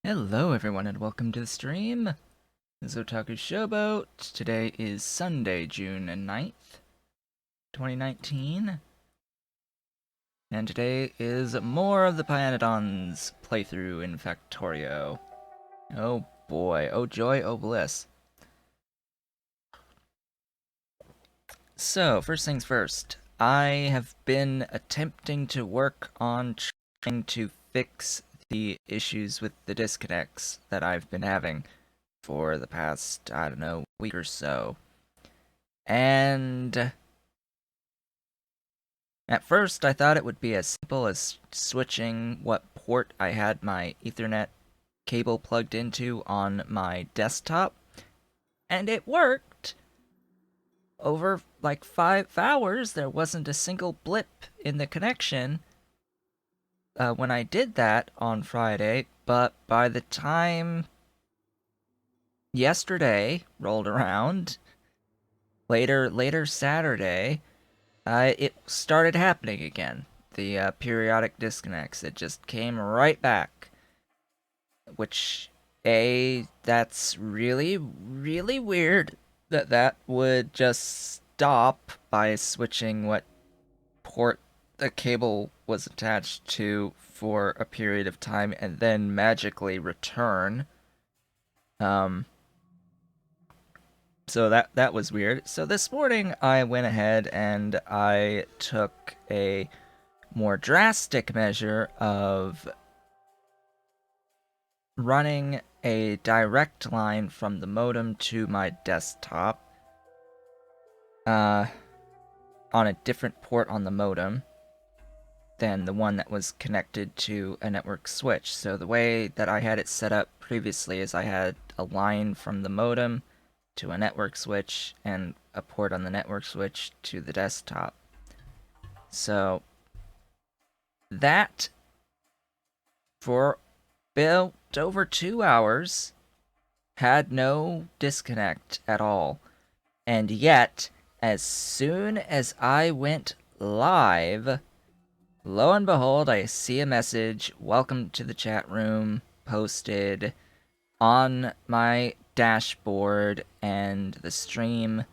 Hello everyone and welcome to the stream. This is Otaku Showboat. Today is Sunday, June 9th, 2019. And today is more of the Pyanodon's playthrough in Factorio. Oh boy, oh joy, oh bliss. So, first things first. I have been attempting to work on trying to fix the issues with the disconnects that I've been having for the past, I don't know, week or so. And at first I thought it would be as simple as switching what port I had my Ethernet cable plugged into on my desktop, and it worked. Over like 5 hours, there wasn't a single blip in the connection when I did that on Friday, but by the time yesterday rolled around, later Saturday, it started happening again. The periodic disconnects. It just came right back. Which, that's really, really weird that would just stop by switching what port the cable was attached to for a period of time and then magically return. So that was weird. So this morning I went ahead and I took a more drastic measure of running a direct line from the modem to my desktop on a different port on the modem than the one that was connected to a network switch. So the way that I had it set up previously is I had a line from the modem to a network switch and a port on the network switch to the desktop. So that for about over 2 hours had no disconnect at all. And yet, as soon as I went live, lo and behold, I see a message, "Welcome to the chat room," posted on my dashboard, and the stream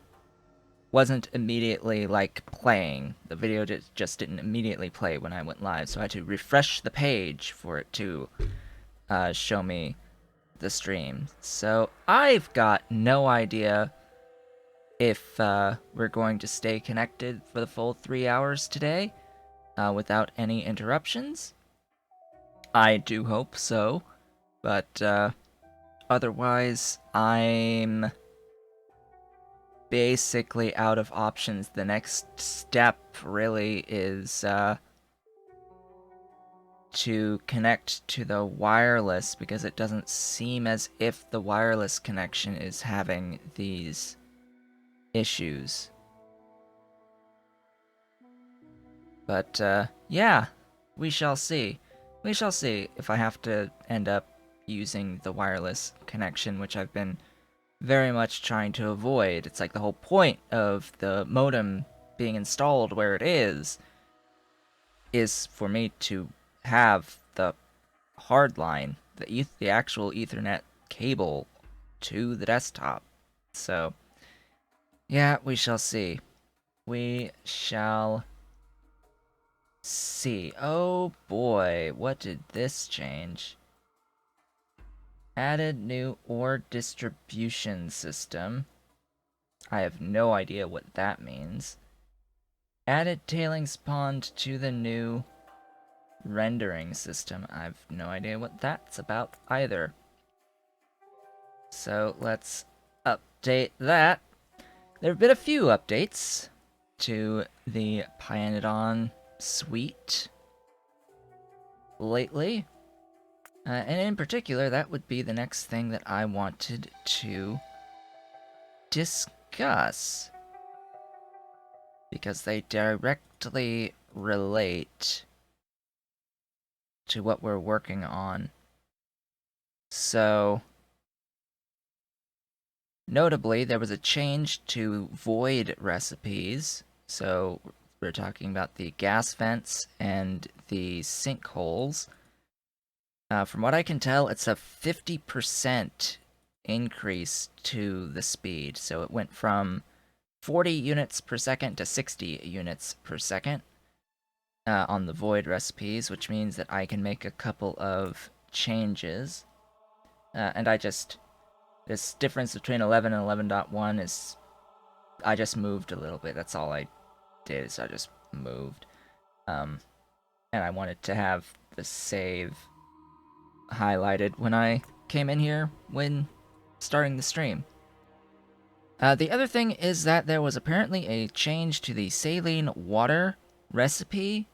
wasn't immediately, like, playing. The video just didn't immediately play when I went live, so I had to refresh the page for it to show me the stream. So I've got no idea if we're going to stay connected for the full 3 hours today without any interruptions. I do hope so, but otherwise I'm basically out of options. The next step really is to connect to the wireless, because it doesn't seem as if the wireless connection is having these issues. But yeah, we shall see. We shall see if I have to end up using the wireless connection, which I've been very much trying to avoid. It's like the whole point of the modem being installed where it is for me to have the hard line, the actual Ethernet cable to the desktop. So, yeah, we shall see. We shall see. Oh boy, what did this change? Added new ore distribution system. I have no idea what that means. Added tailings pond to the new rendering system. I've no idea what that's about either. So let's update that. There have been a few updates to the Pyanodon suite lately. And in particular, that would be the next thing that I wanted to discuss, because they directly relate to what we're working on. So, notably, there was a change to void recipes. So, we're talking about the gas vents and the sinkholes. From what I can tell, it's a 50% increase to the speed. So it went from 40 units per second to 60 units per second on the void recipes, which means that I can make a couple of changes. And this difference between 11 and 11.1 is, I just moved a little bit. That's all I did, is I just moved. And I wanted to have the save highlighted when I came in here when starting the stream. The other thing is that there was apparently a change to the saline water recipe.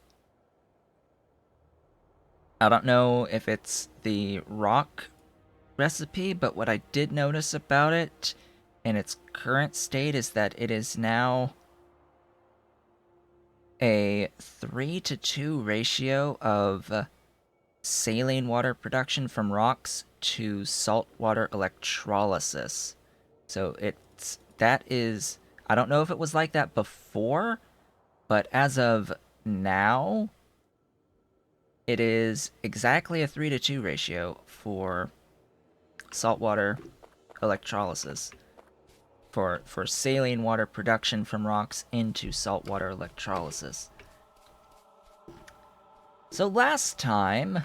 I don't know if it's the rock recipe, but what I did notice about it in its current state is that it is now a 3-to-2 ratio of saline water production from rocks to saltwater electrolysis. So I don't know if it was like that before, but as of now, it is exactly a 3-to-2 ratio for saltwater electrolysis. For saline water production from rocks into saltwater electrolysis. So last time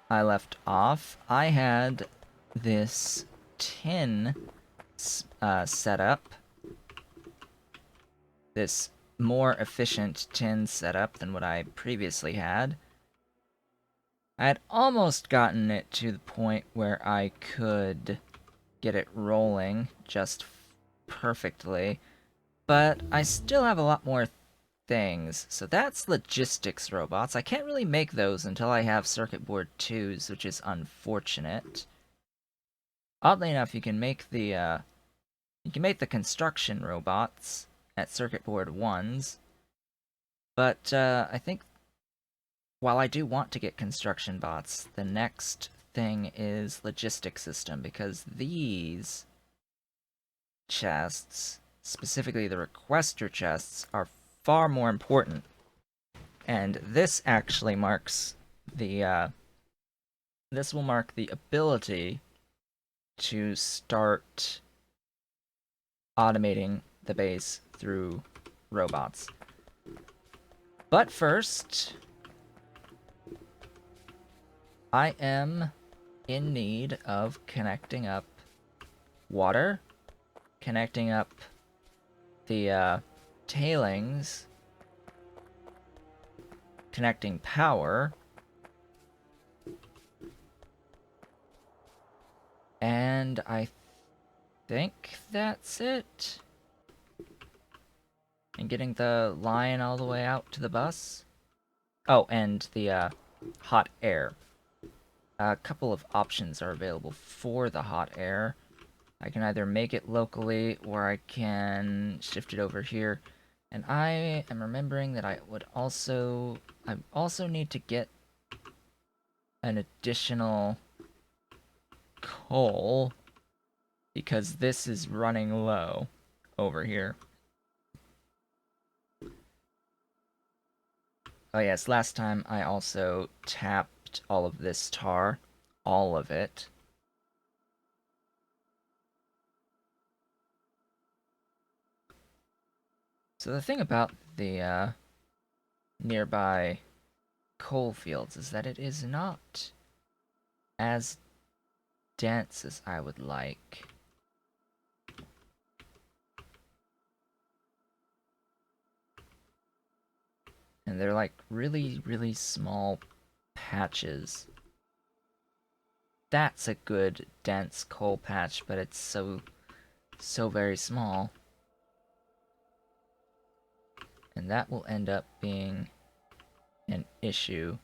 I left off, I had this tin setup. This more efficient tin setup than what I previously had. I had almost gotten it to the point where I could get it rolling just perfectly, but I still have a lot more things. So that's logistics robots. I can't really make those until I have circuit board 2s, which is unfortunate. Oddly enough, you can make the construction robots at circuit board 1s, but I think while I do want to get construction bots, the next thing is logistics system, because these chests, specifically the requester chests, are far more important. And this actually marks this will mark the ability to start automating the base through robots. But first, I am in need of connecting up water, connecting up the tailings, connecting power, and I think that's it. And getting the line all the way out to the bus. Oh, and the hot air. A couple of options are available for the hot air. I can either make it locally, or I can shift it over here. And I am remembering that I also need to get an additional coal, because this is running low over here. Oh yes, last time I also tapped all of this tar. All of it. So the thing about the nearby coal fields is that it is not as dense as I would like. And they're like really, really small patches. That's a good dense coal patch, but it's so very small. And that will end up being an issue.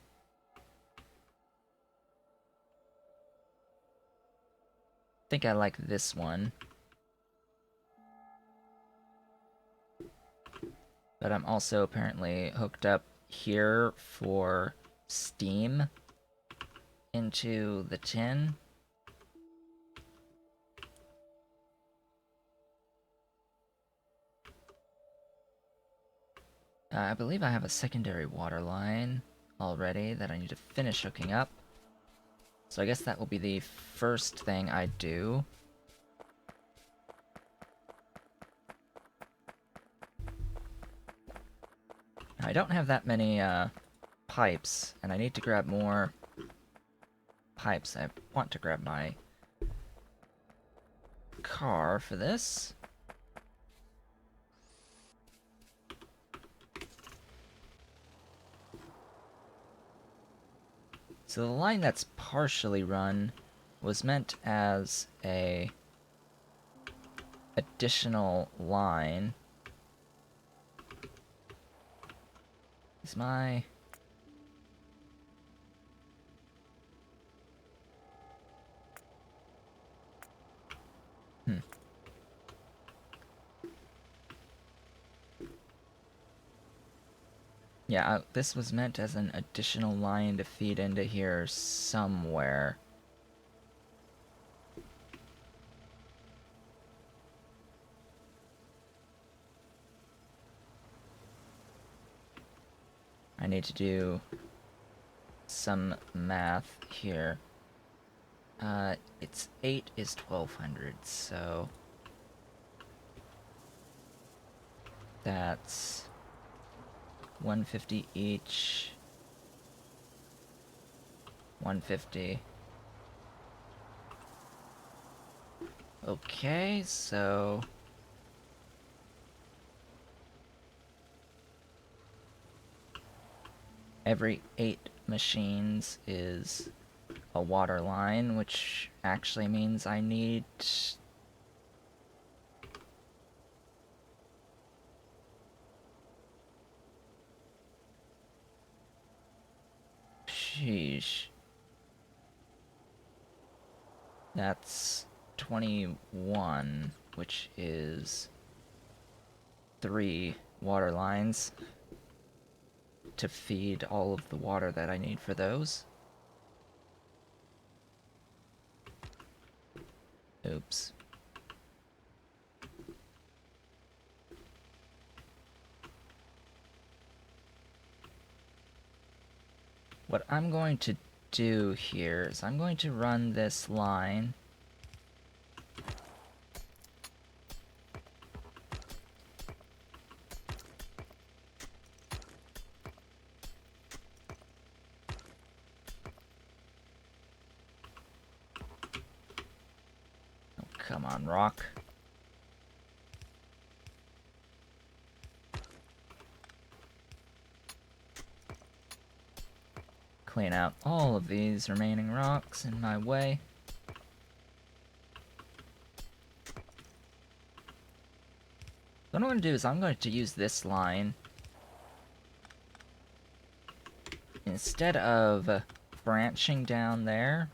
I think I like this one. But I'm also apparently hooked up here for steam into the tin. I believe I have a secondary water line already that I need to finish hooking up. So I guess that will be the first thing I do. I don't have that many pipes, and I need to grab more pipes. I want to grab my car for this. So the line that's partially run was meant as a additional line. Is my... Yeah, this was meant as an additional line to feed into here somewhere. I need to do some math here. It's 8 is 1200, so... That's 150 each. 150. Okay, so... Every 8 machines is a water line, which actually means I need... Sheesh. That's 21, which is 3 water lines to feed all of the water that I need for those. Oops. What I'm going to do here is I'm going to run this line come on, rock. Clean out all of these remaining rocks in my way. What I'm going to do is I'm going to use this line instead of branching down there.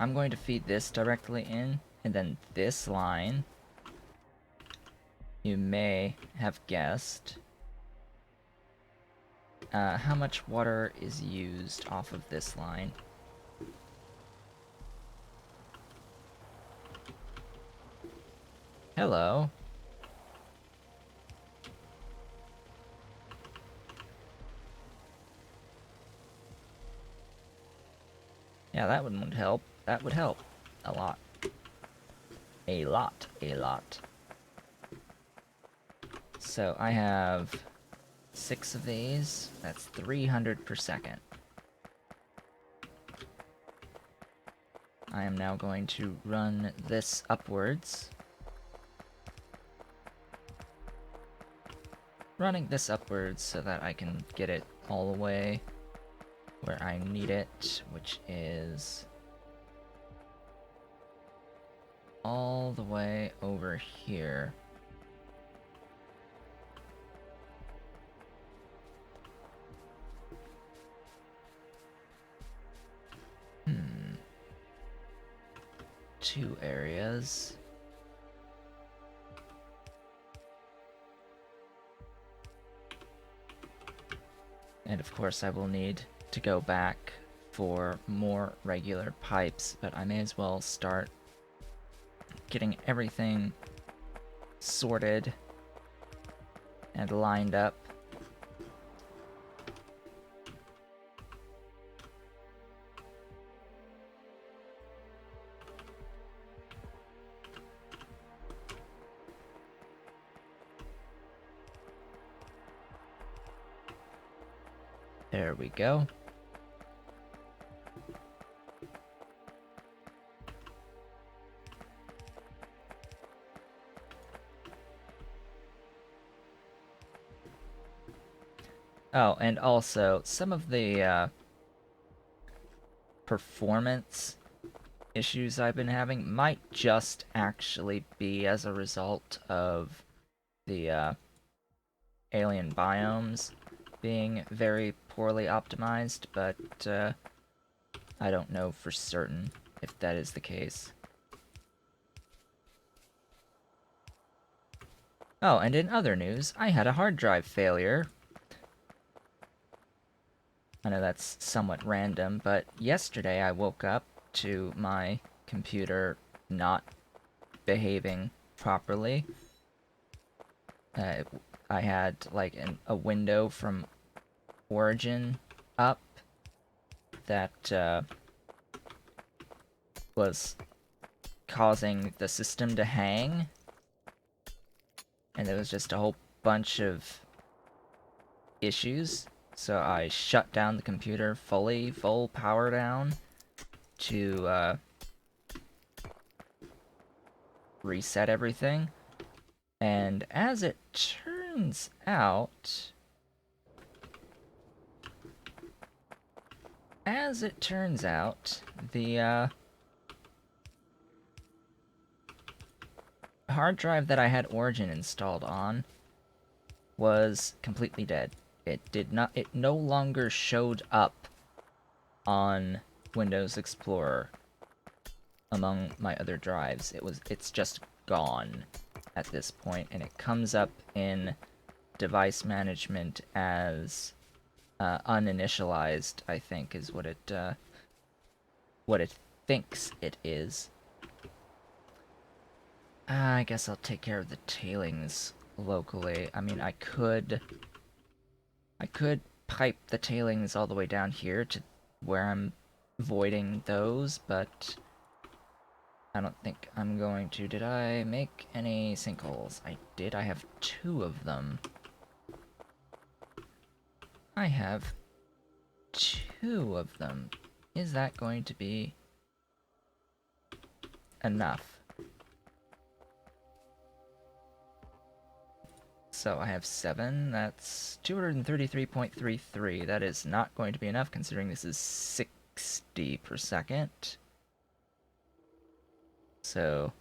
I'm going to feed this directly in, and then this line, you may have guessed, how much water is used off of this line. Hello. Yeah, that wouldn't help. That would help. A lot. A lot. A lot. So I have 6 of these. That's 300 per second. I am now going to run this upwards. Running this upwards so that I can get it all the way where I need it, which is all the way over here. Two areas. And of course I will need to go back for more regular pipes, but I may as well start getting everything sorted and lined up. There we go. Oh, and also, some of the performance issues I've been having might just actually be as a result of the alien biomes being very poorly optimized, but I don't know for certain if that is the case. Oh, and in other news, I had a hard drive failure. I know that's somewhat random, but yesterday I woke up to my computer not behaving properly. I had like a window from Origin up that was causing the system to hang, and there was just a whole bunch of issues. So I shut down the computer fully, full power down, to reset everything. And as it turns out, the hard drive that I had Origin installed on was completely dead. It no longer showed up on Windows Explorer among my other drives. It's just gone at this point, and it comes up in device management as uninitialized, I think, is what it thinks it is. I guess I'll take care of the tailings locally. I mean, I could pipe the tailings all the way down here to where I'm voiding those, but I don't think I'm going to. Did I make any sinkholes? I did. I have 2 of them. I have 2 of them. Is that going to be enough? So I have 7. That's 233.33. That is not going to be enough considering this is 60 per second. So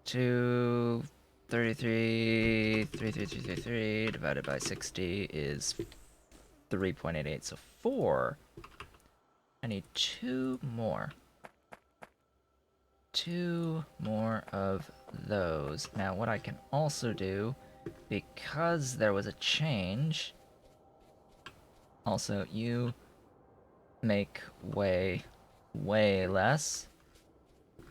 233 divided by 60 is 3.88. So 4. I need 2 more. 2 more of those. Now what I can also do, because there was a change, also you make way less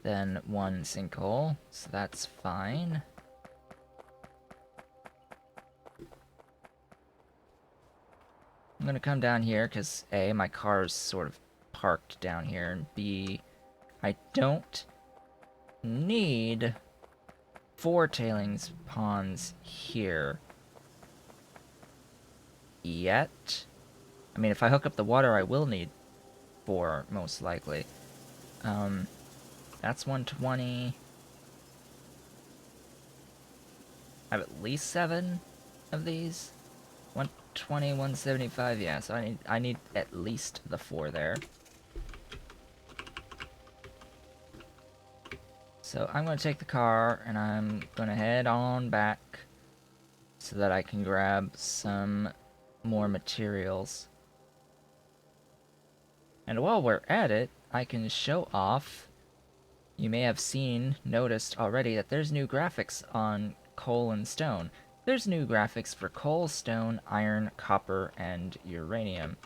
than 1 sinkhole, so that's fine. I'm gonna come down here because A, my car's sort of parked down here, and B, I don't need 4 tailings ponds here yet. I mean, if I hook up the water, I will need 4, most likely. That's 120. I have at least 7 of these. 120, 175, yeah, so I need at least the 4 there. So I'm going to take the car, and I'm going to head on back so that I can grab some more materials. And while we're at it, I can show off. You may have noticed already that there's new graphics on coal and stone. there's new graphics for coal, stone, iron, copper, and uranium.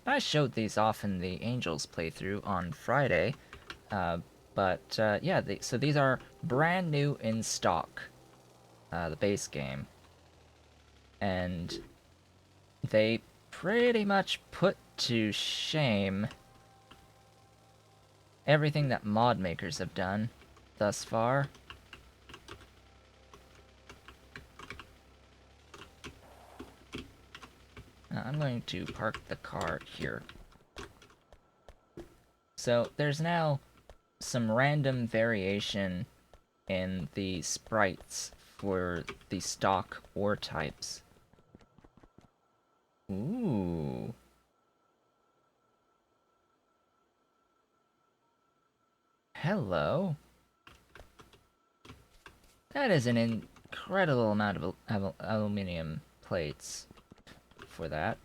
I showed these off in the Angels playthrough on Friday, yeah, so these are brand new in stock, the base game, and they pretty much put to shame everything that mod makers have done thus far. I'm going to park the car here. So there's now some random variation in the sprites for the stock ore types. Ooh. Hello. That is an incredible amount of aluminium plates for that.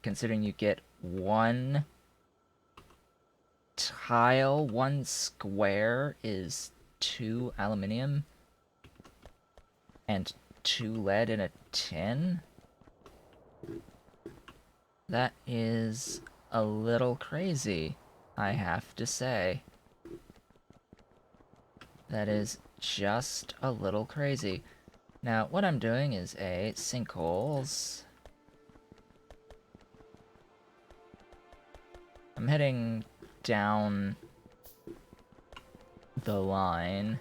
Considering you get one tile, one square is 2 aluminium and 2 lead in a tin. That is a little crazy, I have to say. That is just a little crazy. Now, what I'm doing is sinkholes. I'm heading down the line.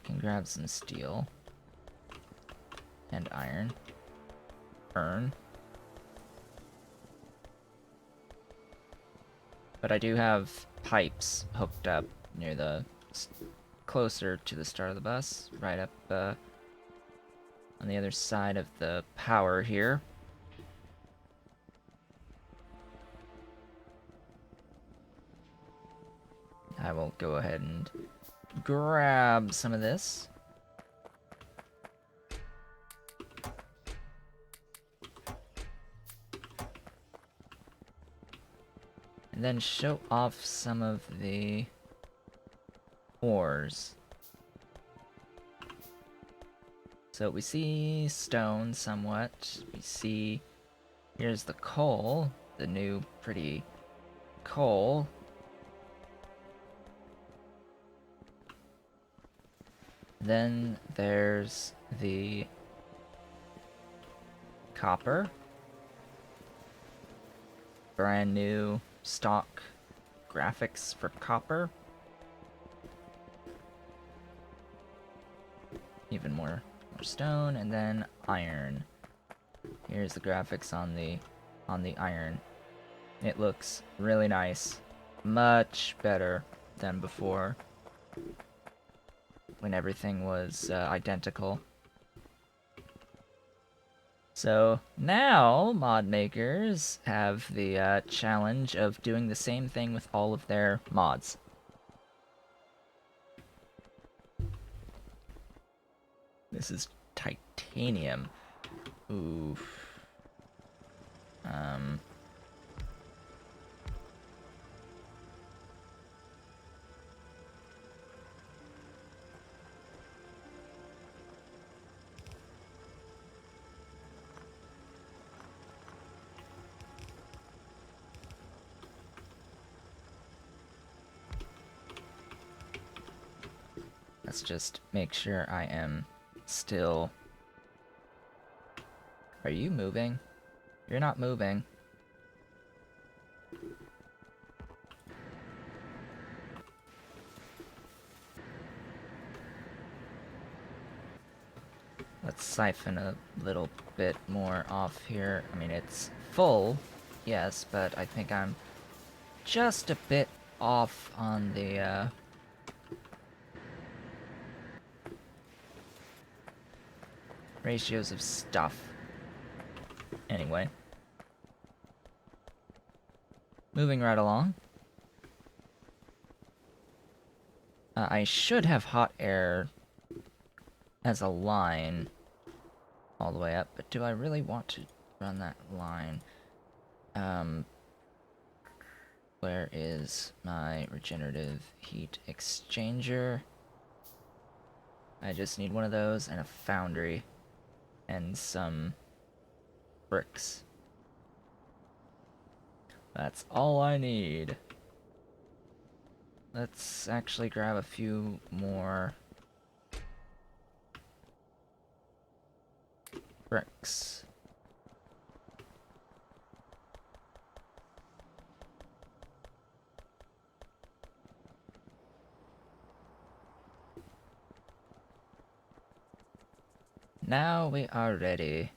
Can grab some steel and iron. But I do have pipes hooked up near the closer to the start of the bus, right up on the other side of the power here. I will go ahead and grab some of this. And then show off some of the ores. So we see stone somewhat. We see, here's the coal, the new pretty coal. Then there's the copper. Brand new stock graphics for copper. Even more stone, and then iron. Here's the graphics on the iron. It looks really nice. Much better than before, when everything was identical. So now mod makers have the challenge of doing the same thing with all of their mods. This is titanium. Oof. Let's just make sure I am still... Are you moving? You're not moving. Let's siphon a little bit more off here. I mean, it's full, yes, but I think I'm just a bit off on the ratios of stuff. Anyway. Moving right along. I should have hot air as a line all the way up, but do I really want to run that line? Where is my regenerative heat exchanger? I just need one of those and a foundry and some bricks. That's all I need. Let's actually grab a few more bricks. Now we are ready.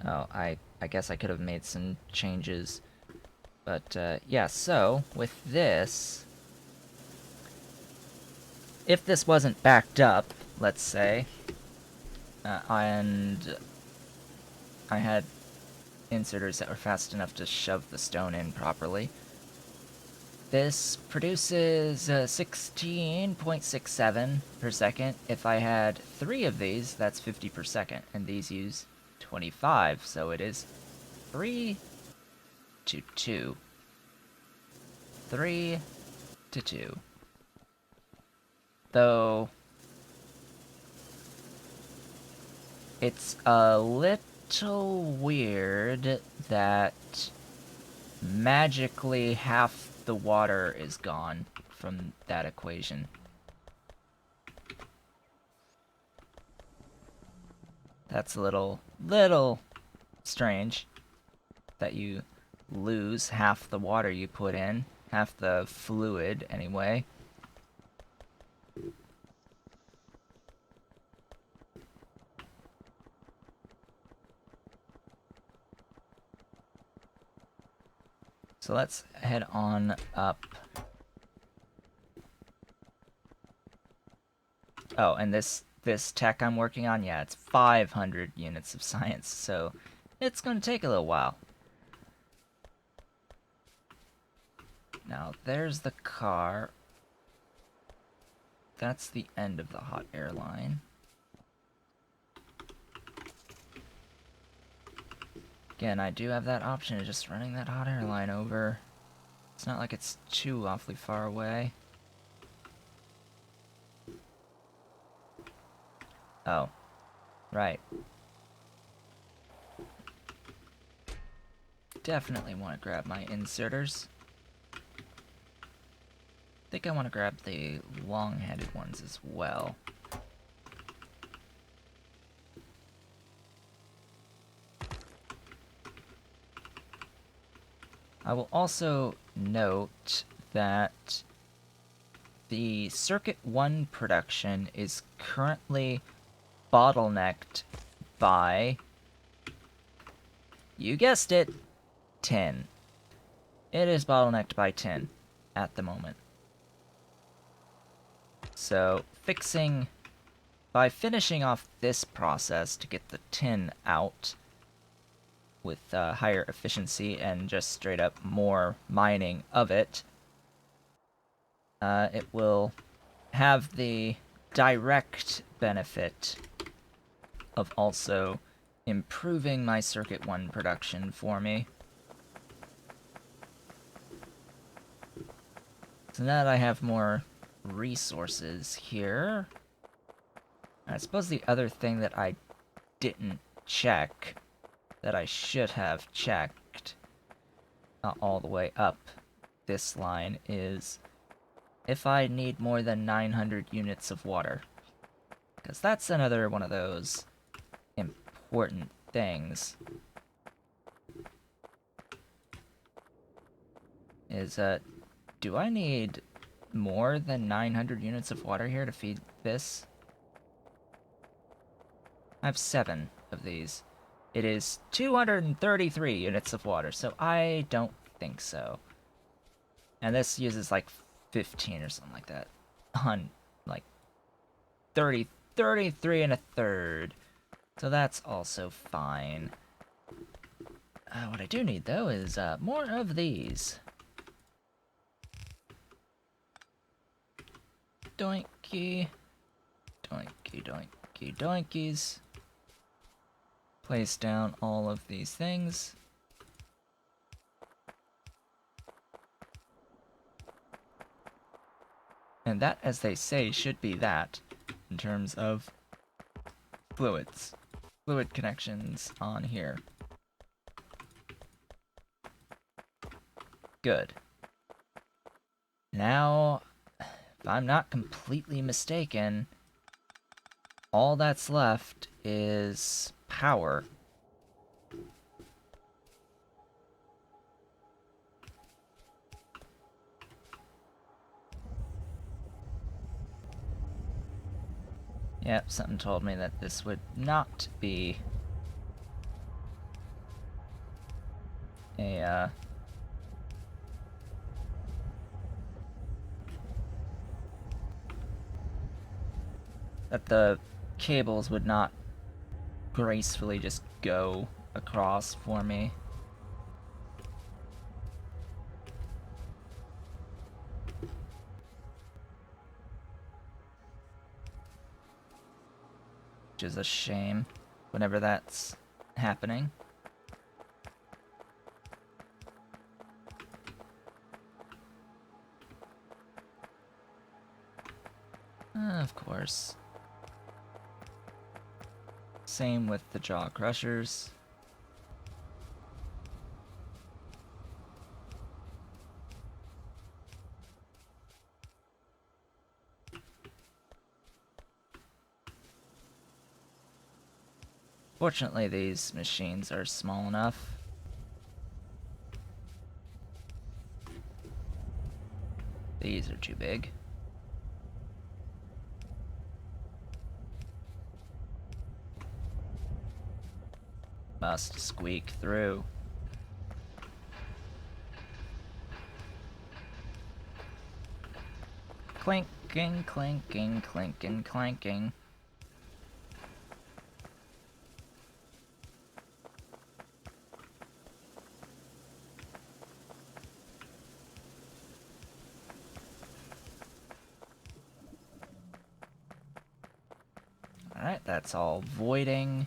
Oh, I guess I could have made some changes. But, yeah, so, with this... If this wasn't backed up, let's say, and I had inserters that were fast enough to shove the stone in properly, this produces 16.67 per second. If I had 3 of these, that's 50 per second, and these use 25, so it is 3 to 2. 3 to 2. Though it's a little weird that magically half the water is gone from that equation. That's a little strange that you lose half the water you put in, half the fluid anyway. So let's head on up. Oh, and this tech I'm working on, yeah, it's 500 units of science, so it's going to take a little while. Now, there's the car. That's the end of the hot air line. Again, I do have that option of just running that hot air line over. It's not like it's too awfully far away. Oh, right. Definitely want to grab my inserters. I think I want to grab the long-headed ones as well. I will also note that the Circuit 1 production is currently bottlenecked by, you guessed it, tin. It is bottlenecked by tin at the moment. So, by finishing off this process to get the tin out with higher efficiency and just straight up more mining of it, it will have the direct benefit of also improving my Circuit 1 production for me. So now that I have more resources here, I suppose the other thing that I didn't check, that I should have checked all the way up this line, is if I need more than 900 units of water. Because that's another one of those important things. Is, do I need more than 900 units of water here to feed this? I have 7 of these. It is 233 units of water, so I don't think so. And this uses like 15 or something like that. On like 33 and a third. So that's also fine. What I do need though is more of these. Doinky. Doinky, doinky, doinkies. Place down all of these things. And that, as they say, should be that in terms of fluids. Fluid connections on here. Good. Now, if I'm not completely mistaken, all that's left is power. Yep, something told me that this would not be a, that the cables would not gracefully just go across for me. Which is a shame whenever that's happening. Of course. Same with the jaw crushers. Fortunately, these machines are small enough. These are too big. Must squeak through. Clinking, clinking, clinking, clanking. Alright, that's all voiding.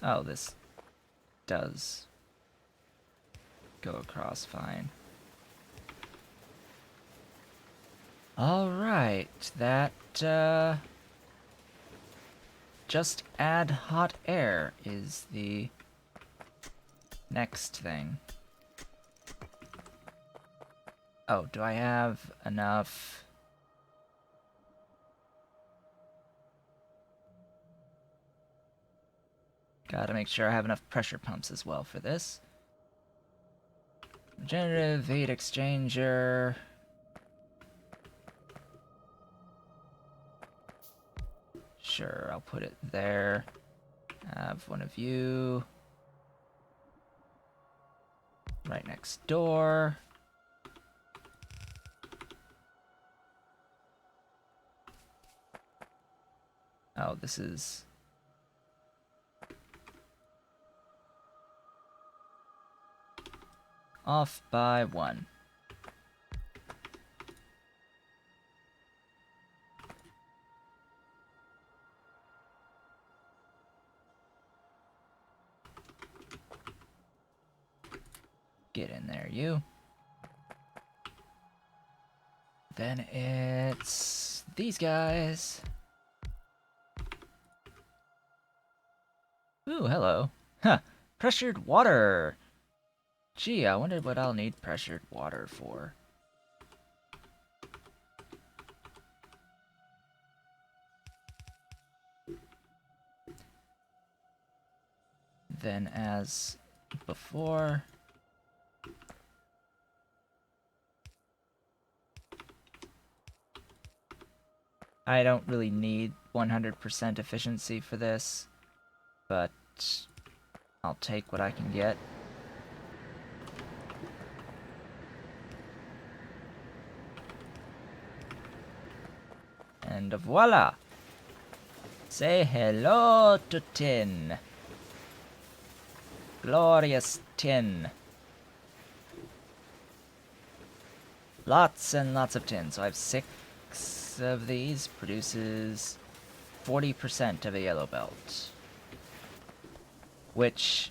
Oh, this does go across fine. Alright, that, just add hot air is the next thing. Oh, do I have enough? Gotta make sure I have enough pressure pumps as well for this. Regenerative heat exchanger. Sure, I'll put it there. Have one of you right next door. Oh, this is... off by 1. Get in there, you. Then it's these guys. Ooh, hello. Huh. Pressured water. Gee, I wonder what I'll need pressured water for. Then, as before, I don't really need 100% efficiency for this, but I'll take what I can get. And voila! Say hello to tin. Glorious tin. Lots and lots of tin. So I have 6 6 of these produces 40% of a yellow belt. Which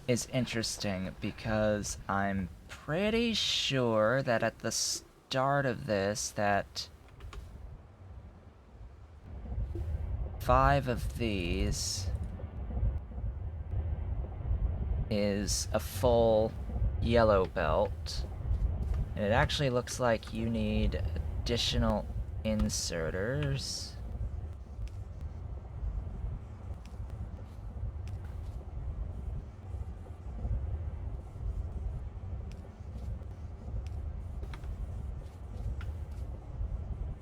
is interesting because I'm pretty sure that at the start of this that 5 of these is a full yellow belt. And it actually looks like you need additional inserters.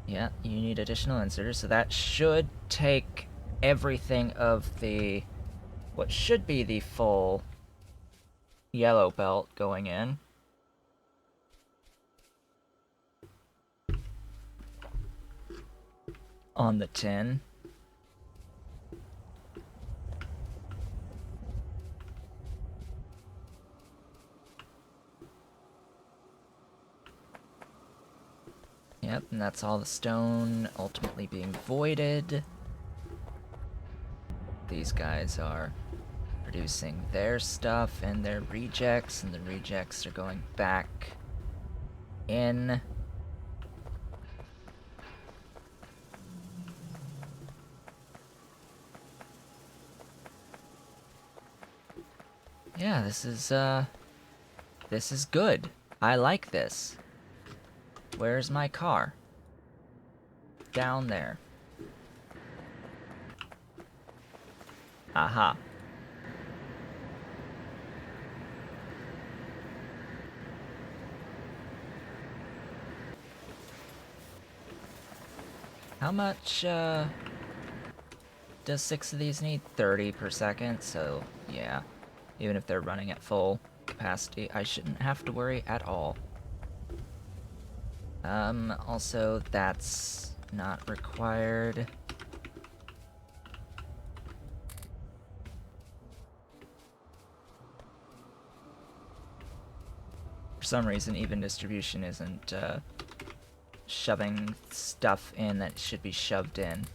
Yeah, you need additional inserters, so that should take everything of the... what should be the full yellow belt going in. On the tin. Yep, and that's all the stone ultimately being voided. These guys are producing their stuff and their rejects, and the rejects are going back in. Yeah, this is good. I like this. Where's my car? Down there. Aha. How much, does 6 of these need? 30 per second, so, yeah. Even if they're running at full capacity, I shouldn't have to worry at all. Also, that's not required. For some reason, even distribution isn't, shoving stuff in that should be shoved in.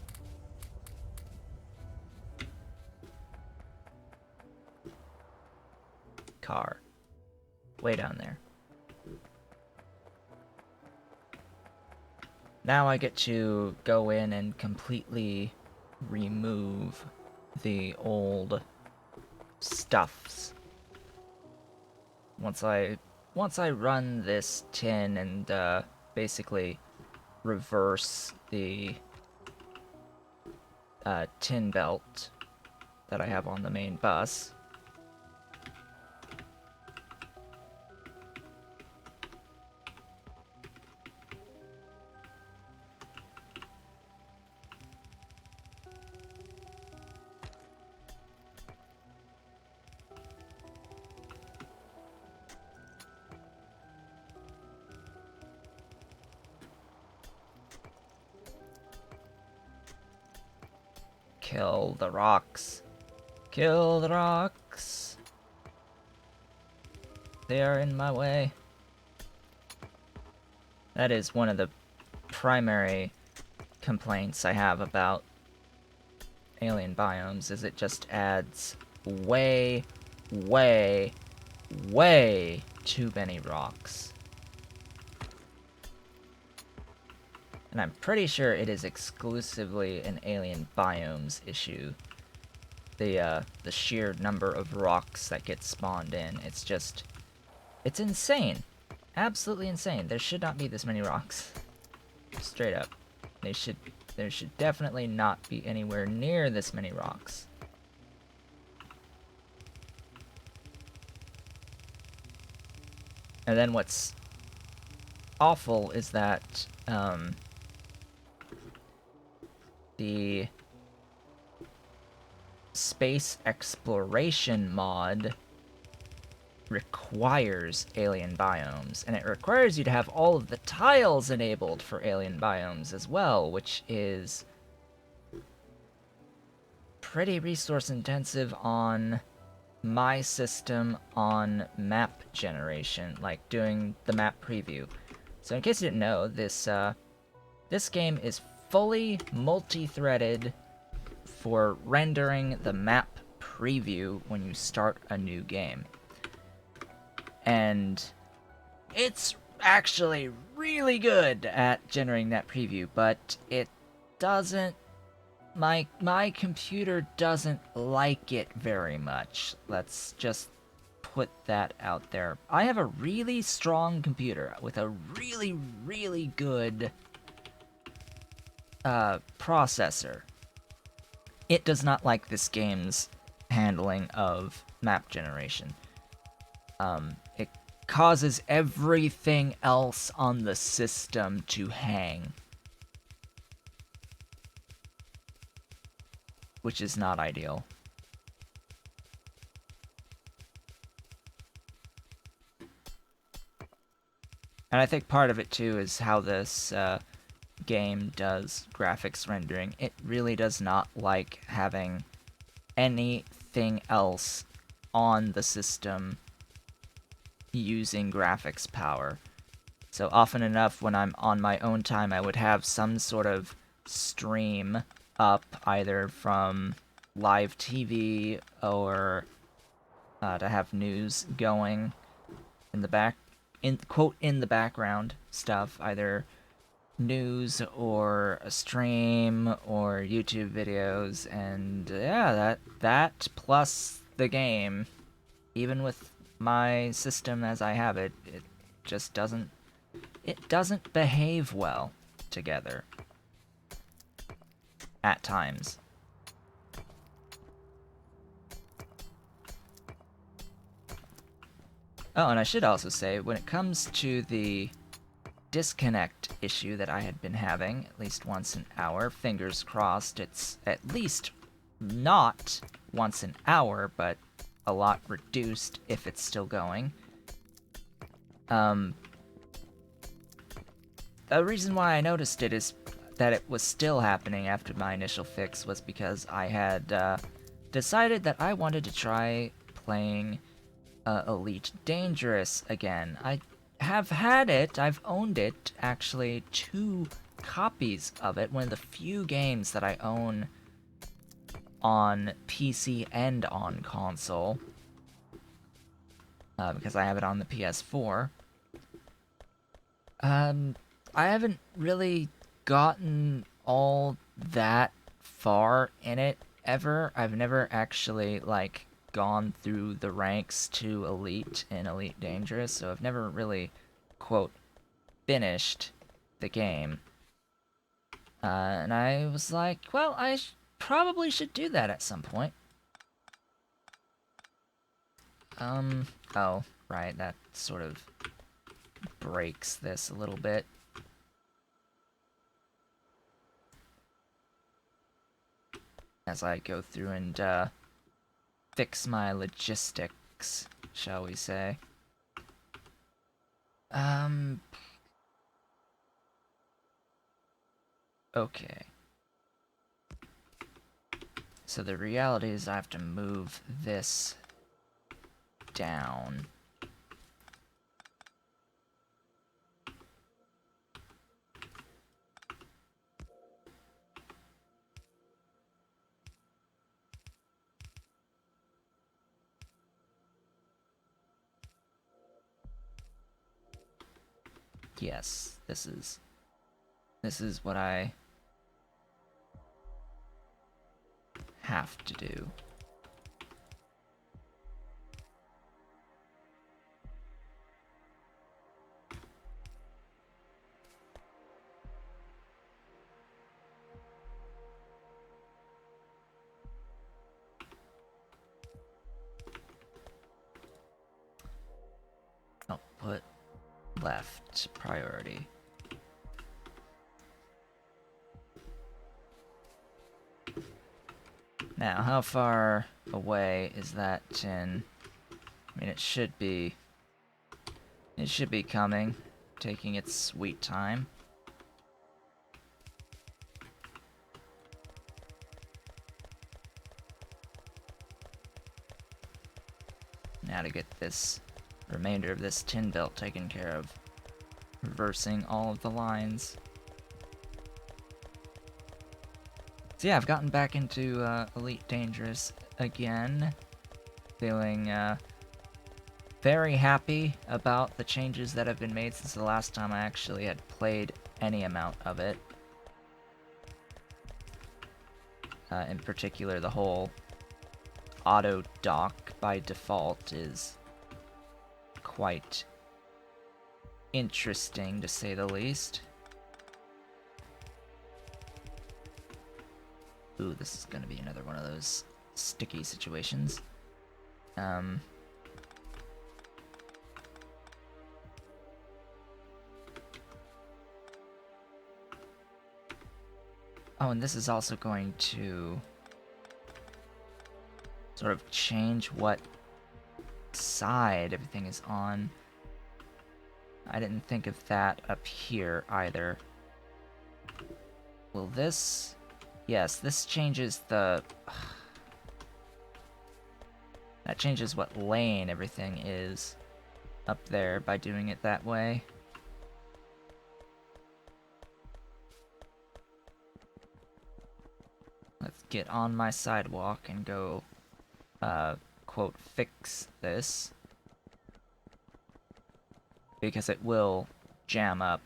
Car. Way down there. Now I get to go in and completely remove the old stuffs. Once I run this tin and basically reverse the tin belt that I have on the main bus. Kill the rocks. Kill the rocks. They are in my way. That is one of the primary complaints I have about alien biomes, is it just adds way, way, way too many rocks. And I'm pretty sure it is exclusively an alien biomes issue. The sheer number of rocks that get spawned in. It's just... it's insane. Absolutely insane. There should not be this many rocks. Straight up. There should definitely not be anywhere near this many rocks. And then what's awful is that, the space exploration mod requires alien biomes, and it requires you to have all of the tiles enabled for alien biomes as well, which is pretty resource intensive on my system on map generation, like doing the map preview. So in case you didn't know, this This game is fully multi-threaded for rendering the map preview when you start a new game. And it's actually really good at generating that preview, but it doesn't... My computer doesn't like it very much. Let's just put that out there. I have a really strong computer with a really, really good processor. It does not like this game's handling of map generation. It causes everything else on the system to hang, which is not ideal. And I think part of it too is how this game does graphics rendering. It really does not like having anything else on the system using graphics power. So often enough when I'm on my own time, I would have some sort of stream up, either from live TV or to have news going in the in the background stuff, either news or a stream or YouTube videos, and yeah, that plus the game, even with my system as I have it, it just doesn't behave well together at times. Oh, and I should also say, when it comes to the disconnect issue that I had been having at least once an hour, fingers crossed it's at least not once an hour, but a lot reduced if it's still going. The reason why I noticed it is that it was still happening after my initial fix was because I had decided that I wanted to try playing Elite Dangerous again. I have had it, I've owned it, actually 2 copies of it, one of the few games that I own on PC and on console, because I have it on the PS4. I haven't really gotten all that far in it ever. I've never actually, like, gone through the ranks to Elite in Elite Dangerous, so I've never really, quote, finished the game. And I was like, well, I probably should do that at some point. Oh, right, that sort of breaks this a little bit. As I go through and, fix my logistics, shall we say. Okay. So the reality is I have to move this down. Yes, this is what I have to do. I'll put left priority. Now, how far away is that tin? I mean, it should be coming, taking its sweet time. Now to get this remainder of this tin belt taken care of, reversing all of the lines. So yeah, I've gotten back into Elite Dangerous again. Feeling very happy about the changes that have been made since the last time I actually had played any amount of it. In particular, the whole auto dock by default is quite interesting, to say the least. Ooh, this is gonna be another one of those sticky situations. Oh, and this is also going to sort of change what side everything is on. I didn't think of that up here either. Will this... Yes, this changes the... That changes what lane everything is up there by doing it that way. Let's get on my sidewalk and go, quote, fix this. Because it will jam up.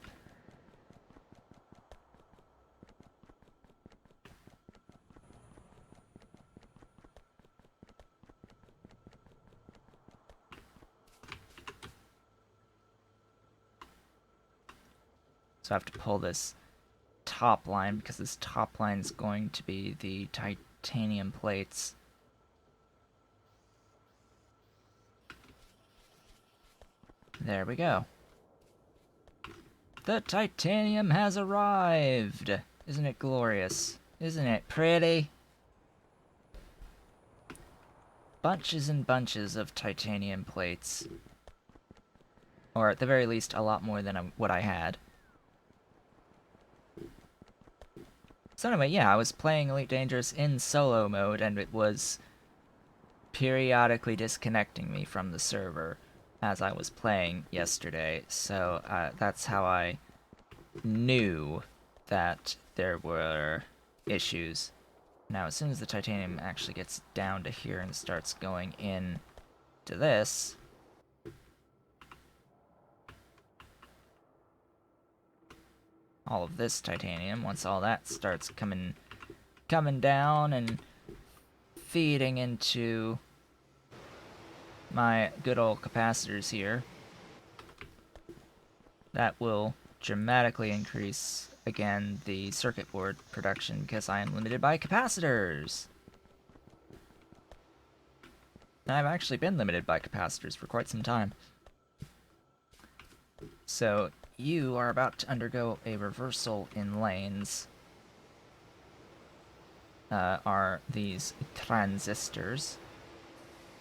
So I have to pull this top line, because this top line is going to be the titanium plates. There we go. The titanium has arrived! Isn't it glorious? Isn't it pretty? Bunches and bunches of titanium plates. Or at the very least, a lot more than what I had. So anyway, yeah, I was playing Elite Dangerous in solo mode, and it was periodically disconnecting me from the server as I was playing yesterday, so that's how I knew that there were issues. Now, as soon as the titanium actually gets down to here and starts going in to this, all of this titanium, once all that starts coming down and feeding into my good old capacitors here, that will dramatically increase, again, the circuit board production because I am limited by capacitors. And I've actually been limited by capacitors for quite some time. So you are about to undergo a reversal in lanes. Are these transistors.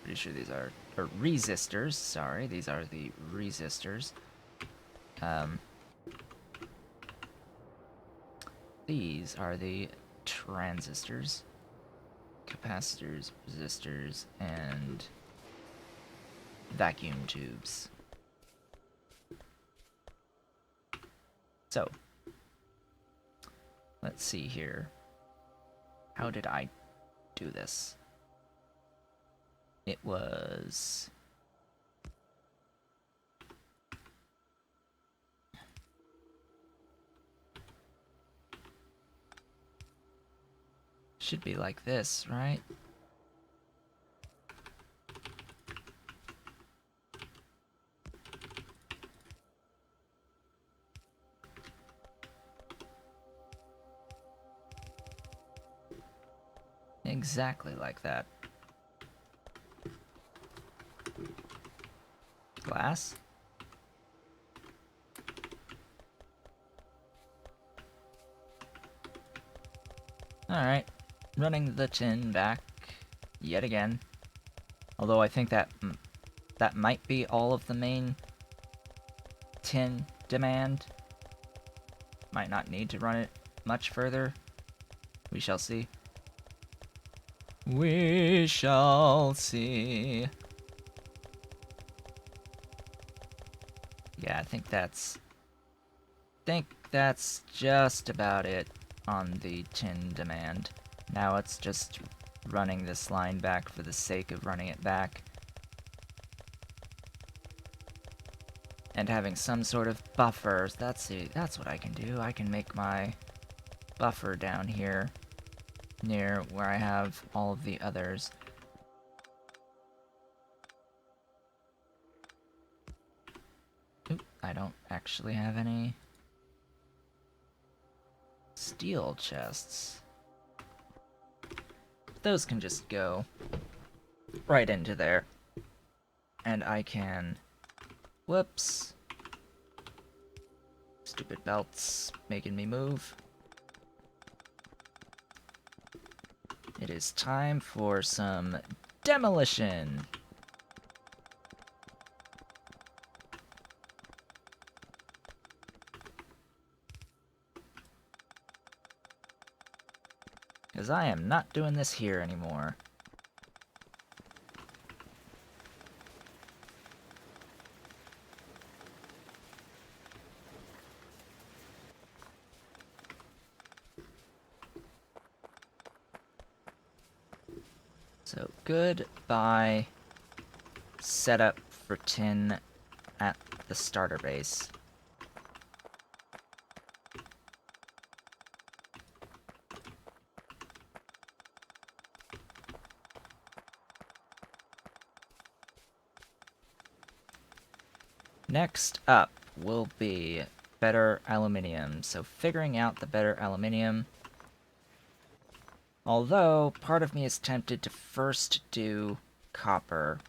Pretty sure these are, or resistors, sorry, these are the resistors. These are the transistors, capacitors, resistors, and vacuum tubes. So, let's see here. How did I do this? It was... Should be like this, right? Exactly like that. Glass? Alright, running the tin back yet again. Although I think that that might be all of the main tin demand. Might not need to run it much further. We shall see. We shall see. Yeah, I think that's just about it on the tin demand. Now it's just running this line back for the sake of running it back. And having some sort of buffers. That's what I can do. I can make my buffer down here near where I have all of the others. Oop, I don't actually have any steel chests. Those can just go right into there. And I can... Whoops. Stupid belts making me move. It is time for some demolition. Because I am not doing this here anymore. So, goodbye setup for tin at the starter base. Next up will be better aluminium. So figuring out the better aluminium. Although, part of me is tempted to first do copper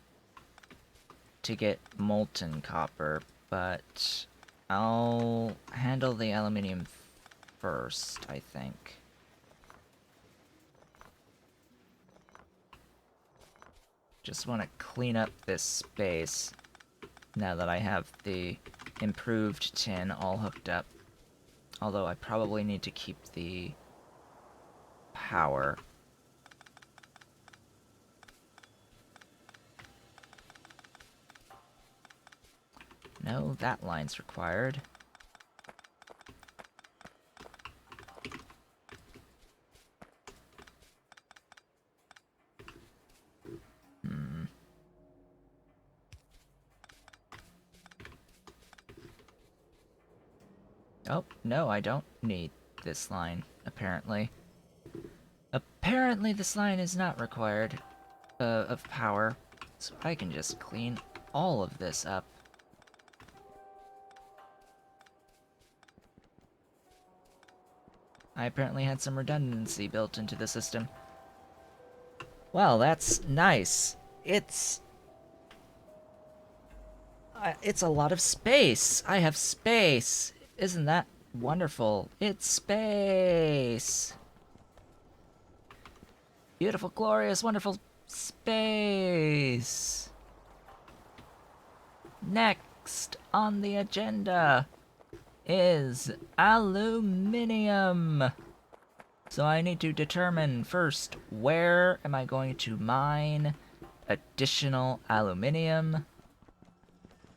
to get molten copper, but I'll handle the aluminium first, I think. Just want to clean up this space now that I have the improved tin all hooked up. Although I probably need to keep the power. No, that line's required. Oh, no, I don't need this line, apparently. Apparently this line is not required of power, so I can just clean all of this up. I apparently had some redundancy built into the system. Well, that's nice. It's a lot of space. I have space. Isn't that wonderful? It's space. Beautiful, glorious, wonderful space. Next on the agenda is aluminium. So I need to determine first, where am I going to mine additional aluminium?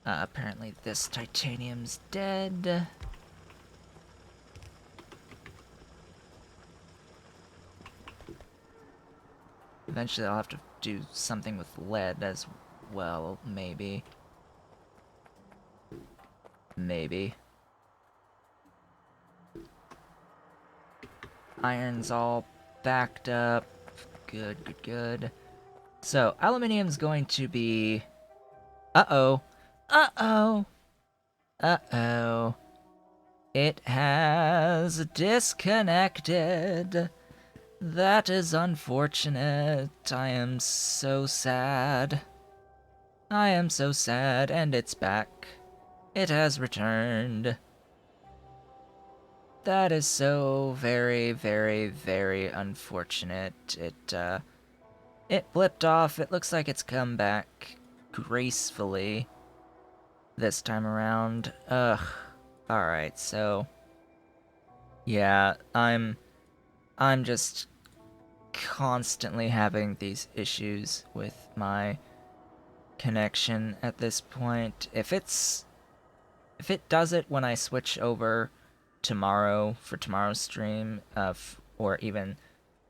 Apparently this titanium's dead. Eventually I'll have to do something with lead as well, maybe. Maybe. Iron's all backed up. Good, good, good. So, aluminium's going to be... Uh-oh. Uh-oh. Uh-oh. It has disconnected. That is unfortunate. I am so sad. I am so sad, and it's back. It has returned. That is so very, very, very unfortunate. It flipped off. It looks like it's come back gracefully this time around. Ugh. Alright, so... yeah, I'm just constantly having these issues with my connection at this point. If it does it when I switch over tomorrow for tomorrow's stream, or even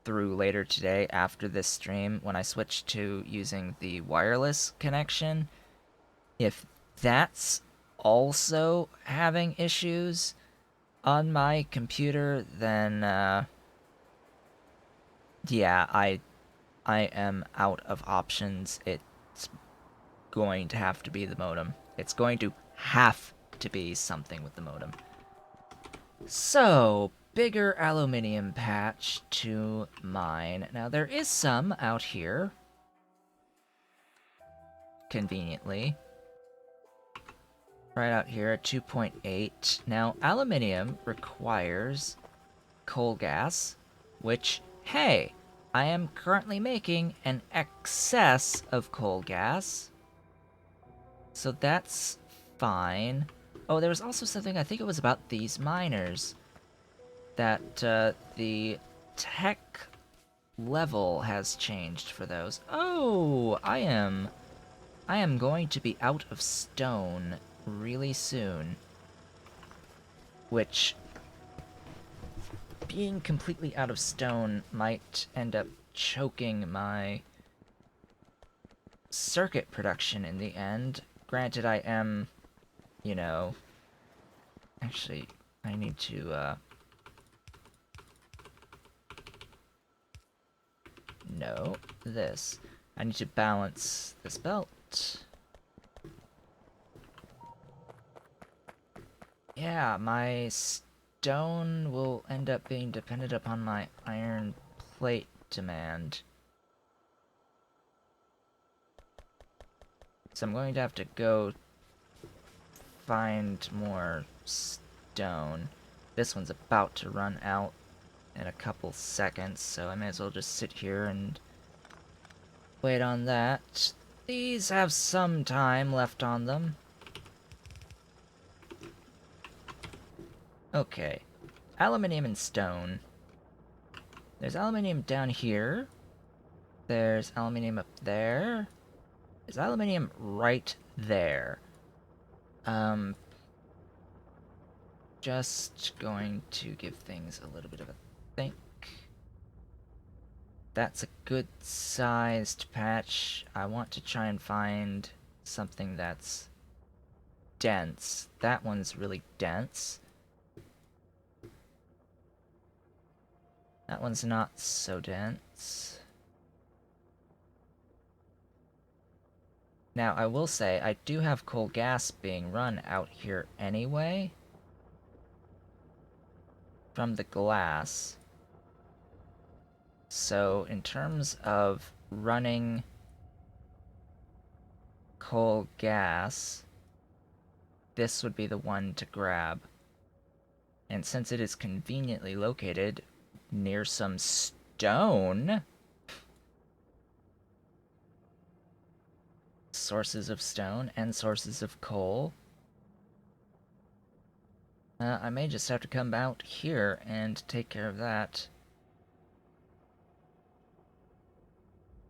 through later today after this stream when I switch to using the wireless connection. If that's also having issues on my computer, then yeah, I am out of options. It's going to have to be the modem. It's going to have to be something with the modem. So, bigger aluminium patch to mine. Now, there is some out here. Conveniently. Right out here at 2.8. Now, aluminium requires coal gas, which, hey, I am currently making an excess of coal gas. So that's fine. Oh, there was also something, I think it was about these miners, that the tech level has changed for those. Oh, I am going to be out of stone really soon. Which, being completely out of stone might end up choking my circuit production in the end. Granted, I am, you know... Actually, I need to, no, this. I need to balance this belt. Yeah, my stone will end up being dependent upon my iron plate demand. So I'm going to have to go find more stone. This one's about to run out in a couple seconds, so I may as well just sit here and wait on that. These have some time left on them. Okay. Aluminium and stone. There's aluminium down here. There's aluminium up there. There's aluminium right there. Just going to give things a little bit of a think. That's a good sized patch. I want to try and find something that's dense. That one's really dense. That one's not so dense. Now, I will say, I do have coal gas being run out here anyway. From the glass. So, in terms of running coal gas, this would be the one to grab. And since it is conveniently located near some stone, sources of stone and sources of coal, I may just have to come out here and take care of that.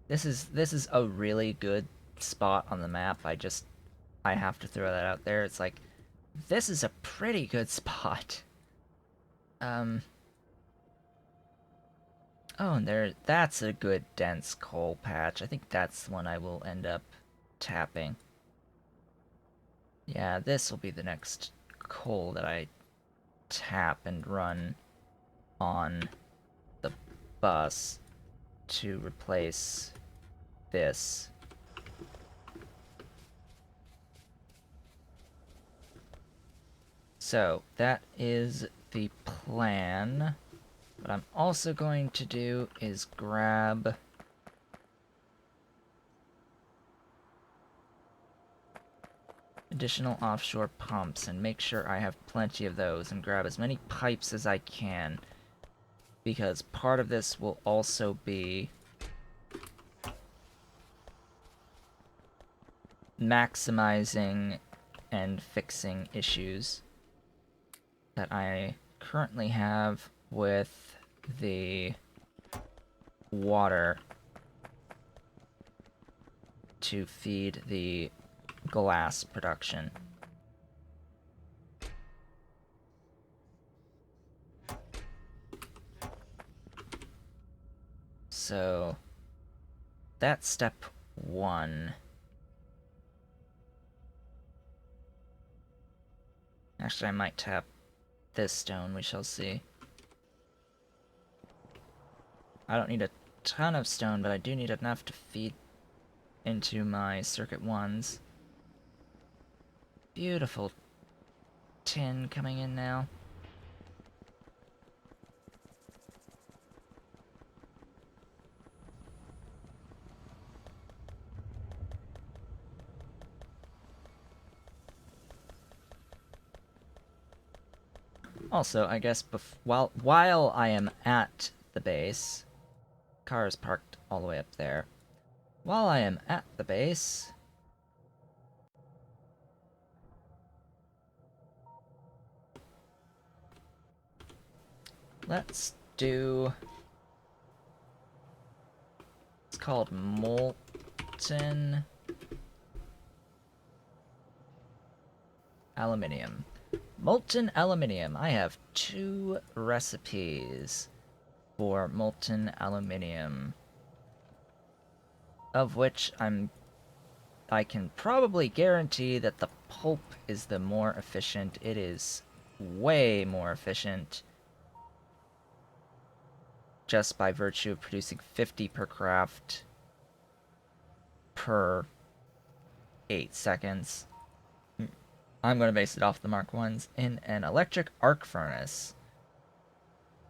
This is a really good spot on the map. I have to throw that out there. It's like, this is a pretty good spot. Oh, and that's a good dense coal patch. I think that's the one I will end up tapping. Yeah, this will be the next coal that I tap and run on the bus to replace this. So, that is the plan. What I'm also going to do is grab additional offshore pumps and make sure I have plenty of those and grab as many pipes as I can, because part of this will also be maximizing and fixing issues that I currently have with the water to feed the glass production. So that's step 1. Actually, I might tap this stone, we shall see. I don't need a ton of stone, but I do need enough to feed into my circuit 1s. Beautiful tin coming in now. Also, I guess while I am at the base, car is parked all the way up there. While I am at the base, let's do... It's called molten aluminium. Molten aluminium. I have 2 recipes for molten aluminium, of which I can probably guarantee that the pulp is the more efficient. It is way more efficient just by virtue of producing 50 per craft per 8 seconds. I'm going to base it off the Mark 1s in an electric arc furnace.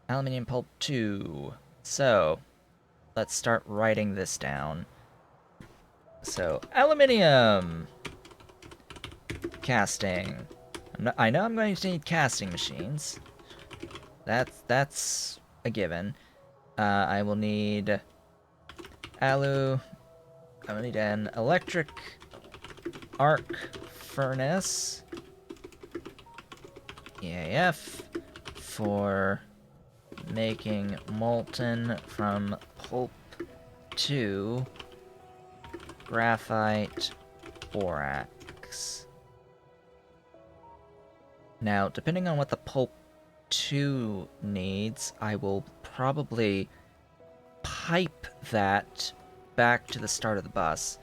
Aluminium pulp 2. So, let's start writing this down. So, aluminium! Casting. I know I'm going to need casting machines. That's a given. I will need I will need an electric arc furnace. EAF for making molten from pulp to graphite borax. Now, depending on what the pulp 2 needs, I will probably pipe that back to the start of the bus.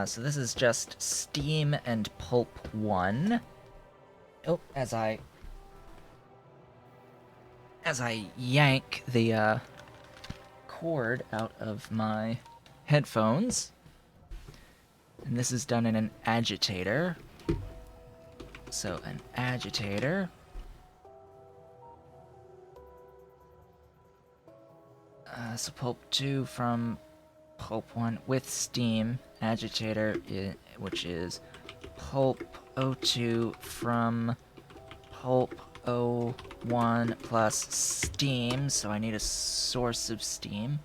So this is just steam and pulp 1. Oh, as I yank the cord out of my headphones. And this is done in an agitator. So an agitator. So pulp 2 from pulp 1 with steam. Agitator, which is pulp O2 from pulp O1 plus steam. So I need a source of steam.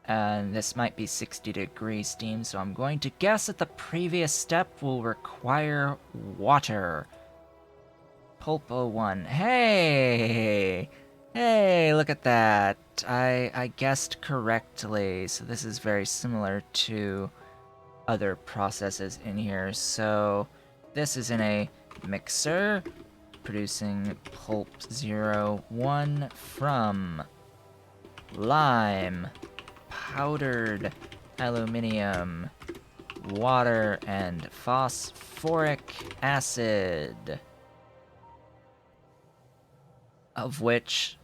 And this might be 60-degree steam, so I'm going to guess that the previous step will require water. Pulp 01. Hey! Hey, look at that. I guessed correctly, so this is very similar to other processes in here. So this is in a mixer, producing pulp 01 from lime, powdered aluminium, water, and phosphoric acid, of which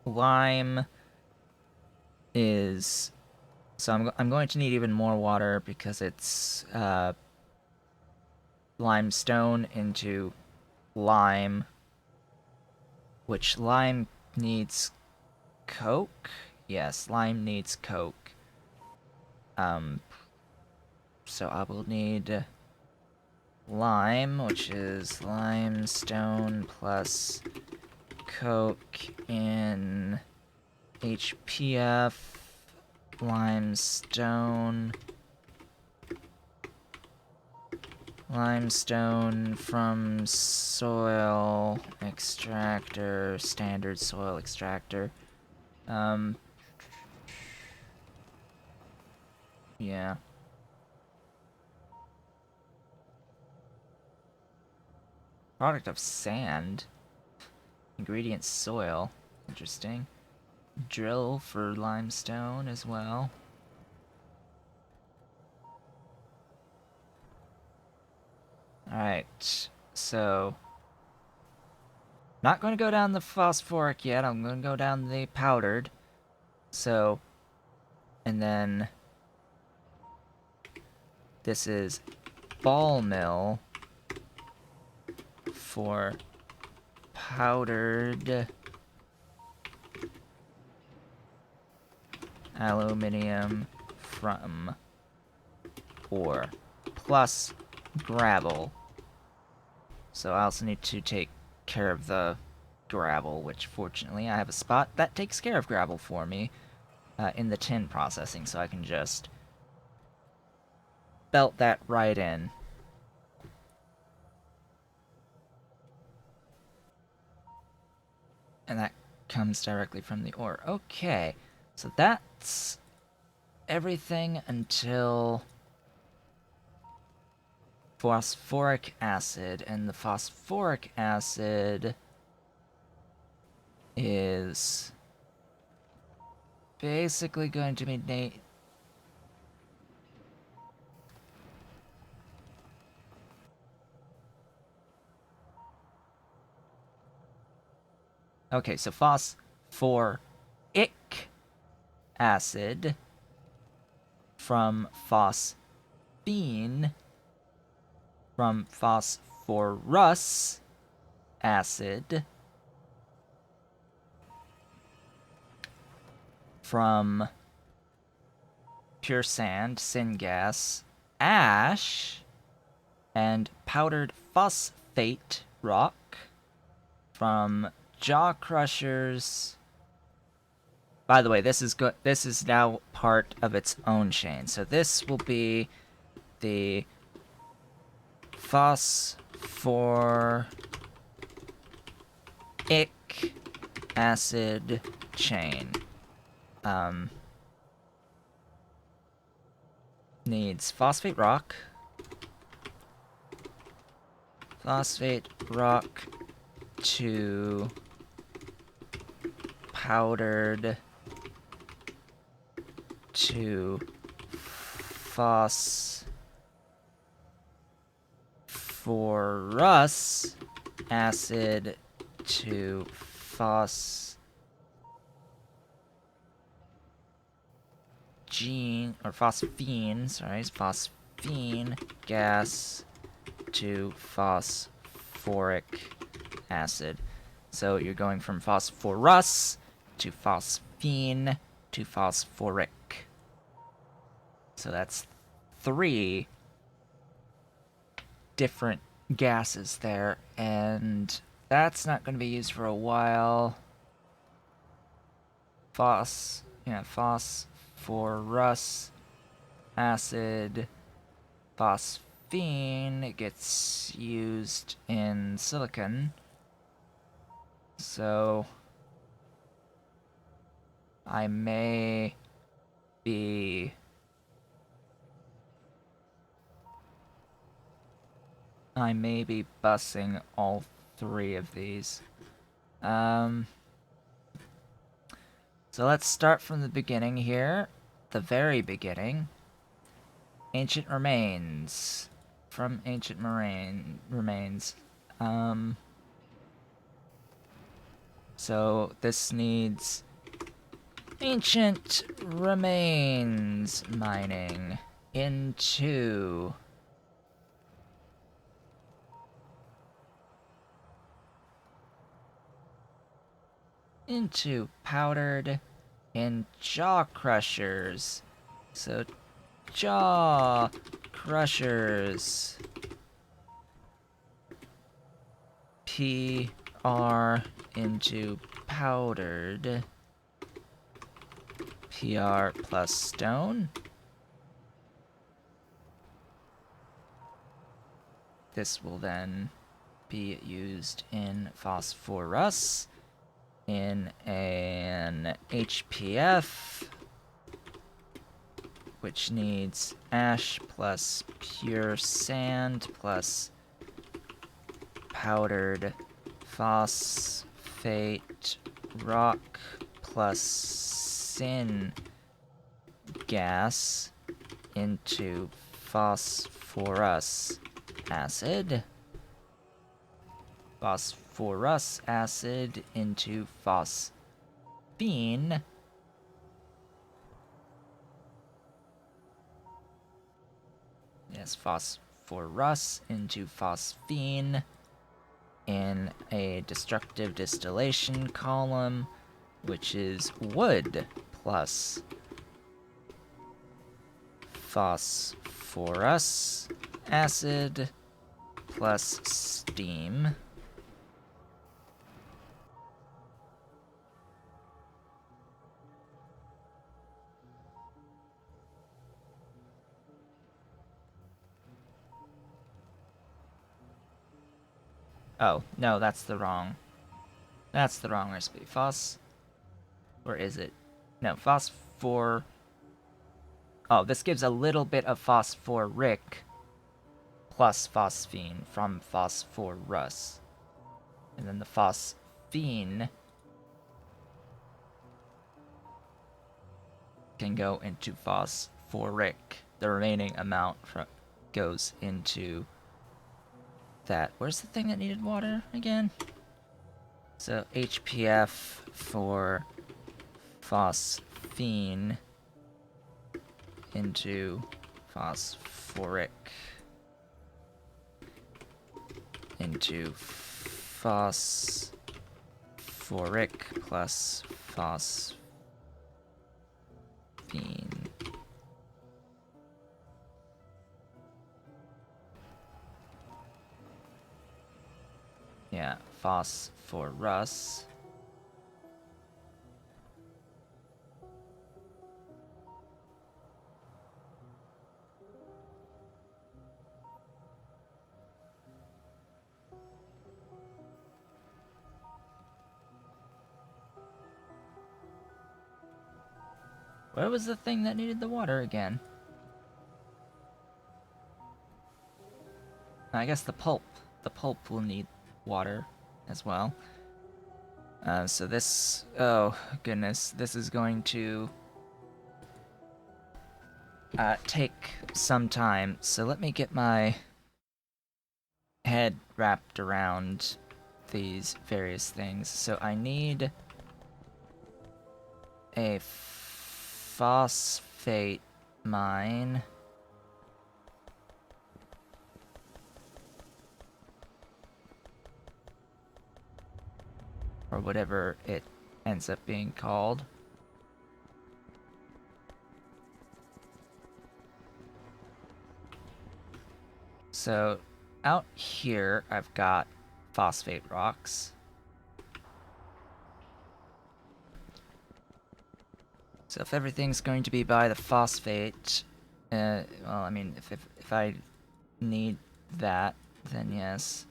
lime is... So I'm going to need even more water because it's limestone into lime, which lime needs coke. Yes, lime needs coke. So I will need lime, which is limestone plus coke in HPF, limestone from soil extractor, standard soil extractor. Yeah. Product of sand. Ingredient soil. Interesting. Drill for limestone as well. Alright, so not going to go down the phosphoric yet. I'm going to go down the powdered. So, and then this is ball mill for powdered aluminium from ore plus gravel. So I also need to take care of the gravel, which fortunately I have a spot that takes care of gravel for me in the tin processing, so I can just belt that right in. And that comes directly from the ore. Okay, so that's everything until phosphoric acid, and the phosphoric acid is basically going to be okay, so phosphoric acid from phosphine from phosphorus acid from pure sand, syngas, ash, and powdered phosphate rock from jaw crushers. By the way, this is now part of its own chain. So this will be the phosphoric acid chain. Needs phosphate rock to powdered to phosphorus acid to phosphine gas to phosphoric acid. So you're going from phosphorus to phosphine to phosphoric. So that's 3 different gases there, and that's not going to be used for a while. Phosphorus acid, phosphine gets used in silicon. So I may be bussing all 3 of these. So let's start from the beginning here. The very beginning. Ancient remains. From ancient remains. So this needs ancient remains mining into powdered in jaw crushers. So jaw crushers. PR into powdered. PR plus stone. This will then be used in phosphorus in an HPF, which needs ash plus pure sand plus powdered phosphate rock plus syn gas into phosphorus acid. Phosphorus acid into phosphine. Yes, phosphorus into phosphine in a destructive distillation column, which is wood plus phosphorus acid plus steam. Oh, no, that's the wrong recipe. Or is it? No, phosphor... Oh, this gives a little bit of phosphoric plus phosphine from phosphorus. And then the phosphine can go into phosphoric. The remaining amount goes into that. Where's the thing that needed water again? So HPF for phosphine into phosphoric into phosphoric plus phosphine. Yeah, phosphorus. Where was the thing that needed the water again? I guess the pulp. The pulp will need water as well. So this... Oh, goodness. This is going to take some time. So let me get my head wrapped around these various things. So I need a phosphate mine. Or whatever it ends up being called. So out here I've got phosphate rocks. So if everything's going to be by the phosphate, well, I mean, if I need that, then yes.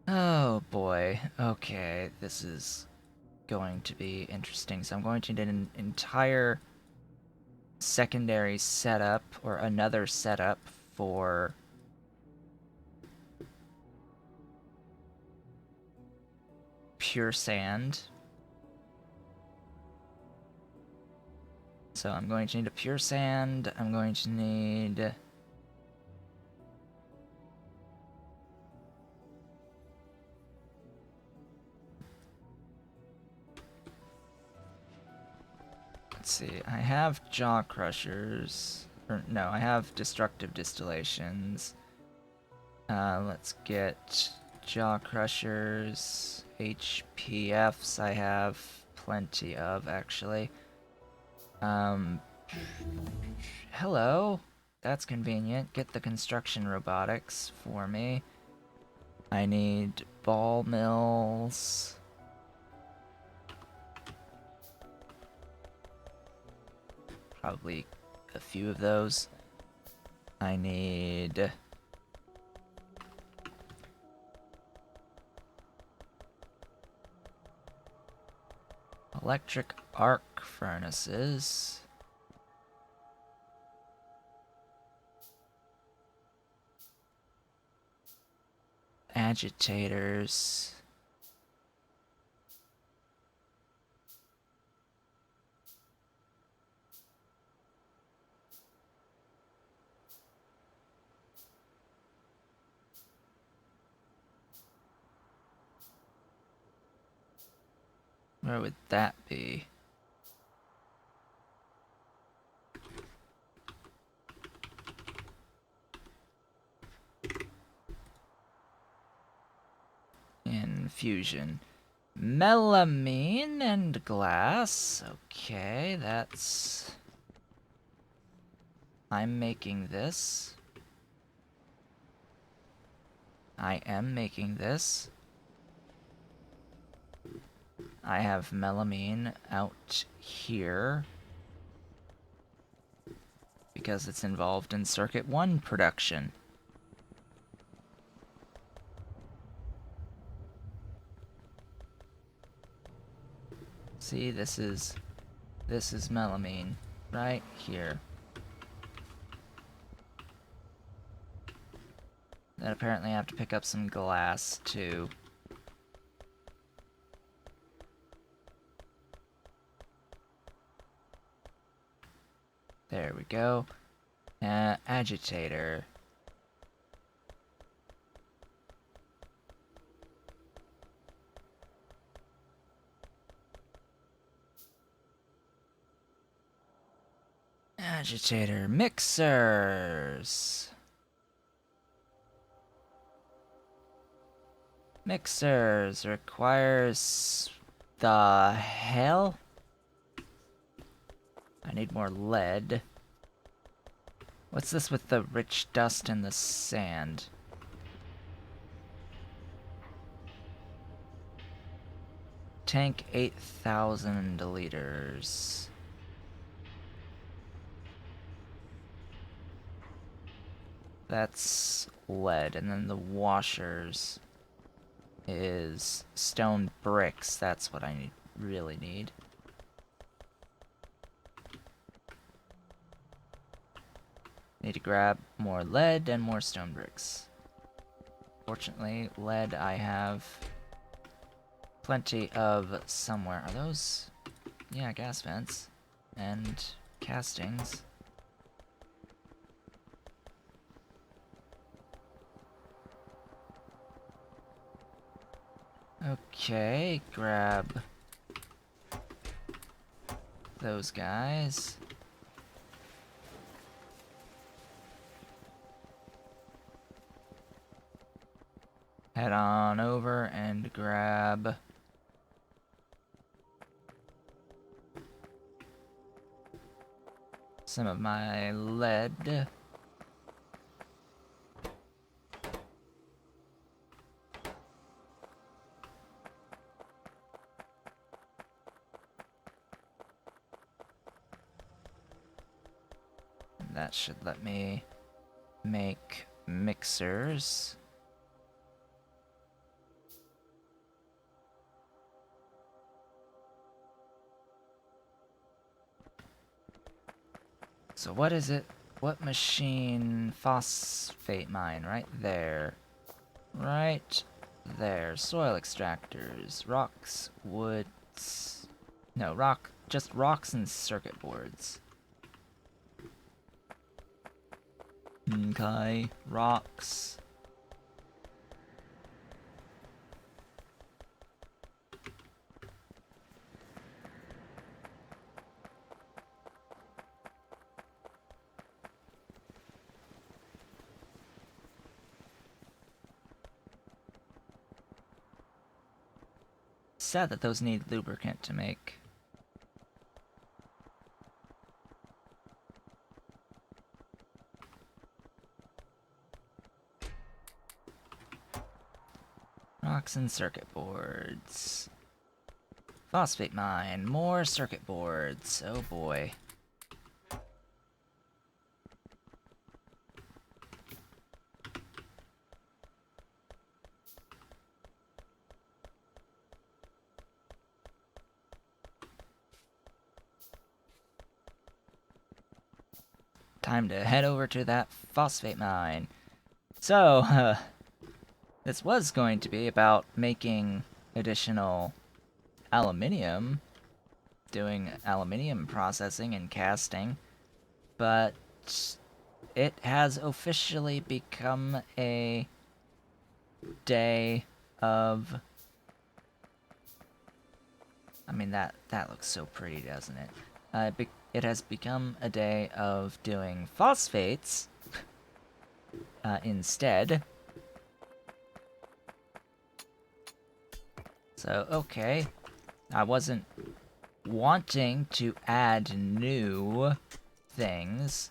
Oh boy, okay, this is going to be interesting. So I'm going to need an entire secondary setup, or another setup for pure sand. So I'm going to need a pure sand, I'm going to need... Let's see, I have jaw crushers. Or, no, I have destructive distillations. Let's get jaw crushers. HPFs I have plenty of, actually. Hello. That's convenient. Get the construction robotics for me. I need ball mills. Probably a few of those. I need... electric arc furnaces. agitators. Where would that be? Infusion. Melamine and glass. Okay, that's... I'm making this. I am making this. I have melamine out here because it's involved in Circuit 1 production. See, this is melamine right here. Then apparently I have to pick up some glass too. There we go. Agitator. Agitator. Mixers. Mixers requires... the hell? I need more lead. What's this with the rich dust and the sand? Tank 8,000 liters. That's lead, and then the washers is stone bricks. That's what I really need. Need to grab more lead and more stone bricks. Fortunately, lead I have plenty of somewhere. Are those? Yeah, gas vents and castings. Okay, grab those guys. Head on over and grab some of my lead. That should let me make mixers. So what is it? What machine? Phosphate mine, right there. Right there. Soil extractors. Rocks, woods... No, just rocks and circuit boards. Okay, rocks. Sad that those need lubricant to make. Rocks and circuit boards. Phosphate mine, more circuit boards. Oh boy. Time to head over to that phosphate mine. So, This was going to be about making additional aluminium, doing aluminium processing and casting, but it has officially become a day of... I mean, that looks so pretty, doesn't it? It has become a day of doing phosphates instead. So, okay. I wasn't wanting to add new things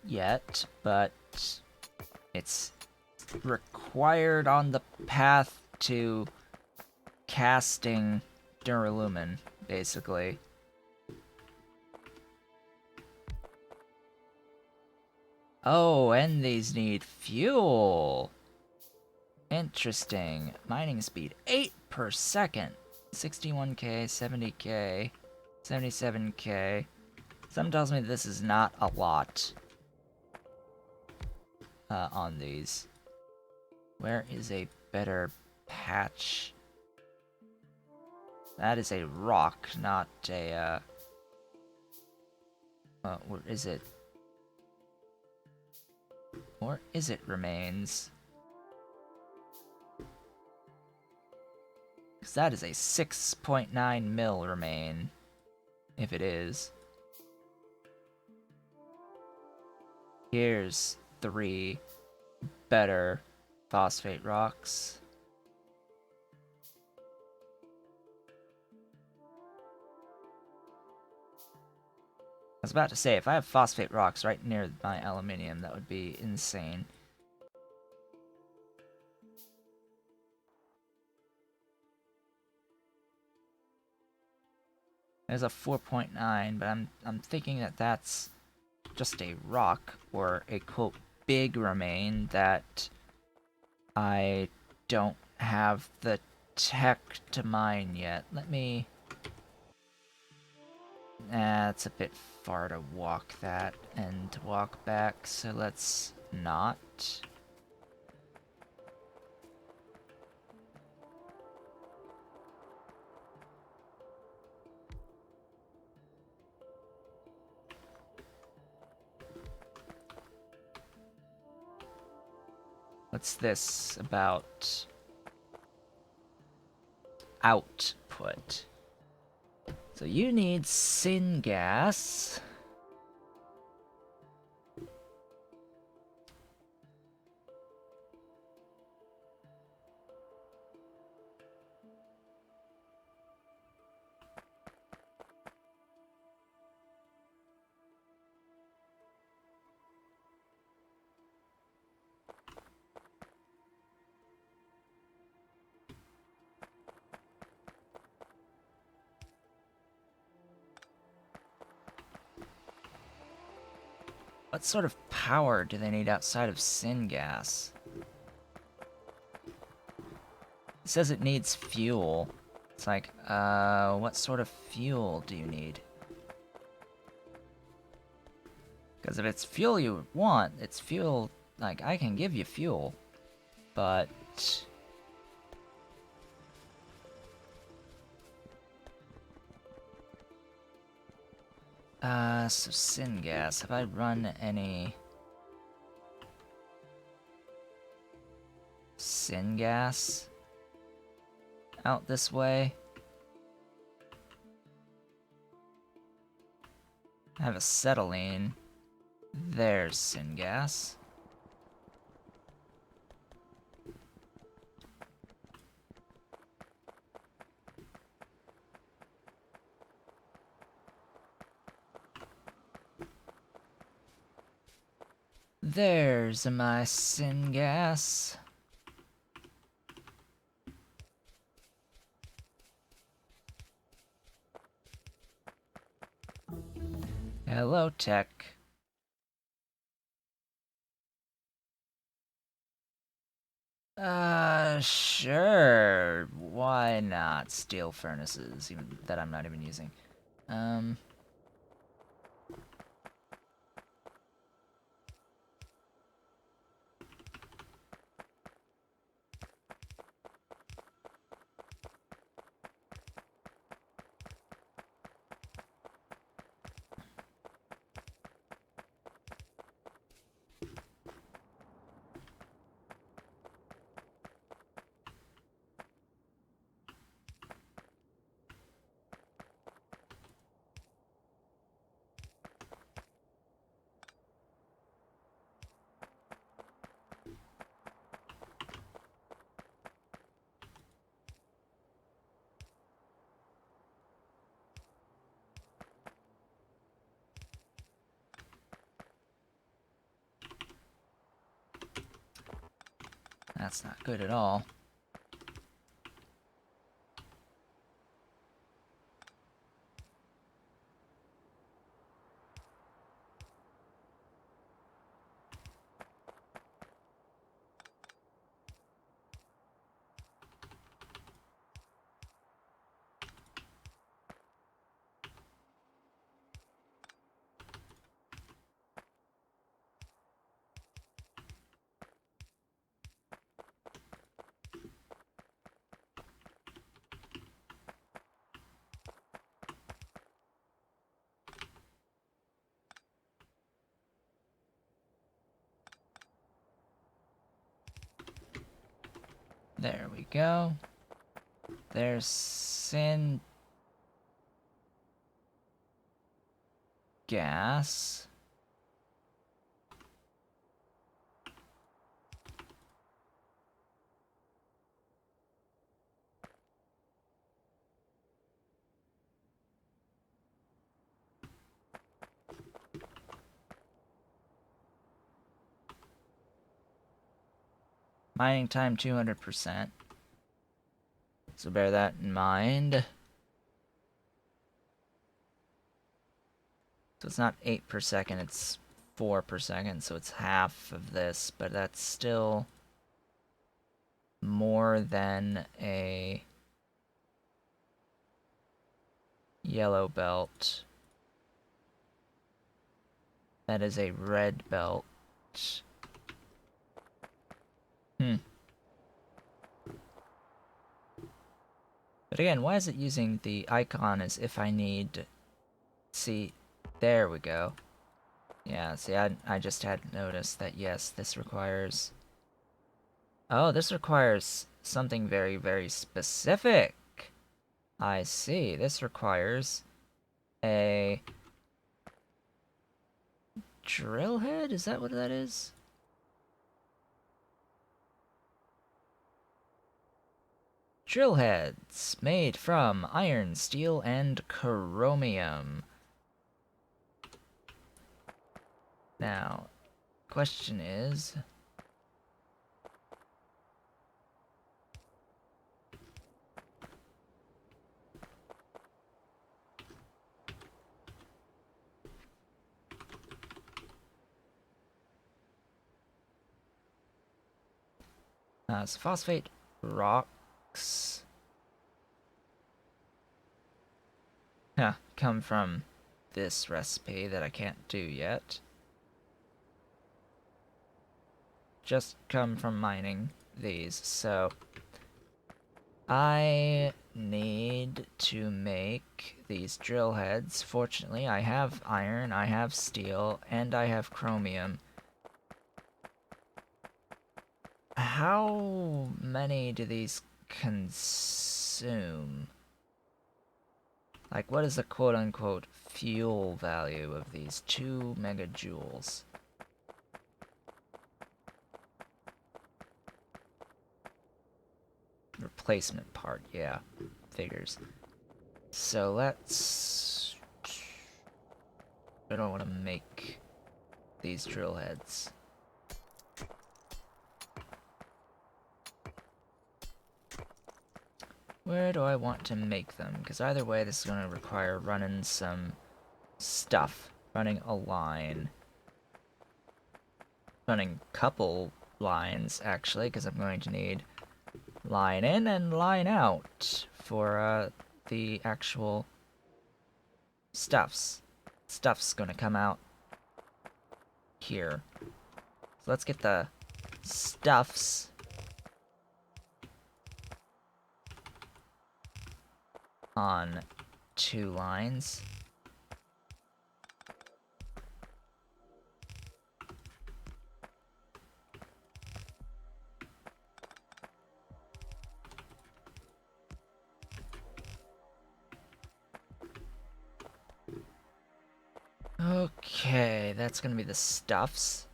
yet, but it's required on the path to casting duralumin, basically. Oh, and these need fuel. Interesting. Mining speed 8 per second. 61k, 70k, 77k. Something tells me this is not a lot on these. Where is a better patch? That is a rock, not a, where is it? Or is it remains? Because that is a 6.9 mil remain, if it is. Here's 3 better phosphate rocks. I was about to say, if I have phosphate rocks right near my aluminium, that would be insane. There's a 4.9, but I'm thinking that that's just a rock, or a quote big remain that I don't have the tech to mine yet. Let me... it's a bit far to walk that and to walk back, so let's not. What's this about? Output. So you need syngas. What sort of power do they need outside of syngas? It says it needs fuel. It's like, what sort of fuel do you need? Because if it's fuel you want, it's fuel, like, I can give you fuel. But... so syngas, have I run any... syngas out this way? I have acetylene. There's syngas. There's my syngas. Hello, tech. Sure. Why not? Steel furnaces, even that I'm not even using. That's not good at all. There we go. There's syn gas. Mining time 200%. So bear that in mind. So it's not 8 per second, it's 4 per second, so it's half of this, but that's still more than a yellow belt. That is a red belt. But again, why is it using the icon as if I need... See, there we go. Yeah, see, I just hadn't noticed that, yes, this requires... Oh, this requires something very, very specific. I see. This requires a drill head? Is that what that is? Drill heads made from iron, steel, and chromium. Now, question is... so phosphate rocks come from this recipe that I can't do yet. Just come from mining these, so I need to make these drill heads. Fortunately, I have iron, I have steel, and I have chromium. How many do these consume? Like, what is the quote-unquote fuel value of these 2 megajoules? Replacement part, yeah. Figures. So let's... I don't want to make these drill heads. Where do I want to make them? Because either way, this is going to require running some stuff. Running a line. Running a couple lines, actually, because I'm going to need line in and line out for the actual stuffs. Stuff's going to come out here. So let's get the stuffs on 2 lines. Okay, that's gonna be the stuffs.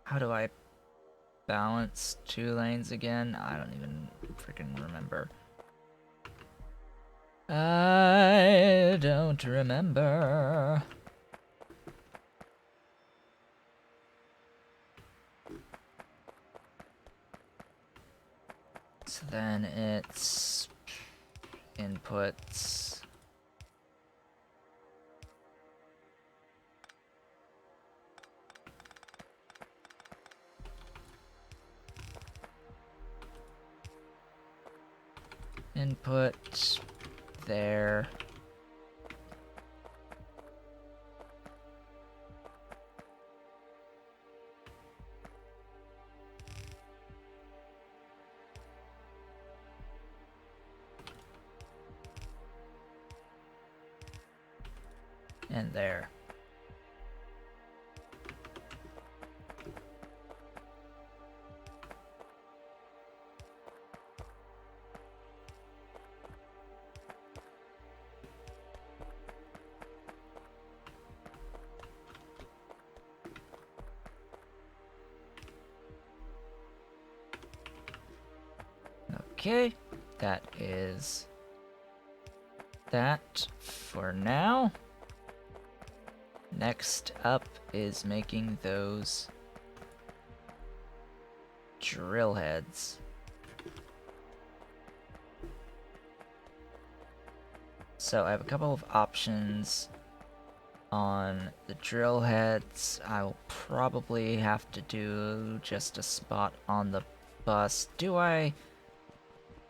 How do I balance 2 lanes again? I don't even freaking remember. I don't remember. So then it's inputs. Input there. And there. Okay, that is that for now. Next up is making those drill heads. So I have a couple of options on the drill heads. I'll probably have to do just a spot on the bus. Do I?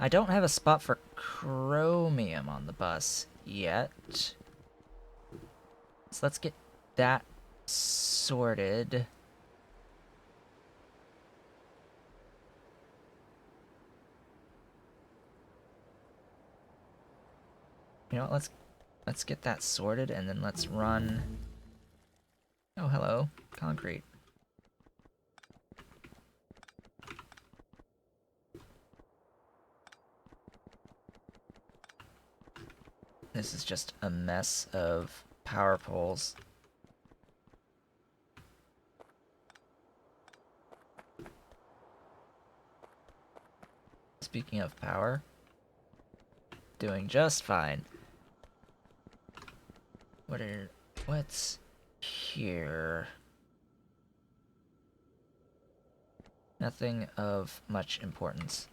I don't have a spot for chromium on the bus yet. So let's get that sorted. You know what, let's get that sorted and then let's run. Oh, hello, concrete. This is just a mess of power poles. Speaking of power, doing just fine. What's here? Nothing of much importance.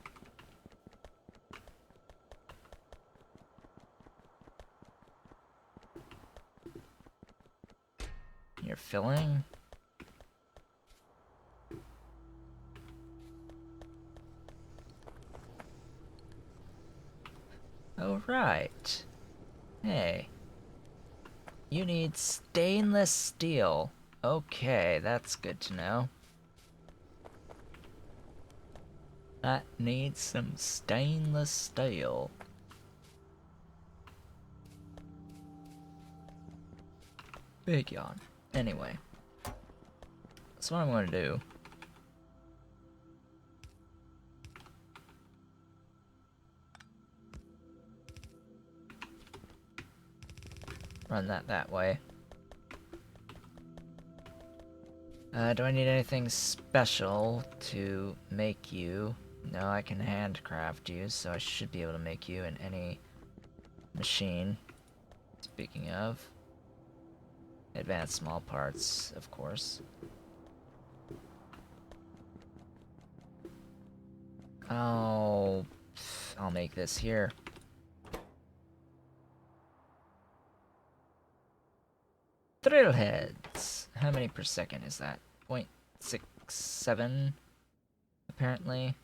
You're filling? Oh, right. Hey. You need stainless steel. Okay, that's good to know. That needs some stainless steel. Big yawn. Anyway. That's what I'm gonna do. Run that way. Do I need anything special to make you? No, I can handcraft you, so I should be able to make you in any machine. Speaking of, advanced small parts, of course. Oh, I'll make this here. Drill heads. How many per second is that? 0.67, apparently.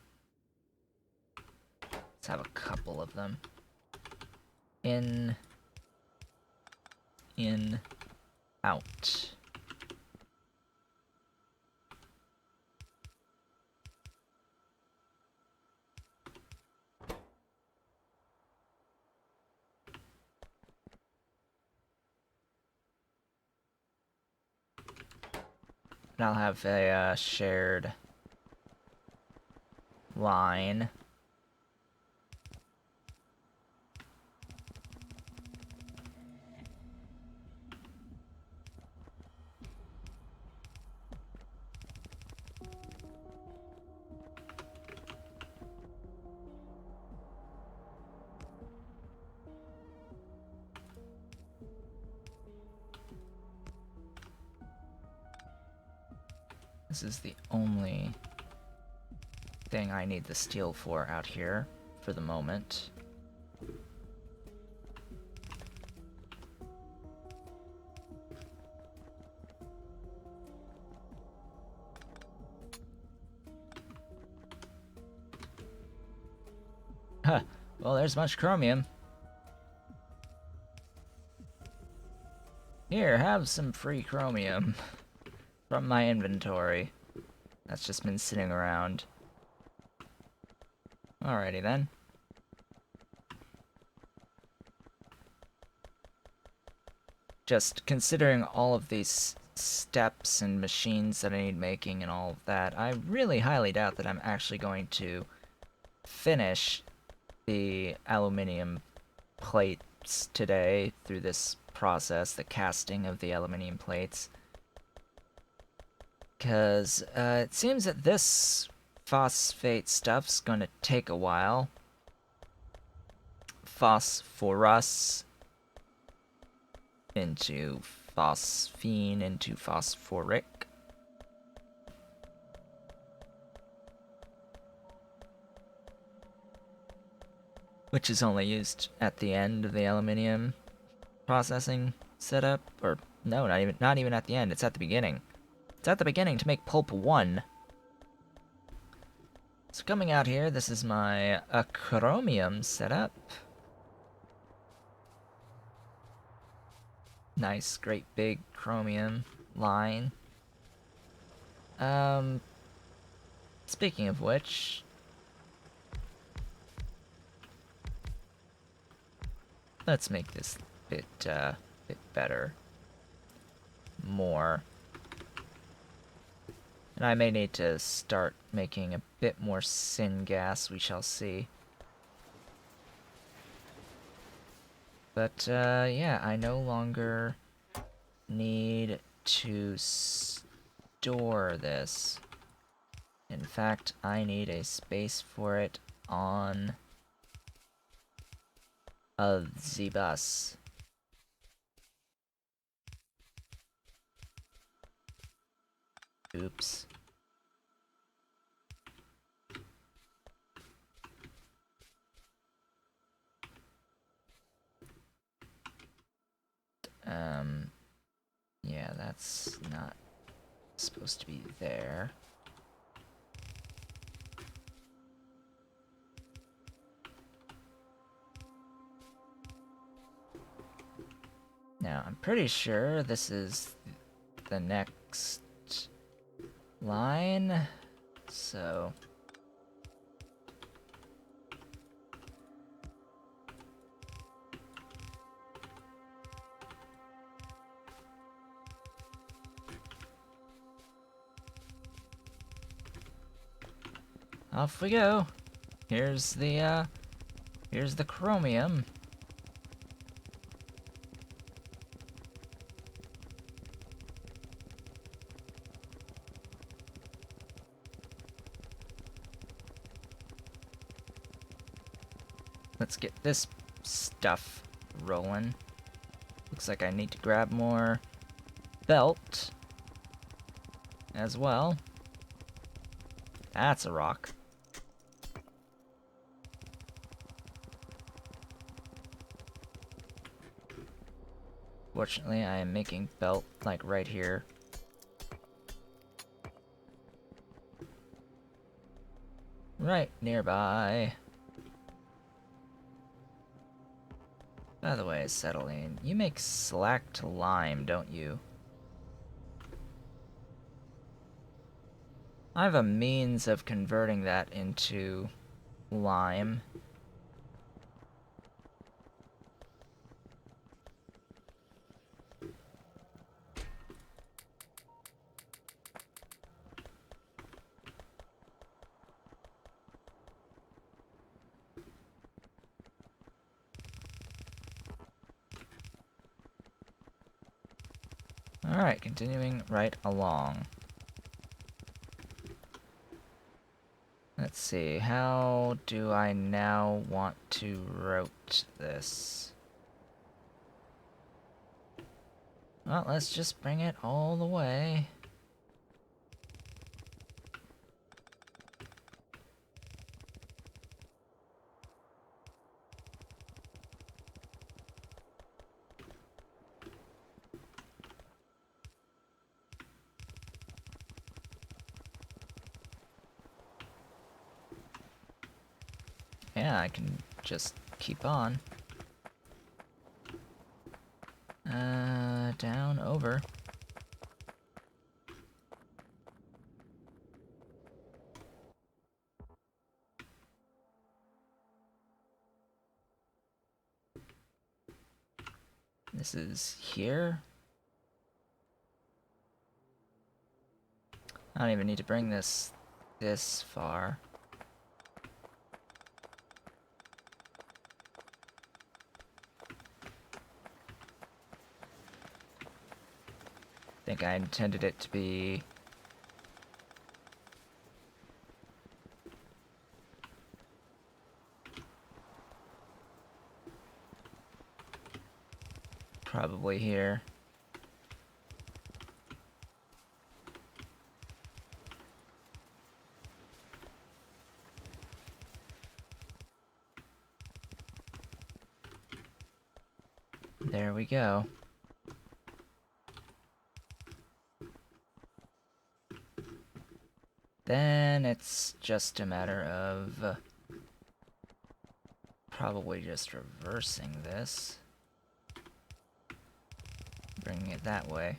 Let's have a couple of them. In, out. And I'll have a shared line. This is the only thing I need the steel for out here for the moment. Huh. Well, there's much chromium. Here, have some free chromium from my inventory. That's just been sitting around. Alrighty then. Just considering all of these steps and machines that I need making and all of that, I really highly doubt that I'm actually going to finish the aluminium plates today through this process, the casting of the aluminium plates. Because it seems that this phosphate stuff's gonna take a while. Phosphorus into phosphine into phosphoric. Which is only used at the end of the aluminium processing setup, or no, not even at the end. It's at the beginning. It's at the beginning to make pulp 1. So coming out here, this is my chromium setup. Nice, great big chromium line. Speaking of which, let's make this bit better. More. And I may need to start making a bit more syngas, we shall see. But, yeah, I no longer need to store this. In fact, I need a space for it on a Z-bus. Oops. Yeah, that's not supposed to be there. Now, I'm pretty sure this is the next line, so... off we go. Here's the chromium. Let's get this stuff rolling. Looks like I need to grab more belt as well. That's a rock. Fortunately, I am making belt, like, right here. Right nearby. By the way, acetylene, you make slacked lime, don't you? I have a means of converting that into lime. Alright, continuing right along. Let's see, how do I now want to route this? Well, let's just bring it all the way. Yeah, I can just keep on. Down, over. This is here. I don't even need to bring this far. I think I intended it to be... probably here. There we go. Then it's just a matter of probably just reversing this. Bringing it that way.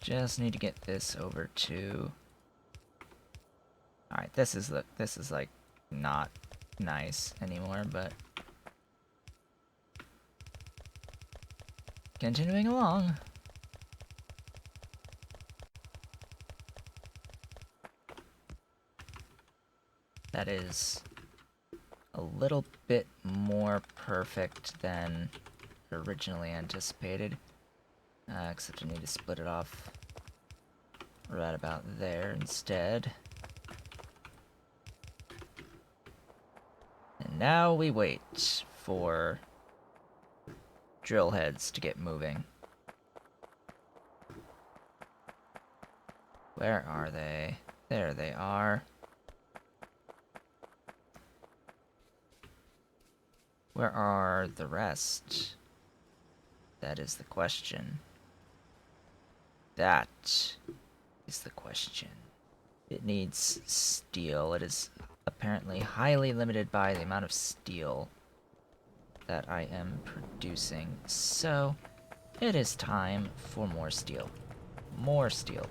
Just need to get this over to... Alright, this is like not nice anymore, but continuing along. That is a little bit more perfect than originally anticipated. Except I need to split it off right about there instead. And now we wait for drill heads to get moving. Where are they? There they are. Where are the rest? That is the question. That is the question. It needs steel. It is apparently highly limited by the amount of steel that I am producing. So, it is time for more steel. More steel.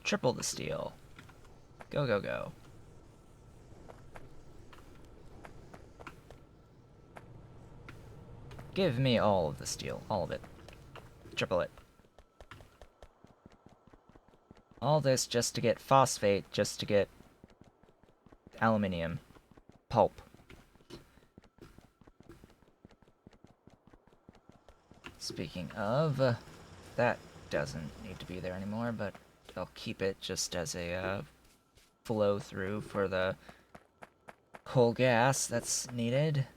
Triple the steel. Go, go, go. Give me all of the steel. All of it. Triple it. All this just to get phosphate, just to get aluminium. Pulp. Speaking of, that doesn't need to be there anymore, but I'll keep it just as a flow through for the coal gas that's needed.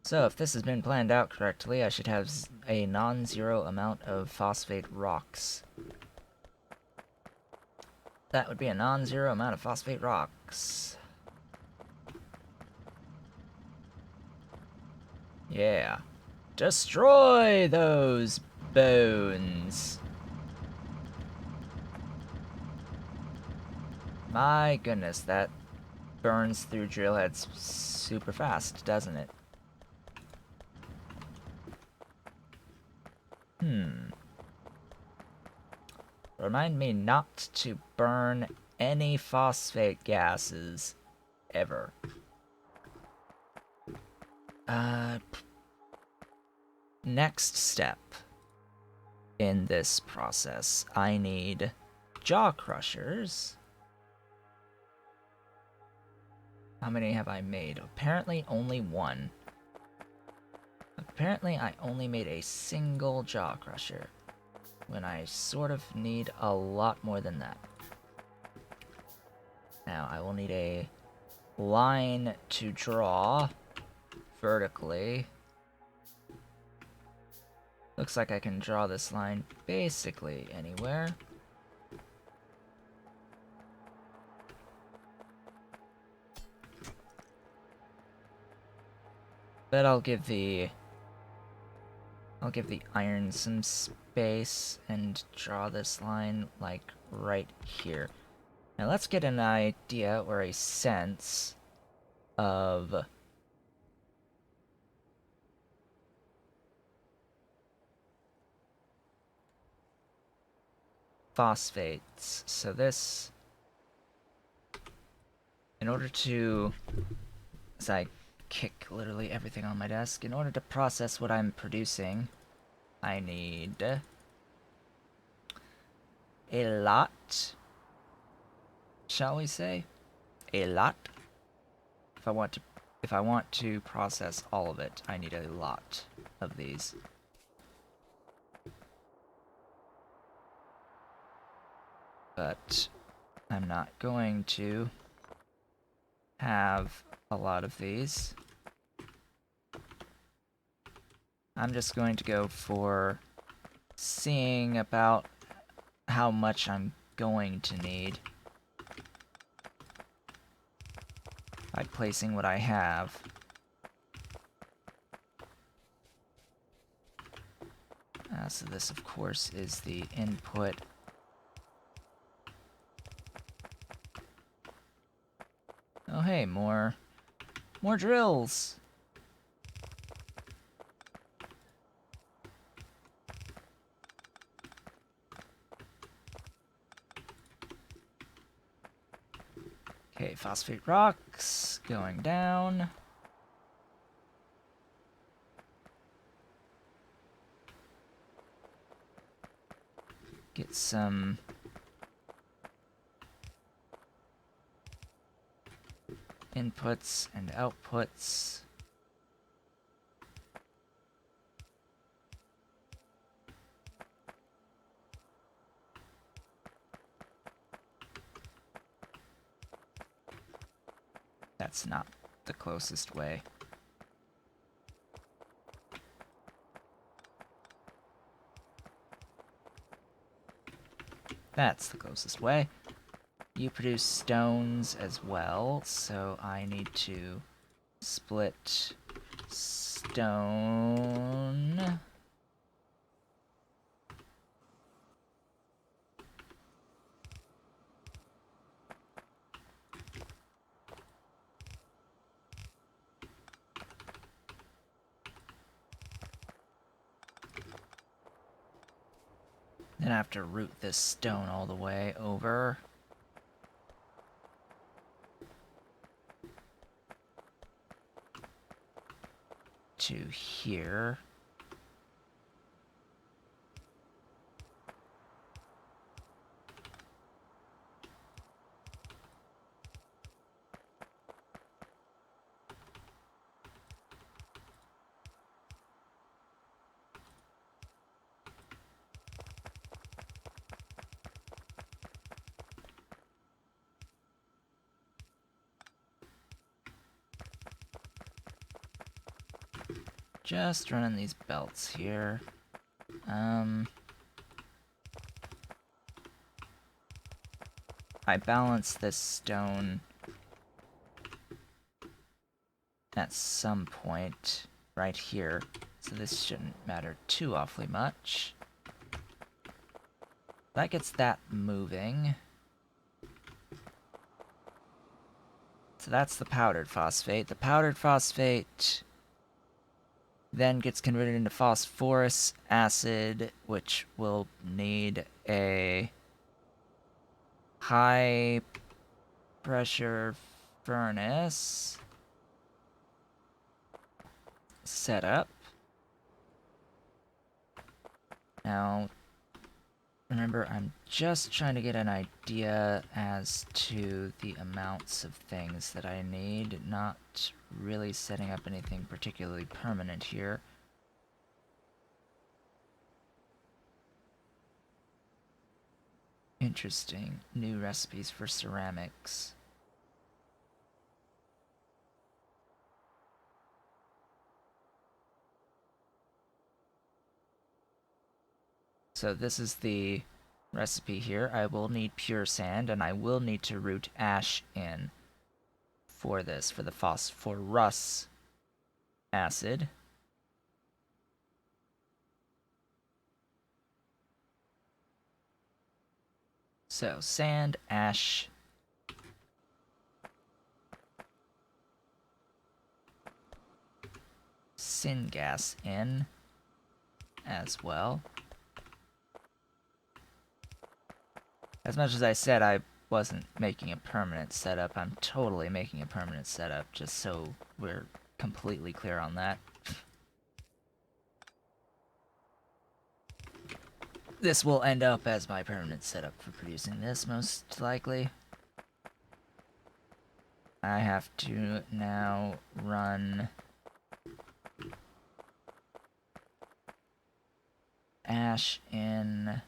So if this has been planned out correctly, I should have a non-zero amount of phosphate rocks. That would be a non-zero amount of phosphate rocks. Yeah. Destroy those bones. My goodness, that burns through drill heads super fast, doesn't it? Remind me not to burn any phosphate gases ever. Next step. in this process. I need jaw crushers. How many have I made? Apparently only one. Apparently I only made a single jaw crusher, when I sort of need a lot more than that. Now I will need a line to draw vertically. Looks like I can draw this line basically anywhere. But I'll give the iron some space and draw this line like right here. Now let's get an idea or a sense of phosphates. So this, in order to, as I kick literally everything on my desk, in order to process what I'm producing, I need a lot, shall we say? A lot. If I want to process all of it, I need a lot of these. But I'm not going to have a lot of these. I'm just going to go for seeing about how much I'm going to need by placing what I have. So this, of course, is the input. Oh hey, more drills! Okay, phosphate rocks going down. Get some inputs and outputs. That's not the closest way. That's the closest way. You produce stones as well, so I need to split stone. Then I have to route this stone all the way over. To here. Just running these belts here. I balance this stone at some point right here, so this shouldn't matter too awfully much. That gets that moving. So that's the powdered phosphate. The powdered phosphate then gets converted into phosphorus acid, which will need a high pressure furnace setup. Now, Remember, I'm just trying to get an idea as to the amounts of things that I need, not really setting up anything particularly permanent here. Interesting. New recipes for ceramics. So this is the recipe here. I will need pure sand, and I will need to root ash in for this, for the phosphorus acid. So sand, ash, syngas in as well. As much as I said I wasn't making a permanent setup, I'm totally making a permanent setup, just so we're completely clear on that. This will end up as my permanent setup for producing this, most likely. I have to now run ash in.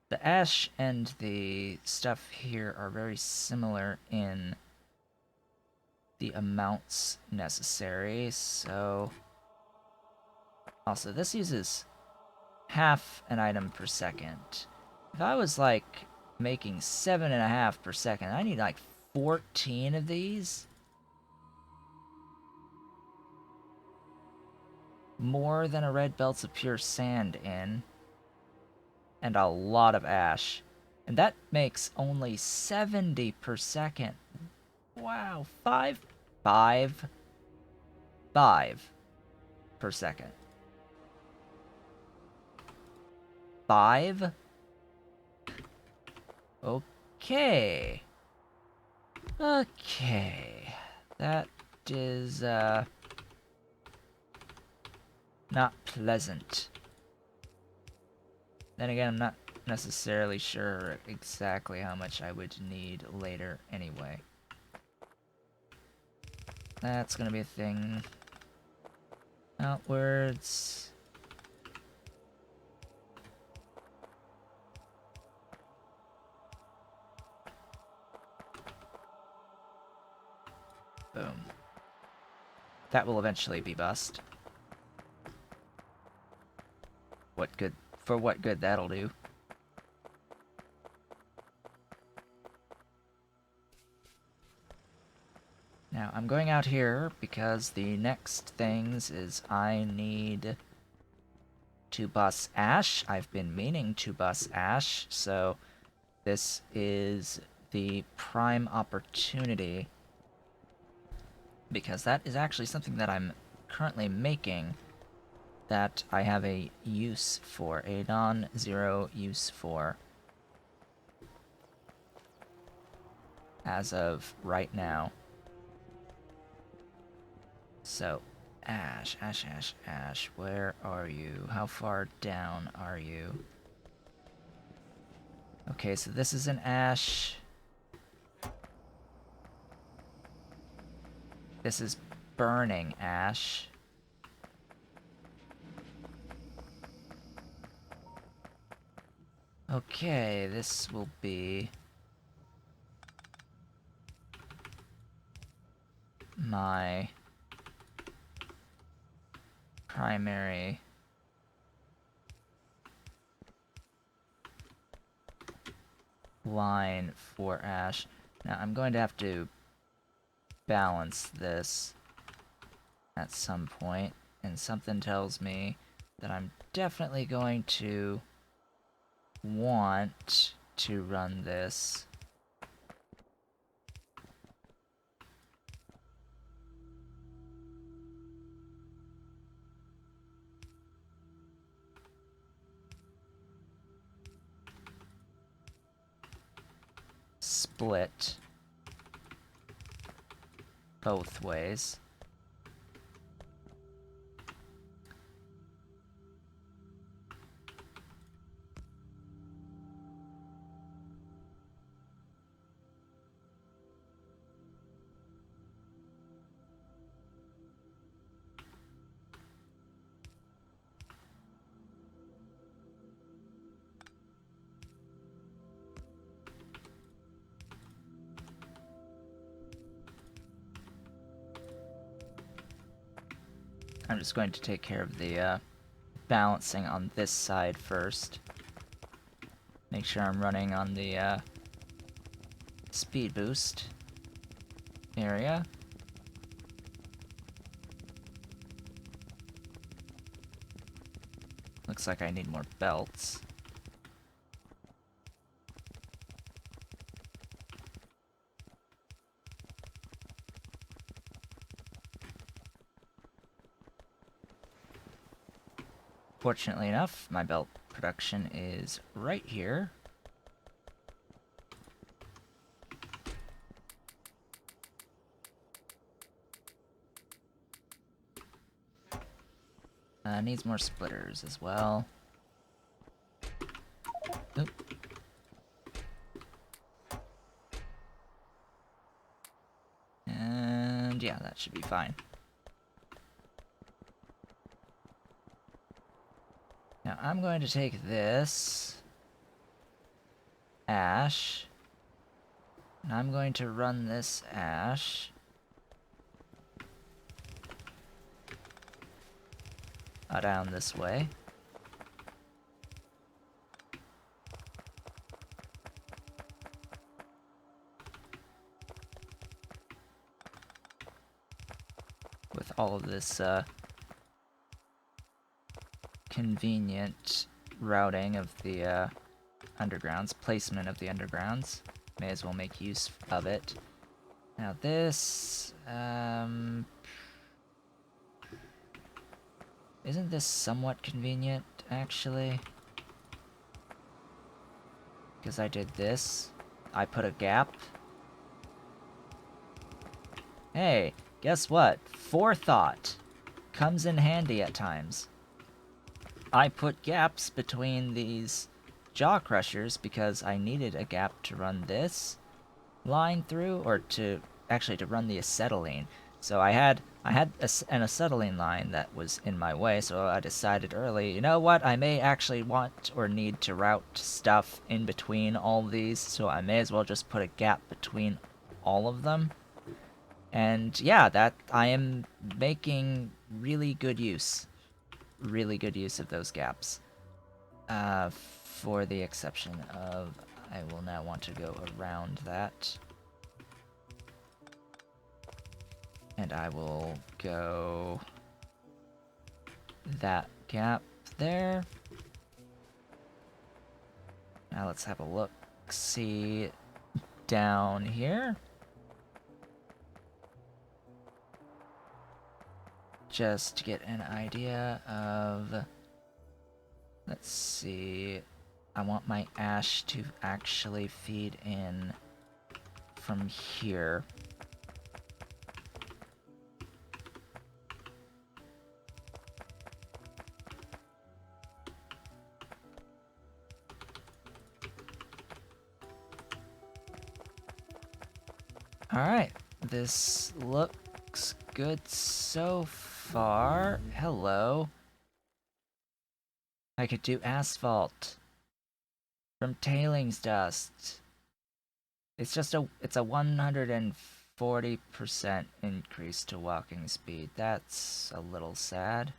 The ash and the stuff here are very similar in the amounts necessary, so... Also, this uses half an item per second. If I was, like, making 7.5 per second, I need, like, 14 of these? More than a red belts of pure sand in. And a lot of ash. And that makes only 70 per second. Wow, 5 per second. 5? Okay. Okay. That is, not pleasant. Then again, I'm not necessarily sure exactly how much I would need later anyway. That's gonna be a thing. Outwards. Boom. That will eventually be bust. What good, for what good that'll do. Now, I'm going out here because the next things is I need to bus ash. I've been meaning to bus ash, so this is the prime opportunity, because that is actually something that I'm currently making that I have a use for, a non-zero use for, as of right now. So, ash, where are you? How far down are you? Okay, so this is an ash. This is burning ash. Okay, this will be my primary line for ash. Now, I'm going to have to balance this at some point, and something tells me that I'm definitely going to want to run this split both ways. I'm just going to take care of the balancing on this side first. Make sure I'm running on the speed boost area. Looks like I need more belts. Fortunately enough, my belt production is right here. Needs more splitters as well. Oop. And yeah, that should be fine. Now I'm going to take this ash, and I'm going to run this ash down this way. With all of this convenient routing of the undergrounds, placement of the undergrounds, may as well make use of it. Now this, isn't this somewhat convenient, actually? Because I did this. I put a gap. Hey, guess what? Forethought comes in handy at times. I put gaps between these jaw crushers because I needed a gap to run this line through, or to run the acetylene. So I had an acetylene line that was in my way, so I decided early, you know what, I may actually want or need to route stuff in between all these, so I may as well just put a gap between all of them. And yeah, that I am making really good use of those gaps. For the exception of, I will now want to go around that. And I will go that gap there. Now let's have a look, see down here. Just to get an idea of, let's see, I want my ash to actually feed in from here. Alright, this looks good so far. Hello. I could do asphalt from tailings dust. It's a 140% increase to walking speed. That's a little sad.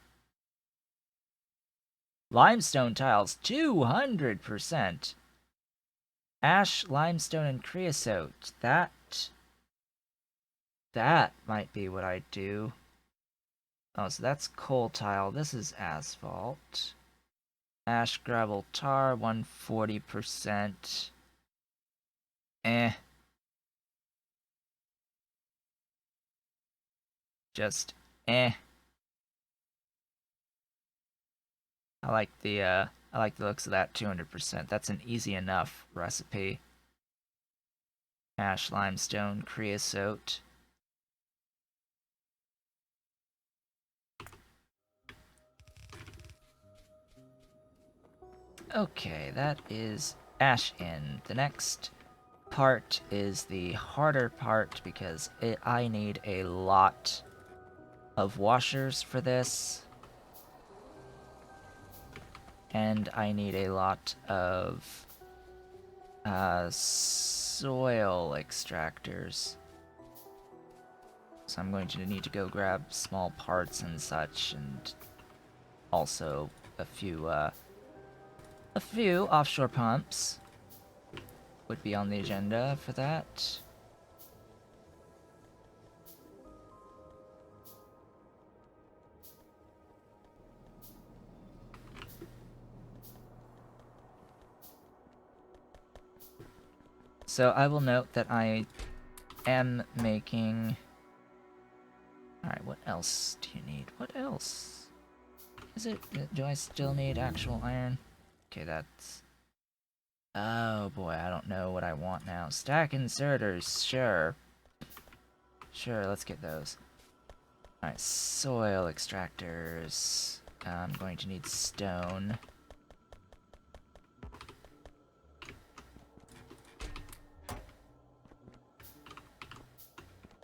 Limestone tiles, 200%. Ash, limestone, and creosote. That might be what I do. Oh, so that's coal tile. This is asphalt. Ash, gravel, tar, 140%. Just I like the looks of that 200%. That's an easy enough recipe. Ash, limestone, creosote. Okay, that is ash in. The next part is the harder part because I need a lot of washers for this. And I need a lot of soil extractors. So I'm going to need to go grab small parts and such, and also a few offshore pumps would be on the agenda for that. So I will note that I am making... Alright, what else do you need? What else? Is it... Do I still need actual iron? Okay, that's... Oh boy, I don't know what I want now. Stack inserters, sure. Sure, let's get those. Alright, soil extractors. I'm going to need stone.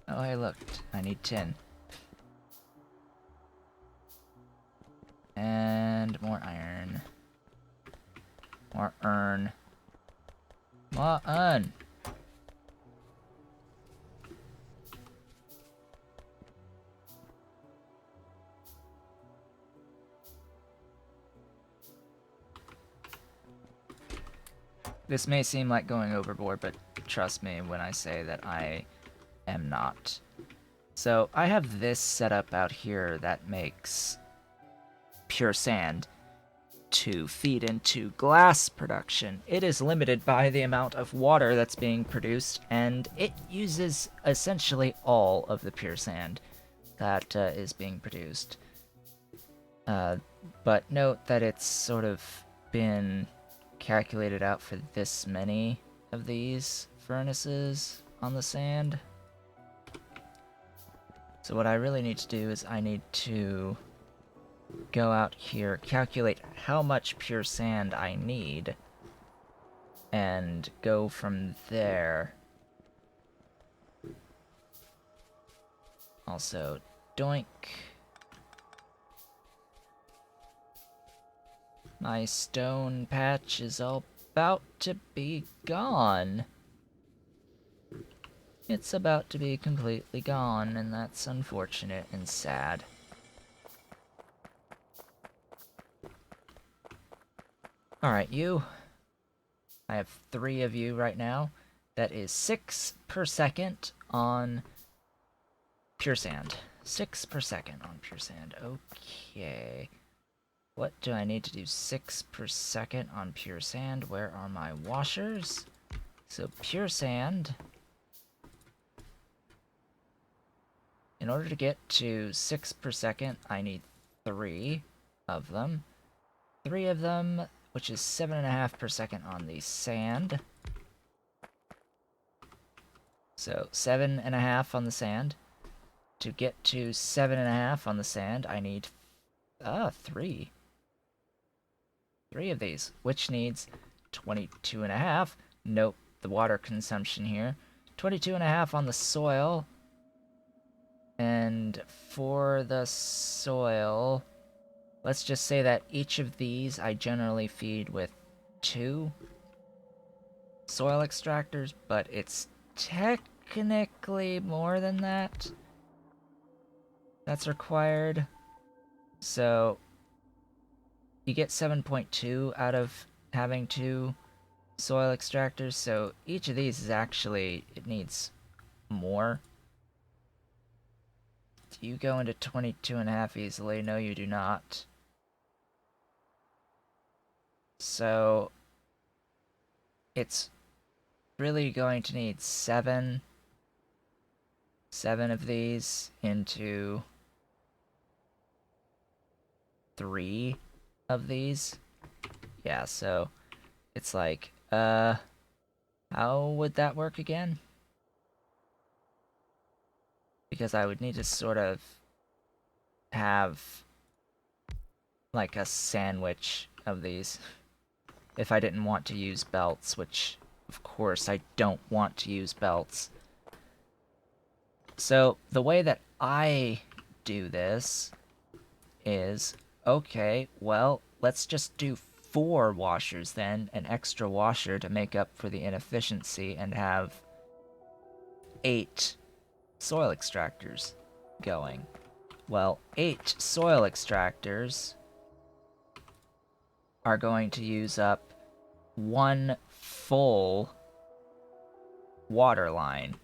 Oh, hey, look. I need tin. And more iron. More iron. More iron! This may seem like going overboard, but trust me when I say that I am not. So I have this setup out here that makes pure sand to feed into glass production. It is limited by the amount of water that's being produced, and it uses essentially all of the pure sand that is being produced. But note that it's sort of been calculated out for this many of these furnaces on the sand. So what I really need to do is I need to go out here, calculate how much pure sand I need, and go from there. Also, doink. My stone patch is all about to be gone. It's about to be completely gone, and that's unfortunate and sad. Alright, you. I have 3 of you right now. That is 6 per second on pure sand. 6 per second on pure sand. Okay. What do I need to do 6 per second on pure sand? Where are my washers? So pure sand. In order to get to 6 per second, I need 3 of them. 3 of them, which is 7.5 per second on the sand. So 7.5 on the sand. To get to 7.5 on the sand, I need 3. 3 of these, which needs 22.5. Note the water consumption here. 22.5 on the soil. And for the soil, let's just say that each of these I generally feed with 2 soil extractors, but it's technically more than that that's required. So you get 7.2 out of having 2 soil extractors, so each of these is actually, it needs more. Do you go into 22.5 easily? No, you do not. So it's really going to need 7 of these into 3 of these. Yeah, so it's like, how would that work again? Because I would need to sort of have like a sandwich of these if I didn't want to use belts, which of course I don't want to use belts. So the way that I do this is, okay, well, let's just do 4 washers then, an extra washer to make up for the inefficiency, and have 8 soil extractors going? Well, 8 soil extractors are going to use up 1 full water line.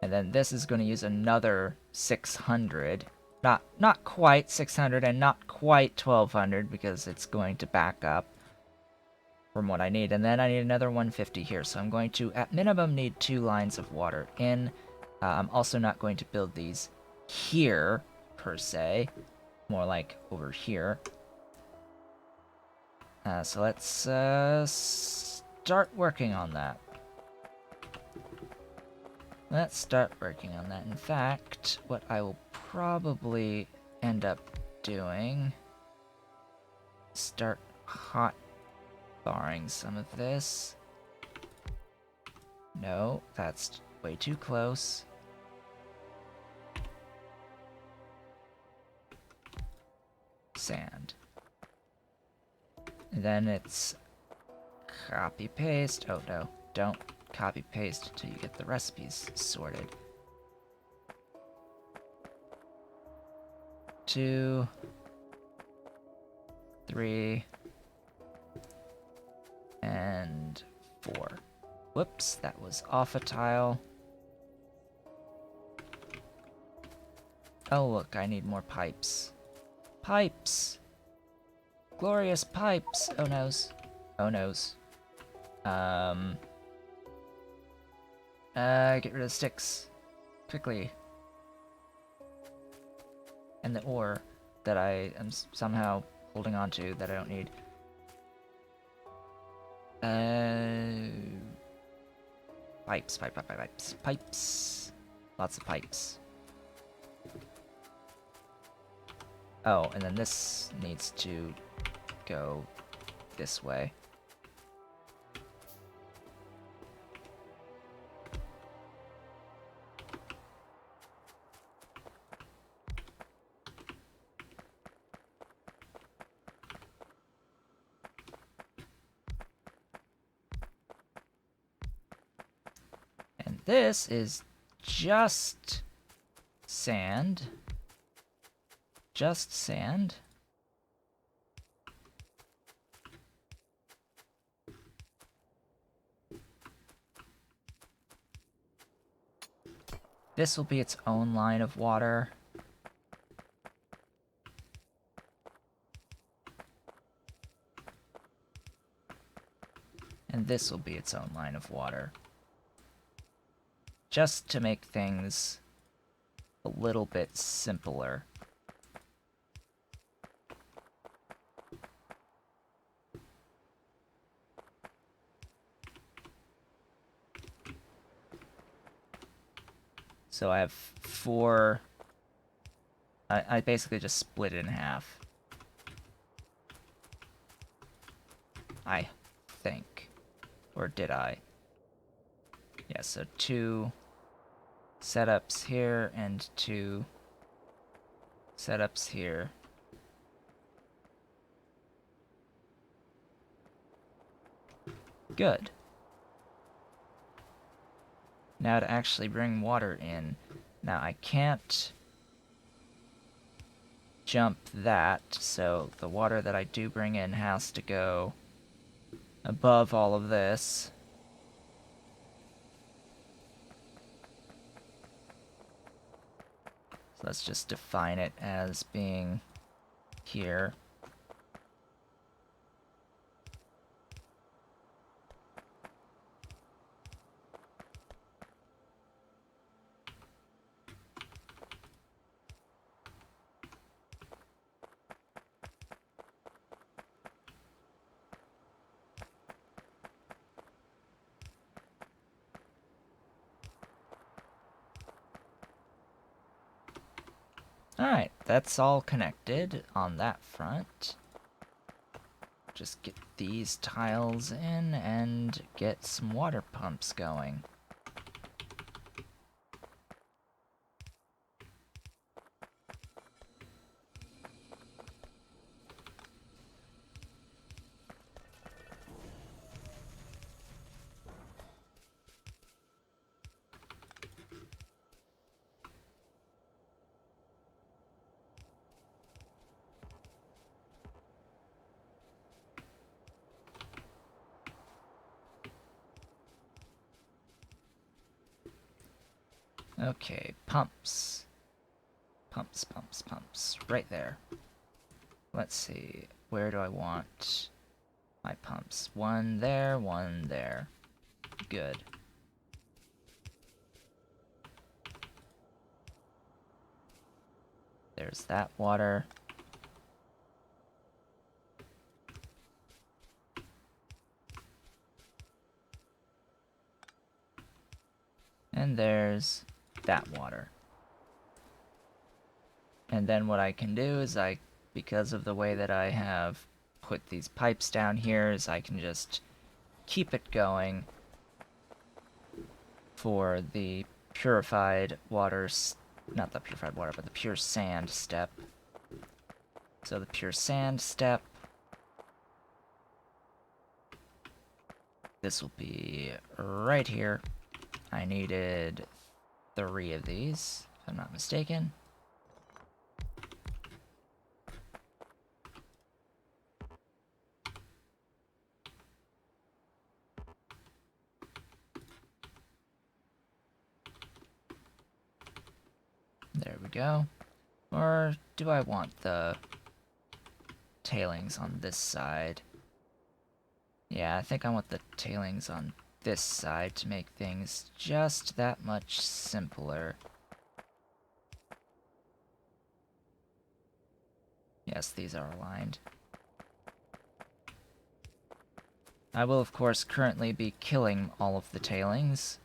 And then this is going to use another 600. Not quite 600 and not quite 1200 because it's going to back up from what I need. And then I need another 150 here. So I'm going to, at minimum, need 2 lines of water in. I'm also not going to build these here, per se. More like over here. So let's start working on that. Let's start working on that. In fact, what I will probably end up doing, start hot barring some of this. No, that's way too close. Sand. And then it's copy paste. Oh no, don't copy paste until you get the recipes sorted. 2, 3, and 4. Whoops, that was off a tile. Oh look, I need more pipes. Pipes! Glorious pipes! Oh noes. Oh noes. Get rid of the sticks. Quickly. And the ore that I am somehow holding on to that I don't need. Pipes. Pipes. Lots of pipes. Oh, and then this needs to go this way. And this is just sand. Just sand. This will be its own line of water. And this will be its own line of water. Just to make things a little bit simpler. So I have 4... I basically just split it in half. I think. Or did I? Yeah, so 2 setups here and 2 setups here. Good. Now to actually bring water in. Now I can't jump that, so the water that I do bring in has to go above all of this. So let's just define it as being here. Alright, that's all connected on that front. Just get these tiles in and get some water pumps going. Okay, pumps. Pumps, pumps, pumps. Right there. Let's see. Where do I want my pumps? One there, one there. Good. There's that water. And there's that water. And then what I can do is because of the way that I have put these pipes down here, is I can just keep it going for the purified water, not the purified water, but the pure sand step. So the pure sand step, this will be right here. I needed 3 of these, if I'm not mistaken. There we go. Or do I want the tailings on this side? Yeah, I think I want the tailings on this side to make things just that much simpler. Yes, these are aligned. I will, of course, currently be killing all of the tailings.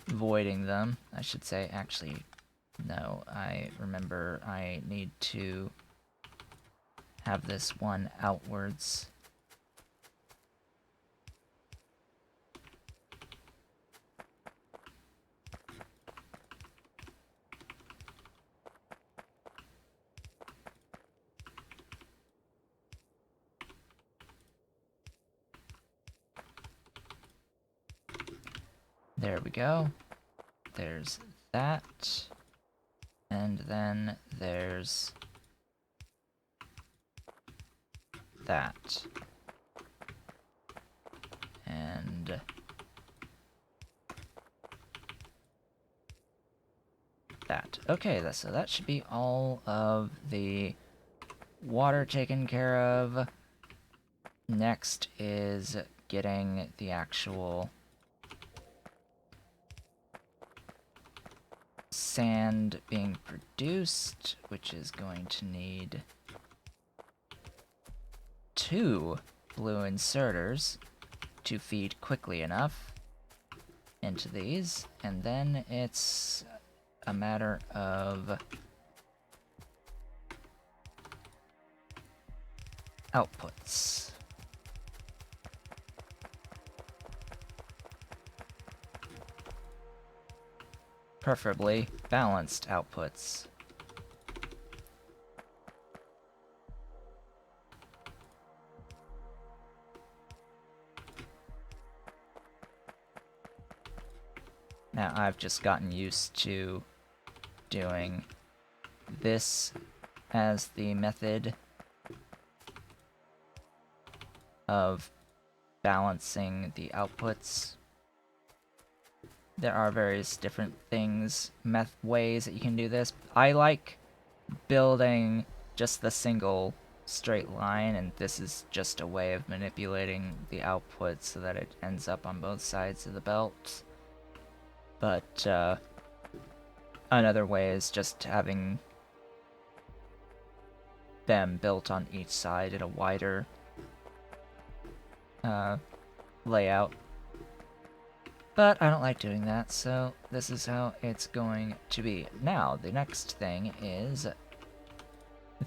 Voiding them, I should say. Actually, no, I remember I need to have this one outwards. There we go. There's that. And then there's that. And that. Okay, so that should be all of the water taken care of. Next is getting the actual sand being produced, which is going to need 2 blue inserters to feed quickly enough into these, and then it's a matter of outputs. Preferably balanced outputs. Now, I've just gotten used to doing this as the method of balancing the outputs. There are various different things, ways that you can do this. I like building just the single straight line, and this is just a way of manipulating the output so that it ends up on both sides of the belt. But another way is just having them built on each side in a wider layout. But I don't like doing that, so this is how it's going to be. Now, the next thing is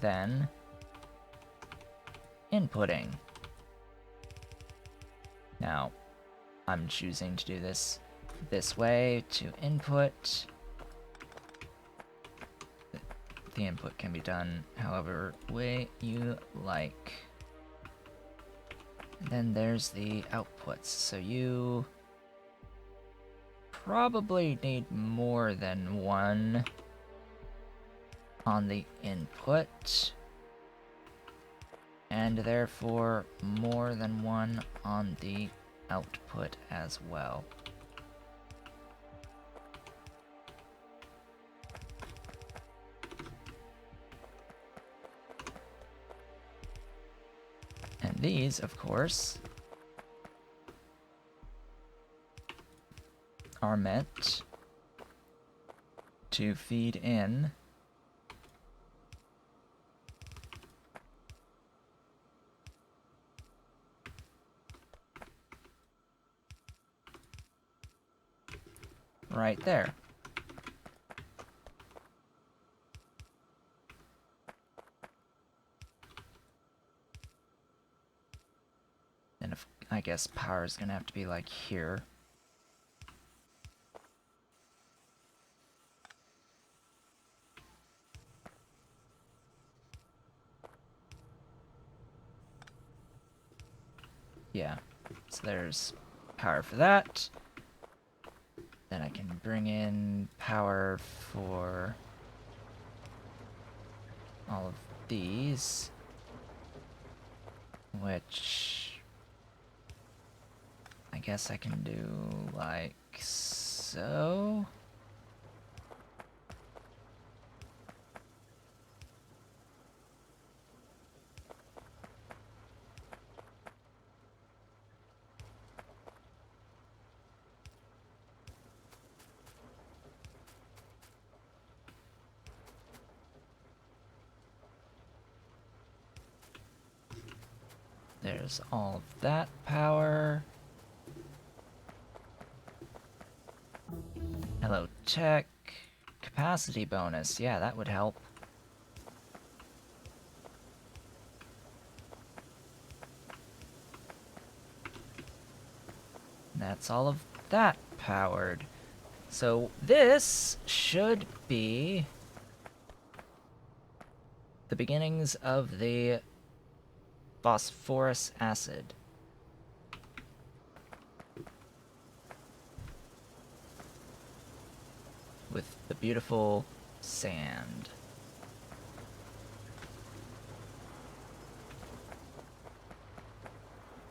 then inputting. Now, I'm choosing to do this way to input. The input can be done however way you like. And then there's the outputs. So you probably need more than one on the input, and therefore more than one on the output as well. these, of course, are meant to feed in right there. And if, I guess power is gonna have to be like here. Yeah, so there's power for that. Then I can bring in power for all of these, which I guess I can do like so. There's all of that power. Hello, tech. Capacity bonus. Yeah, that would help. That's all of that powered. So this should be the beginnings of the phosphorus acid. With the beautiful sand.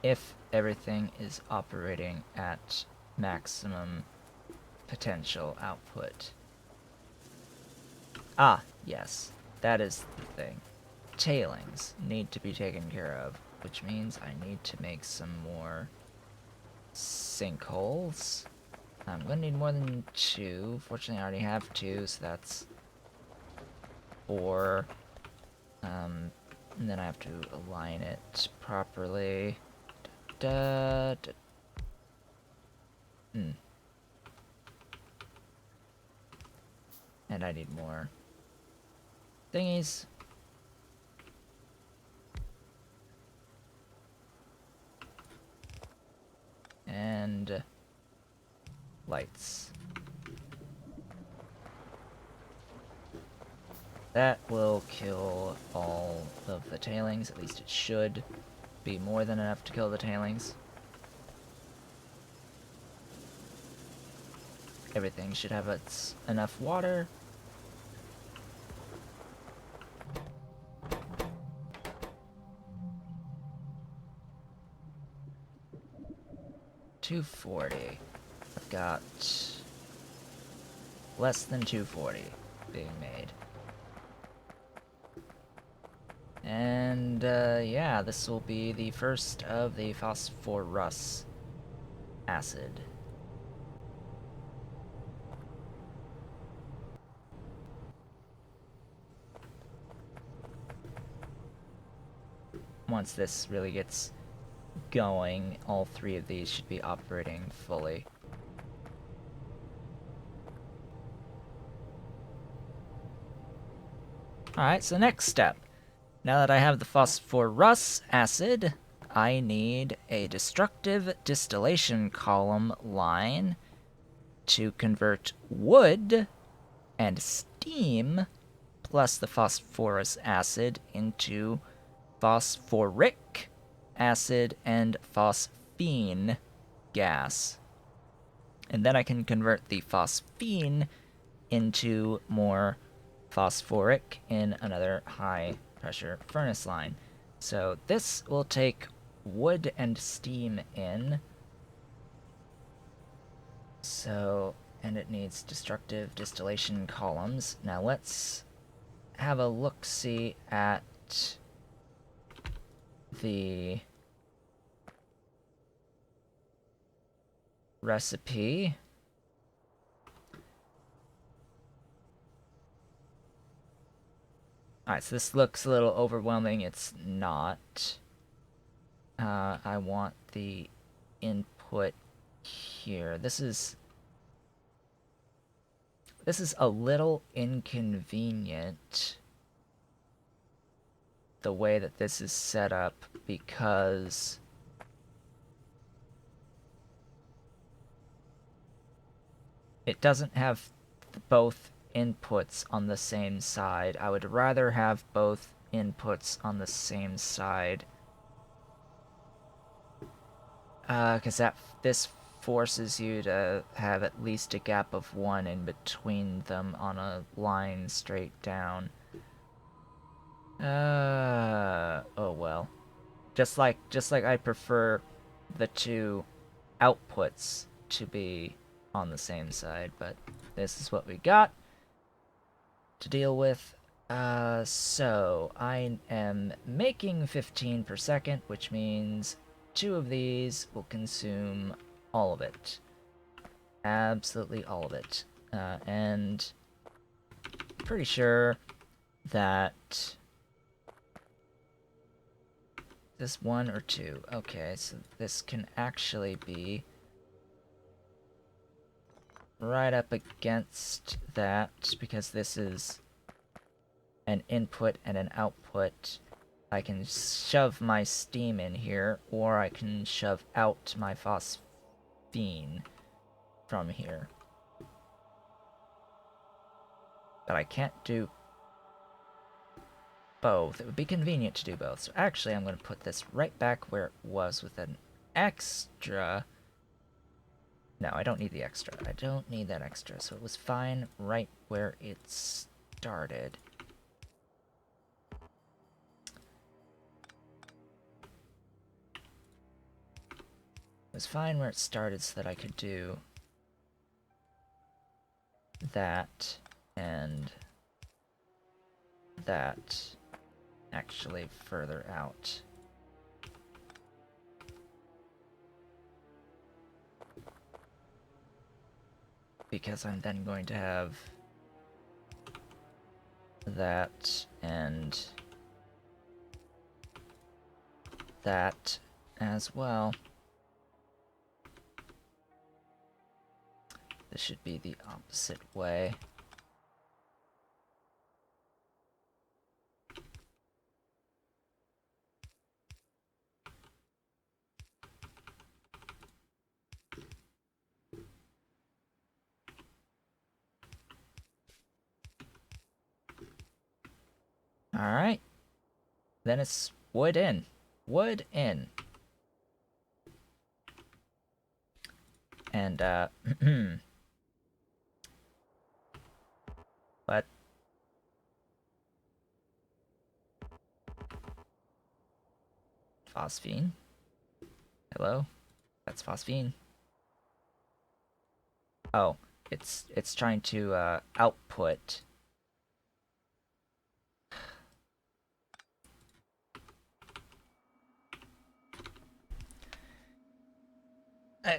If everything is operating at maximum potential output. Ah, yes, that is the thing. Tailings need to be taken care of, which means I need to make some more sinkholes. I'm gonna need more than 2. Fortunately, I already have 2, so that's 4. And then I have to align it properly. And I need more thingies. And lights. That will kill all of the tailings, at least it should be more than enough to kill the tailings. Everything should have enough water. $240. I've got less than $240 being made. And yeah, this will be the first of the phosphorus acid. Once this really gets going, all 3 of these should be operating fully. Alright, so next step. Now that I have the phosphorus acid, I need a destructive distillation column line to convert wood and steam plus the phosphorus acid into phosphoric acid and phosphine gas. And then I can convert the phosphine into more phosphoric in another high pressure furnace line. So this will take wood and steam in. So, and it needs destructive distillation columns. Now let's have a look-see at the recipe. Alright, so this looks a little overwhelming. It's not. I want the input here. This is a little inconvenient, the way that this is set up, because it doesn't have both inputs on the same side. I would rather have both inputs on the same side. Because this forces you to have at least a gap of 1 in between them on a line straight down. Oh well. Just like I prefer the two outputs to be on the same side, but this is what we got to deal with. So I am making 15 per second, which means 2 of these will consume all of it. Absolutely all of it. And pretty sure that this 1 or 2. Okay, so this can actually be right up against that, because this is an input and an output. I can shove my steam in here, or I can shove out my phosphine from here. But I can't do both. It would be convenient to do both. So actually, I'm going to put this right back where it was with an extra. No, I don't need the extra. I don't need that extra. So it was fine right where it started. It was fine where it started so that I could do that and that actually further out. Because I'm then going to have that and that as well. This should be the opposite way. Alright. Then it's wood in. Wood in. And, what? Phosphine? Hello? That's phosphine. Oh, it's trying to, output.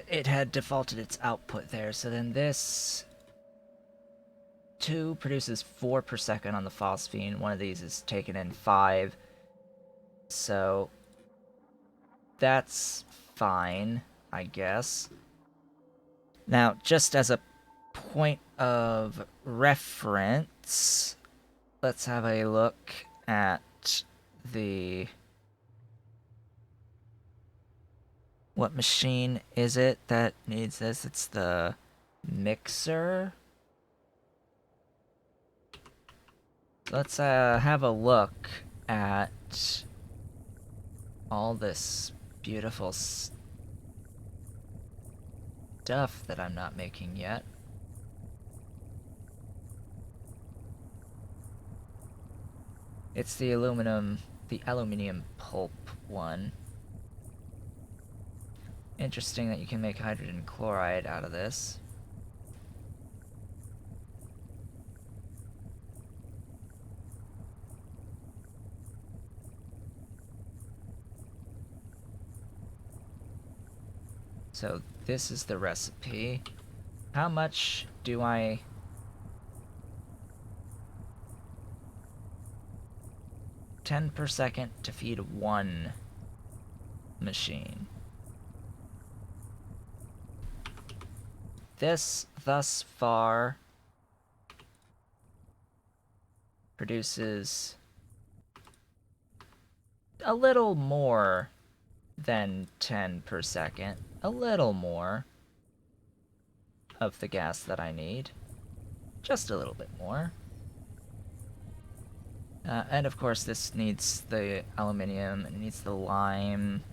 It had defaulted its output there, so then this 2 produces 4 per second on the phosphine. One of these is taken in 5. So that's fine, I guess. Now, just as a point of reference, let's have a look at the... What machine is it that needs this? It's the mixer. Let's have a look at all this beautiful stuff that I'm not making yet. It's the aluminium pulp one. Interesting that you can make hydrogen chloride out of this. So this is the recipe. How much do I... 10 per second to feed one machine. This, thus far, produces a little more than 10 per second. A little more of the gas that I need. Just a little bit more. And of course this needs the aluminium, it needs the lime.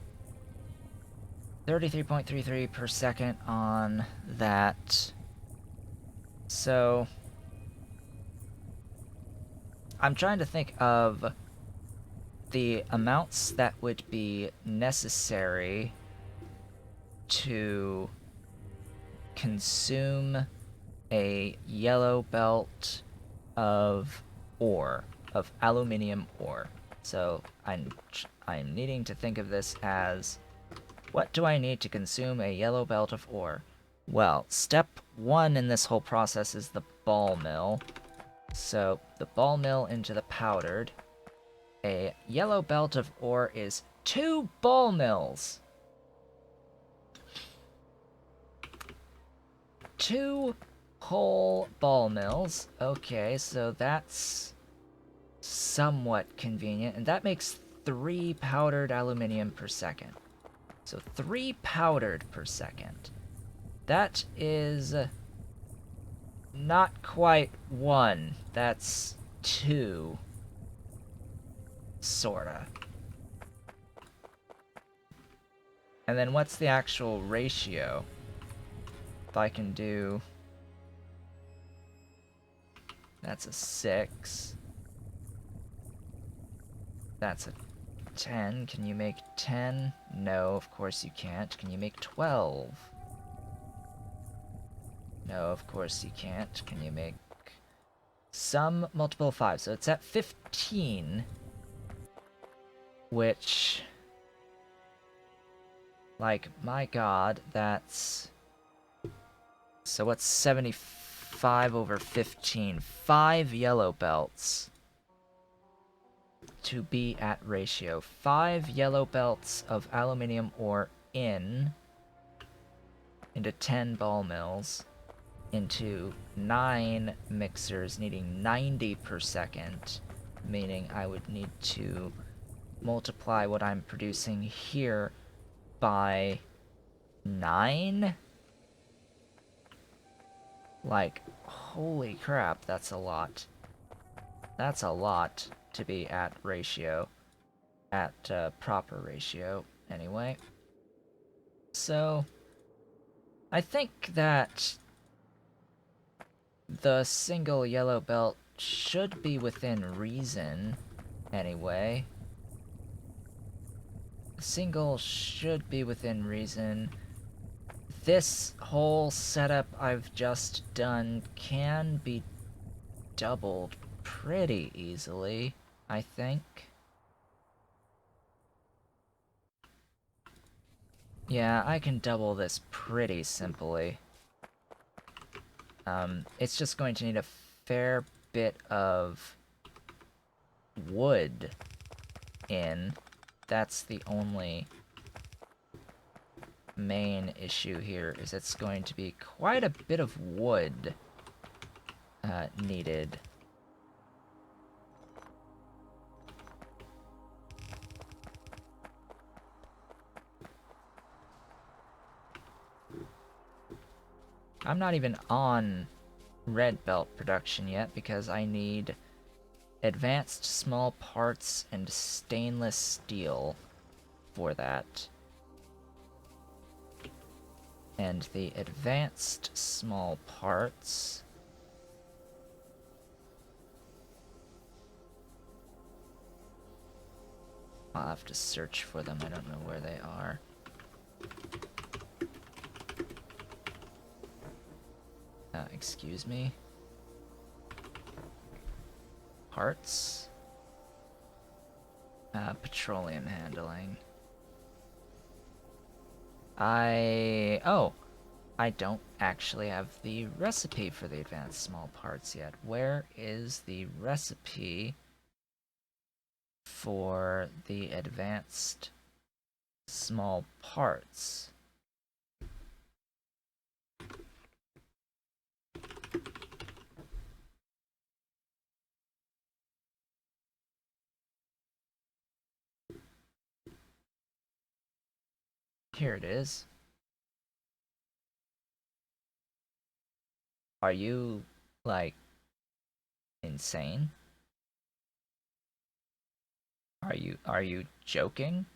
33.33 per second on that. So I'm trying to think of the amounts that would be necessary to consume a yellow belt of ore, of aluminium ore. So I'm needing to think of this as, what do I need to consume a yellow belt of ore? Well, step 1 in this whole process is the ball mill. So the ball mill into the powdered. A yellow belt of ore is 2 ball mills. 2 whole ball mills. Okay, so that's somewhat convenient, and that makes 3 powdered aluminium per second. So 3 powdered per second. That is not quite 1. That's 2. Sorta. And then what's the actual ratio? If I can do... That's a 6. That's a 10. Can you make 10? No, of course you can't. Can you make 12? No, of course you can't. Can you make some multiple of 5? So it's at 15. Which... Like, my god, that's... So what's 75 over 15? 5 yellow belts to be at ratio. 5 yellow belts of aluminium ore into 10 ball mills, into 9 mixers needing 90 per second, meaning I would need to multiply what I'm producing here by 9? Like, holy crap, that's a lot. That's a lot to be at ratio. At proper ratio, anyway. So, I think that the single yellow belt should be within reason, anyway. The single should be within reason. This whole setup I've just done can be doubled pretty easily, I think. Yeah, I can double this pretty simply. It's just going to need a fair bit of wood in. That's the only main issue here, is it's going to be quite a bit of wood needed. I'm not even on red belt production yet because I need advanced small parts and stainless steel for that. And the advanced small parts... I'll have to search for them, I don't know where they are. Excuse me. Parts. Petroleum handling. Oh, I don't actually have the recipe for the advanced small parts yet. Where is the recipe for the advanced small parts? Here it is. Are you, like, insane? Are you joking?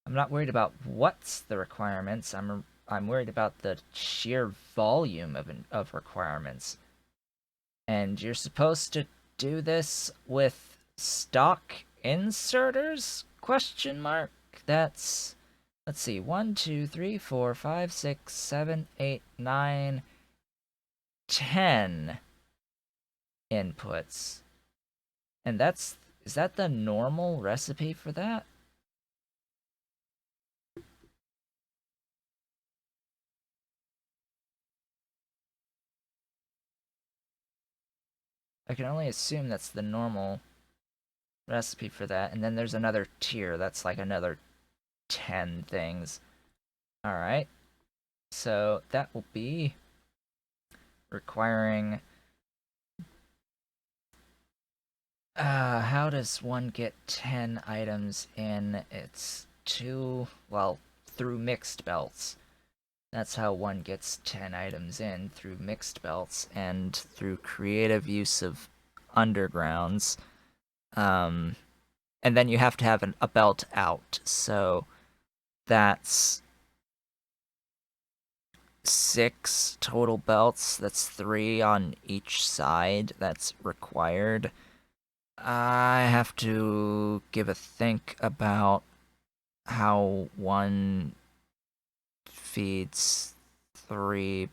I'm not worried about what's the requirements. I'm worried about the sheer volume of requirements. And you're supposed to do this with stock inserters? Question mark. That's, let's see, 1, 2, 3, 4, 5, 6, 7, 8, 9, 10 inputs. And is that the normal recipe for that? I can only assume that's the normal recipe for that. And then there's another tier that's like another 10 things. Alright. So that will be requiring... how does one get 10 items in? It's through mixed belts. That's how one gets 10 items in, through mixed belts and through creative use of undergrounds. And then you have to have a belt out, so that's 6 total belts. That's 3 on each side that's required. I have to give a think about how one feeds 3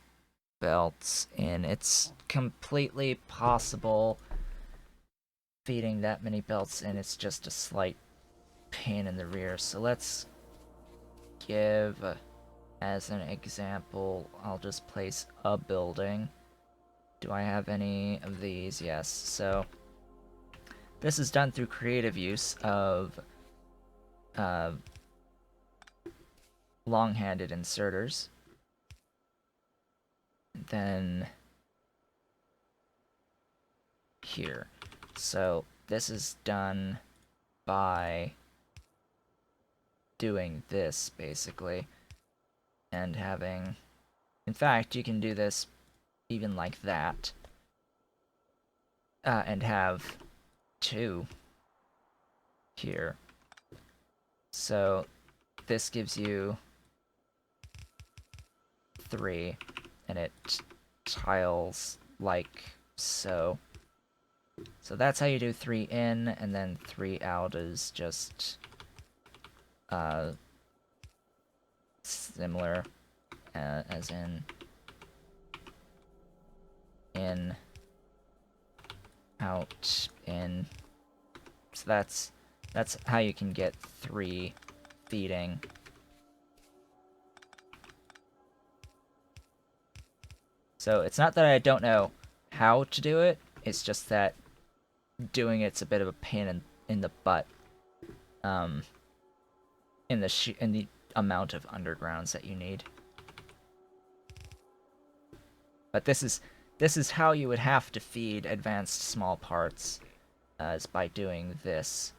belts in. It's completely possible feeding that many belts in. It's just a slight pain in the rear. So let's give, as an example, I'll just place a building. Do I have any of these? Yes. So this is done through creative use of long-handed inserters. Then here. So this is done by doing this, basically, and having... In fact, you can do this even like that, and have 2 here. So this gives you 3, and it tiles like so. So that's how you do 3 in, and then 3 out is just similar, as in, out, in. So that's how you can get 3 feeding. So it's not that I don't know how to do it, it's just that doing it's a bit of a pain in the butt, in the amount of undergrounds that you need. But this is how you would have to feed advanced small parts, is by doing this.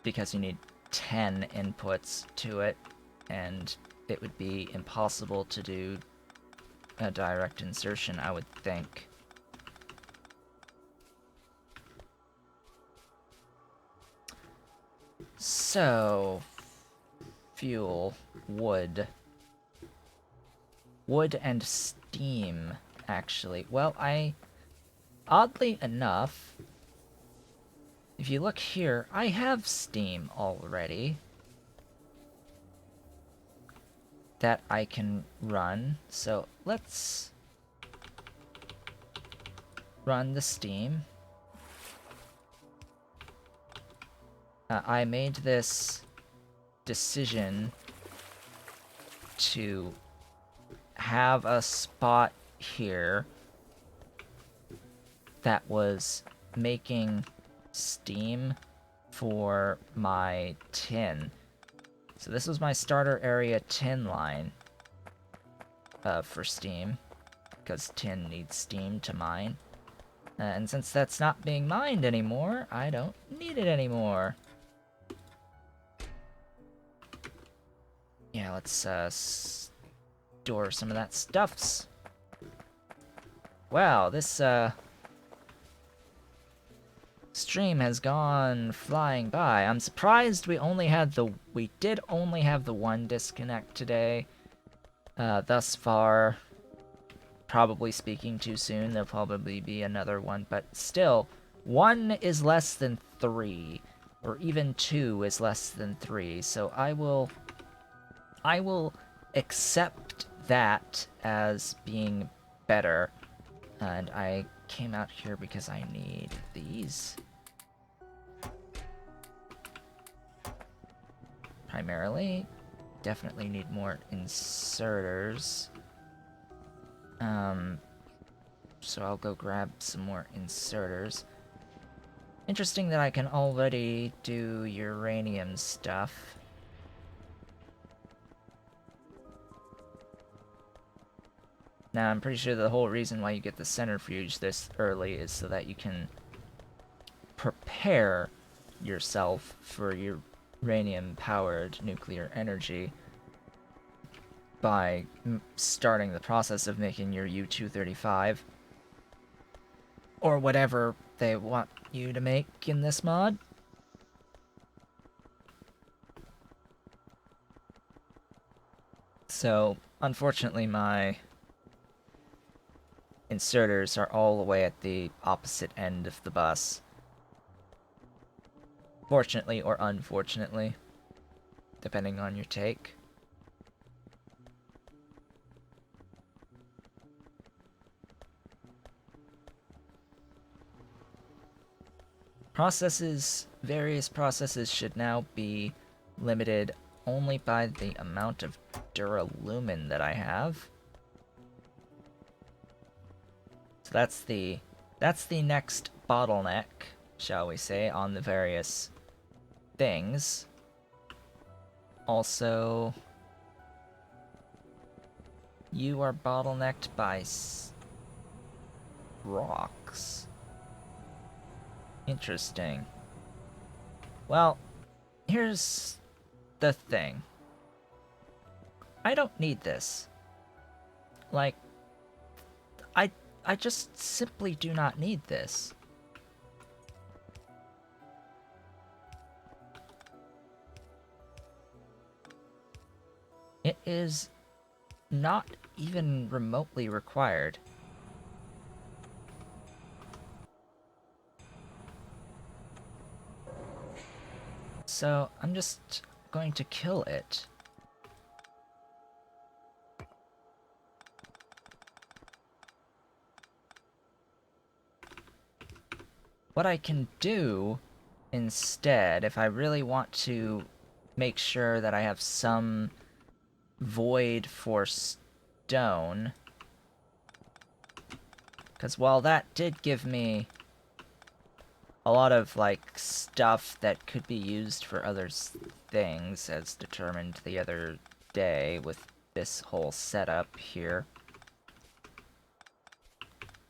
Because you need 10 inputs to it, and it would be impossible to do a direct insertion, I would think. So, fuel, wood. Wood and steam, actually. Well, oddly enough, if you look here, I have steam already that I can run. So let's run the steam. I made this decision to have a spot here that was making steam for my tin. So this was my starter area tin line for steam, because tin needs steam to mine. And since that's not being mined anymore, I don't need it anymore. Yeah, let's store some of that stuffs. Wow, this stream has gone flying by. I'm surprised we did only have the one disconnect today. Thus far, probably speaking too soon. There'll probably be another one, but still, 1 is less than 3, or even 2 is less than 3. So I will accept that as being better. And I came out here because I need these. Primarily. Definitely need more inserters. So I'll go grab some more inserters. Interesting that I can already do uranium stuff. Now, I'm pretty sure the whole reason why you get the centrifuge this early is so that you can prepare yourself for your uranium-powered nuclear energy by starting the process of making your U-235. Or whatever they want you to make in this mod. So, unfortunately, my inserters are all the way at the opposite end of the bus. Fortunately or unfortunately, depending on your take. Various processes should now be limited only by the amount of duralumin that I have. So that's the next bottleneck, shall we say, on the various things. Also, you are bottlenecked by rocks. Interesting. Well, here's the thing. I don't need this. Like, I just simply do not need this. It is not even remotely required. So, I'm just going to kill it. What I can do instead, if I really want to make sure that I have some void for stone, because while that did give me a lot of, like, stuff that could be used for other things, as determined the other day with this whole setup here.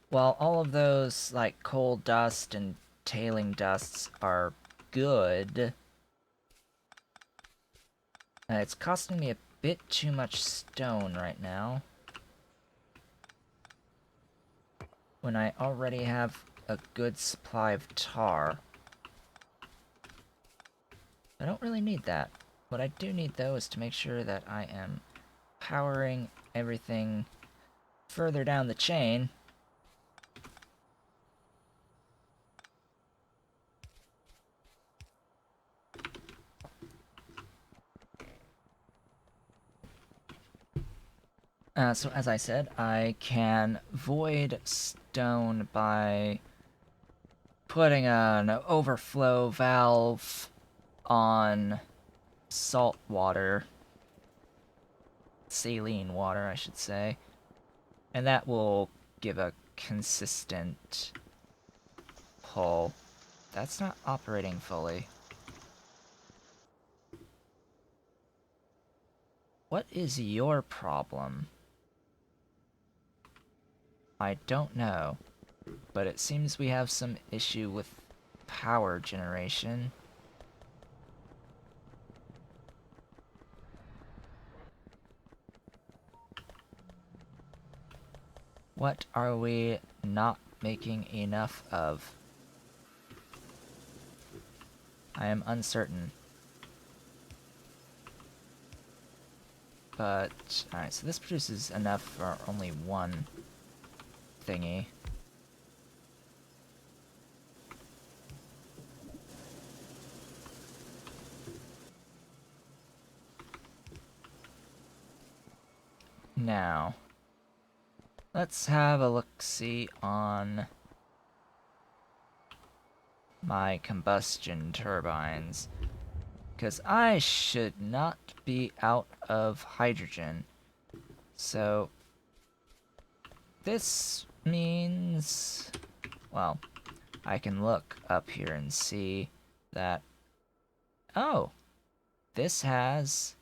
While all of those, like, coal dust and tailing dusts are good, it's costing me a bit too much stone right now, when I already have a good supply of tar. I don't really need that. What I do need, though, is to make sure that I am powering everything further down the chain. So as I said, I can void stone by putting an overflow valve on salt water, saline water, I should say, and that will give a consistent pull. That's not operating fully. What is your problem? I don't know, but it seems we have some issue with power generation. What are we not making enough of? I am uncertain. But, alright, so this produces enough for only one thingy. Now, let's have a look-see on my combustion turbines. Because I should not be out of hydrogen. So, this means, well, I can look up here and see that, oh, this has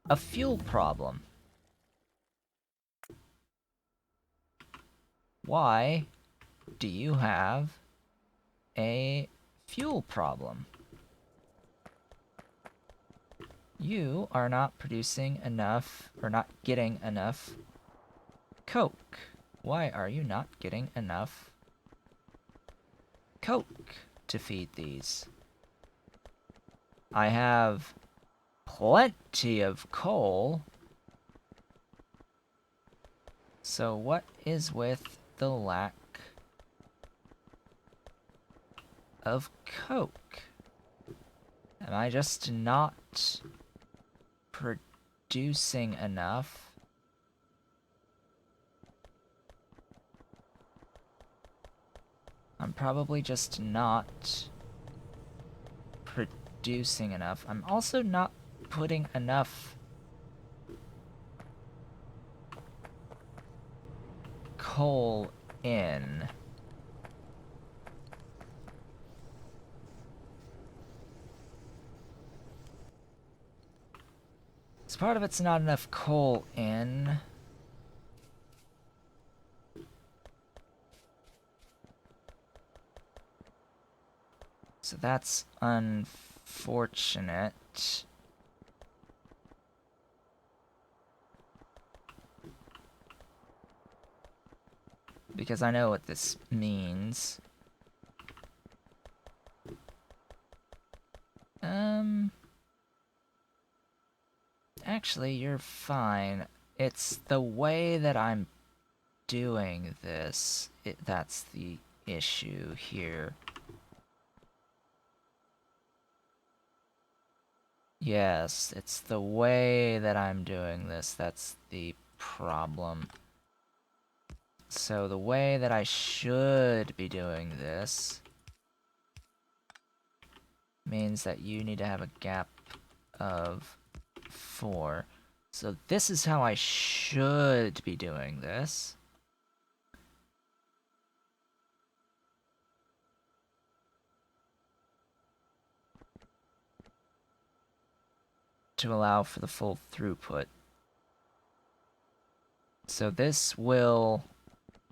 a fuel problem. Why do you have a fuel problem? You are not producing enough, or not getting enough coke. Why are you not getting enough coke to feed these? I have plenty of coal. So what is with the lack of coke? Am I just not producing enough? I'm probably just not producing enough. I'm also not putting enough coal in. So part of it's not enough coal in. So that's unfortunate. Because I know what this means. Actually, you're fine. It's the way that I'm doing this. That's the issue here. Yes, it's the way that I'm doing this. That's the problem. So the way that I should be doing this means that you need to have a gap of 4. So this is how I should be doing this. To allow for the full throughput. So this will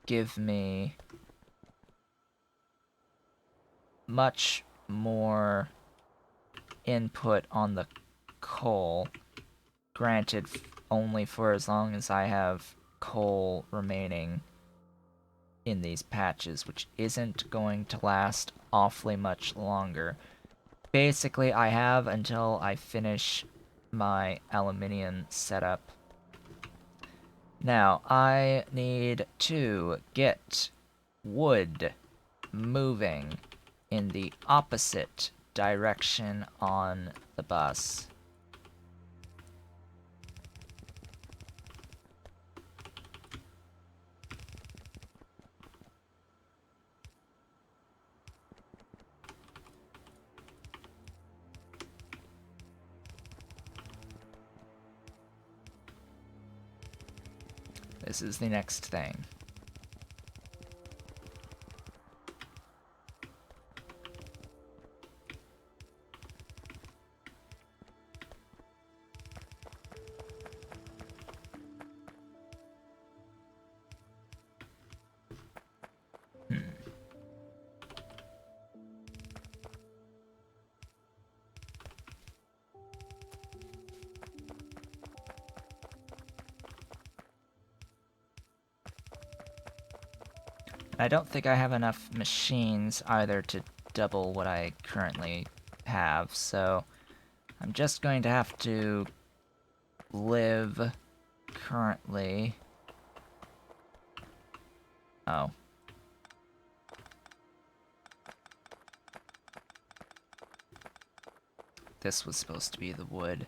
give me much more input on the coal, granted only for as long as I have coal remaining in these patches, which isn't going to last awfully much longer. Basically, I have until I finish my aluminium setup. Now, I need to get wood moving in the opposite direction on the bus. This is the next thing. I don't think I have enough machines either to double what I currently have, so I'm just going to have to live currently. Oh. This was supposed to be the wood.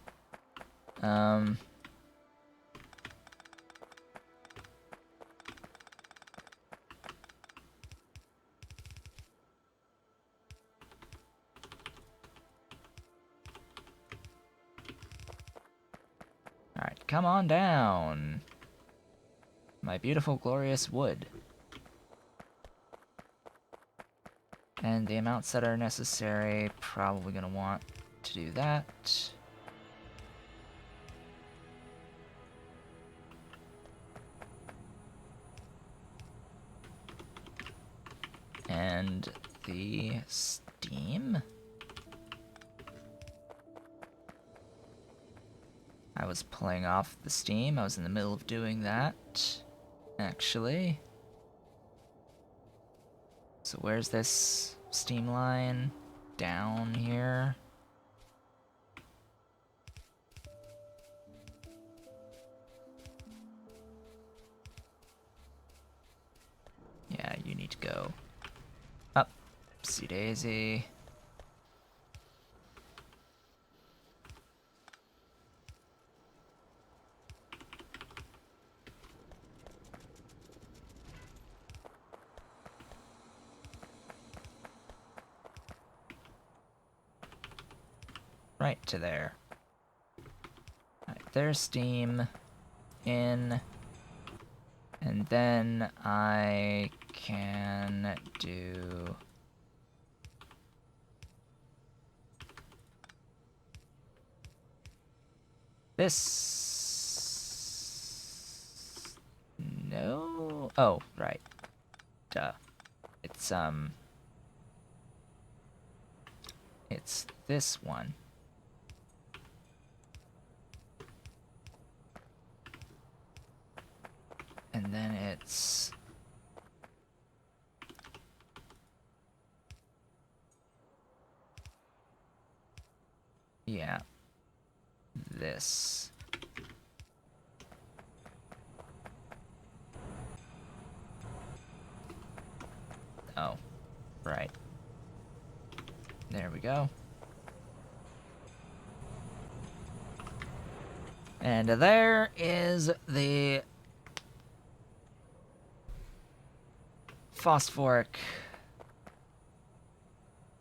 Alright, come on down. My beautiful, glorious wood. And the amounts that are necessary, probably gonna want to do that. And the steam? I was pulling off the steam. I was in the middle of doing that, actually. So where's this steam line? Down here. Yeah, you need to go up. Upsy daisy. Right to there. Alright, there's steam in. And then I can do this. No. Oh, right. Duh. It's this one. And then it's... yeah. This. Oh. Right. There we go. And there is the phosphoric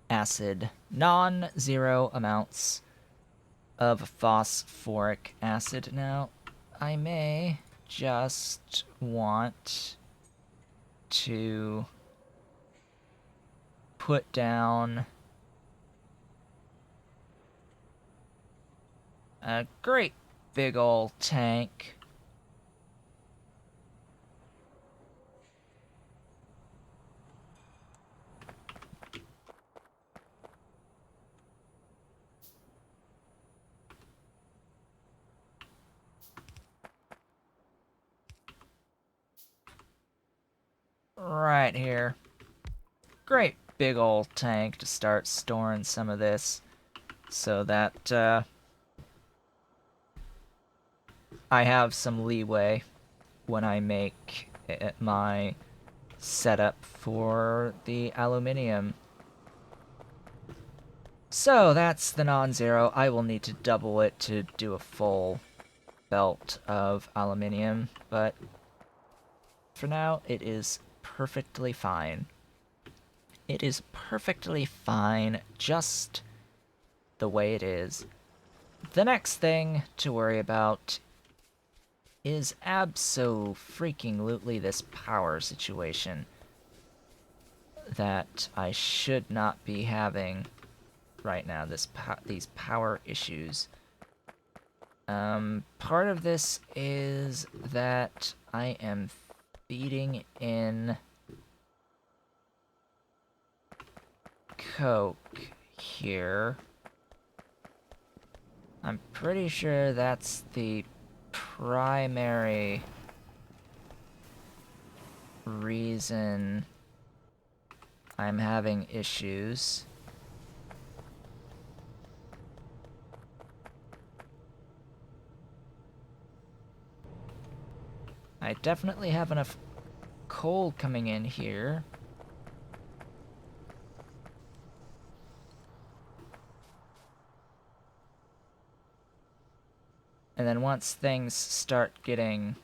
acid. Non-zero amounts of phosphoric acid. Now, I may just want to put down a great big old tank. Right here. Great big old tank to start storing some of this so that I have some leeway when I make it my setup for the aluminium. So that's the non-zero. I will need to double it to do a full belt of aluminium, but for now it is perfectly fine. It is perfectly fine just the way it is. The next thing to worry about is abso-freaking-lutely this power situation that I should not be having right now, these power issues. Part of this is that I am feeding in coke here. I'm pretty sure that's the primary reason I'm having issues. I definitely have enough coal coming in here. And then once things start getting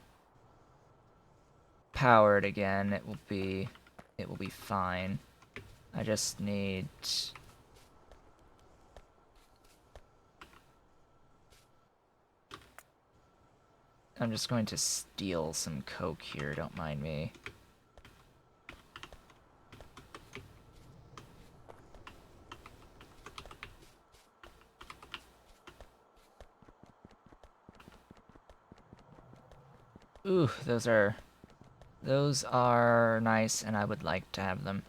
powered again, it will be fine. I just need I'm just going to steal some coke here, don't mind me. Ooh, those are nice, and I would like to have them.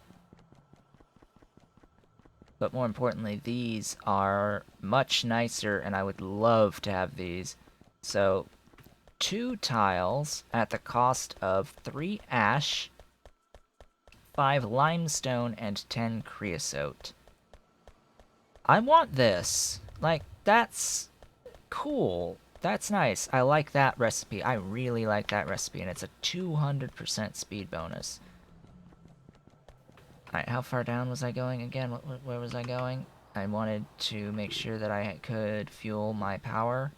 But more importantly, these are much nicer, and I would love to have these. So, 2 tiles at the cost of 3 ash, 5 limestone, and 10 creosote. I want this. Like, that's cool. That's nice. I like that recipe. I really like that recipe, and it's a 200% speed bonus. Alright, how far down was I going again? Where was I going? I wanted to make sure that I could fuel my power.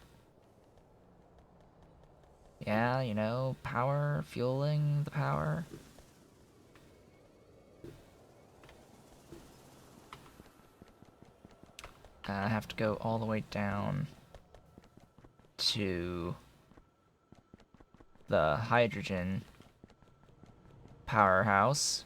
Yeah, you know, power, fueling the power. I have to go all the way down to the hydrogen powerhouse.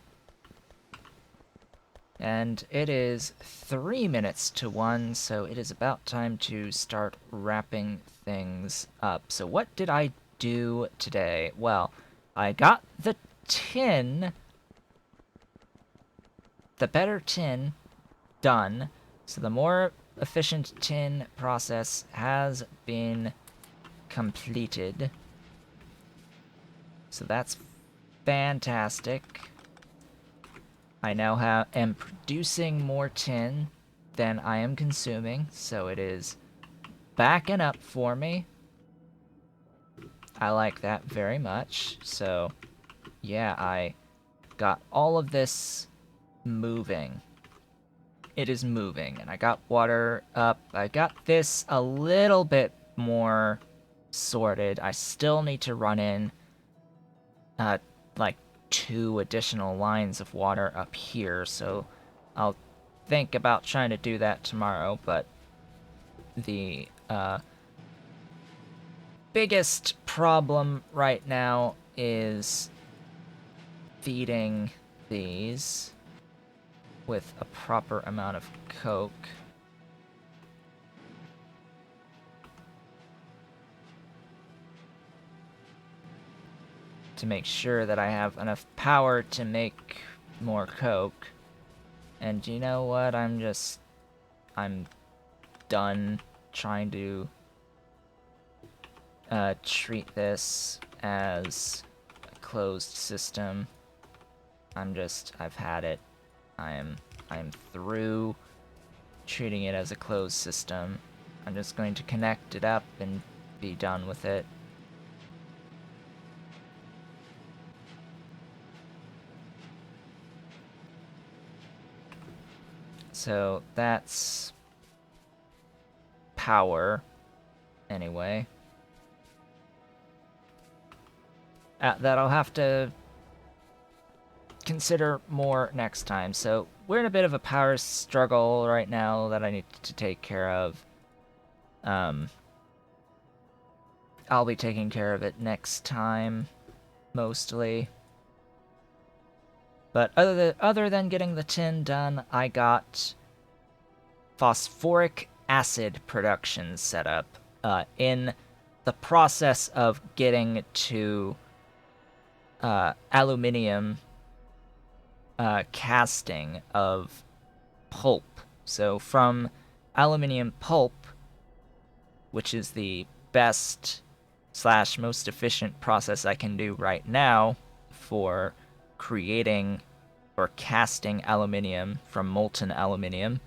And it is 3 minutes to 1, so it is about time to start wrapping things up. So what did I do today? Well, I got the tin, the better tin, done. So the more efficient tin process has been completed. So that's fantastic. I now am producing more tin than I am consuming, so it is backing up for me. I like that very much. So, yeah, I got all of this moving. It is moving, and I got water up. I got this a little bit more sorted. I still need to run in, like, 2 additional lines of water up here, so I'll think about trying to do that tomorrow, but the biggest problem right now is feeding these with a proper amount of coke. To make sure that I have enough power to make more coke. And you know what? I'm done trying to treat this as a closed system. I've had it. I'm through treating it as a closed system. I'm just going to connect it up and be done with it. So that's power, anyway. That I'll have to consider more next time. So we're in a bit of a power struggle right now that I need to take care of. I'll be taking care of it next time, mostly. But other than getting the tin done, I got phosphoric acid production set up in the process of getting to aluminium casting of pulp. So from aluminium pulp, which is the best / most efficient process I can do right now for creating or casting aluminium from molten aluminium.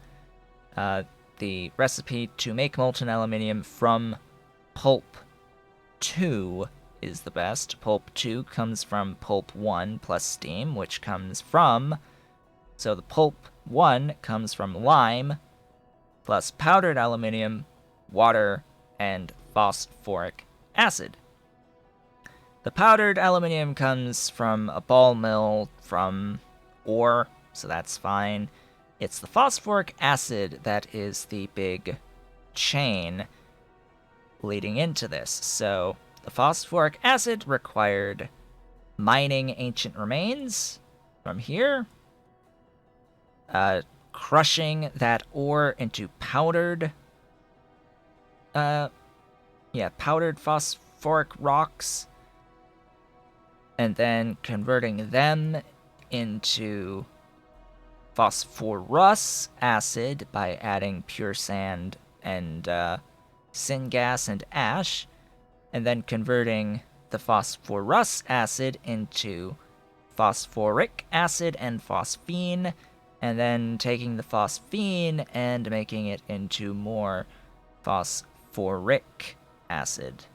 The recipe to make molten aluminium from pulp 2 is the best. Pulp 2 comes from pulp 1 plus steam, which comes from... So the pulp 1 comes from lime plus powdered aluminium, water, and phosphoric acid. The powdered aluminium comes from a ball mill from ore, so that's fine. It's the phosphoric acid that is the big chain leading into this. So the phosphoric acid required mining ancient remains from here, crushing that ore into powdered phosphoric rocks, and then converting them into phosphorus acid by adding pure sand and syngas and ash, and then converting the phosphorus acid into phosphoric acid and phosphine, and then taking the phosphine and making it into more phosphoric acid,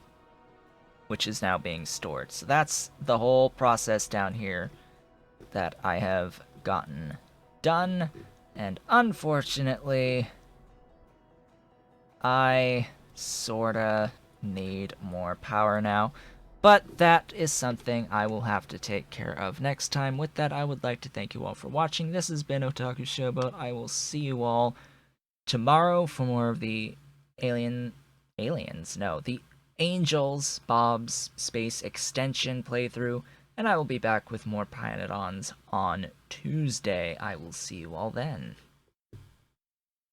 which is now being stored. So that's the whole process down here that I have gotten done, and unfortunately, I sorta need more power now. But that is something I will have to take care of next time. With that, I would like to thank you all for watching. This has been Otaku Showboat. I will see you all tomorrow for more of the the Angels Bob's Space Extension playthrough, and I will be back with more Pyanodons on Tuesday. I will see you all then.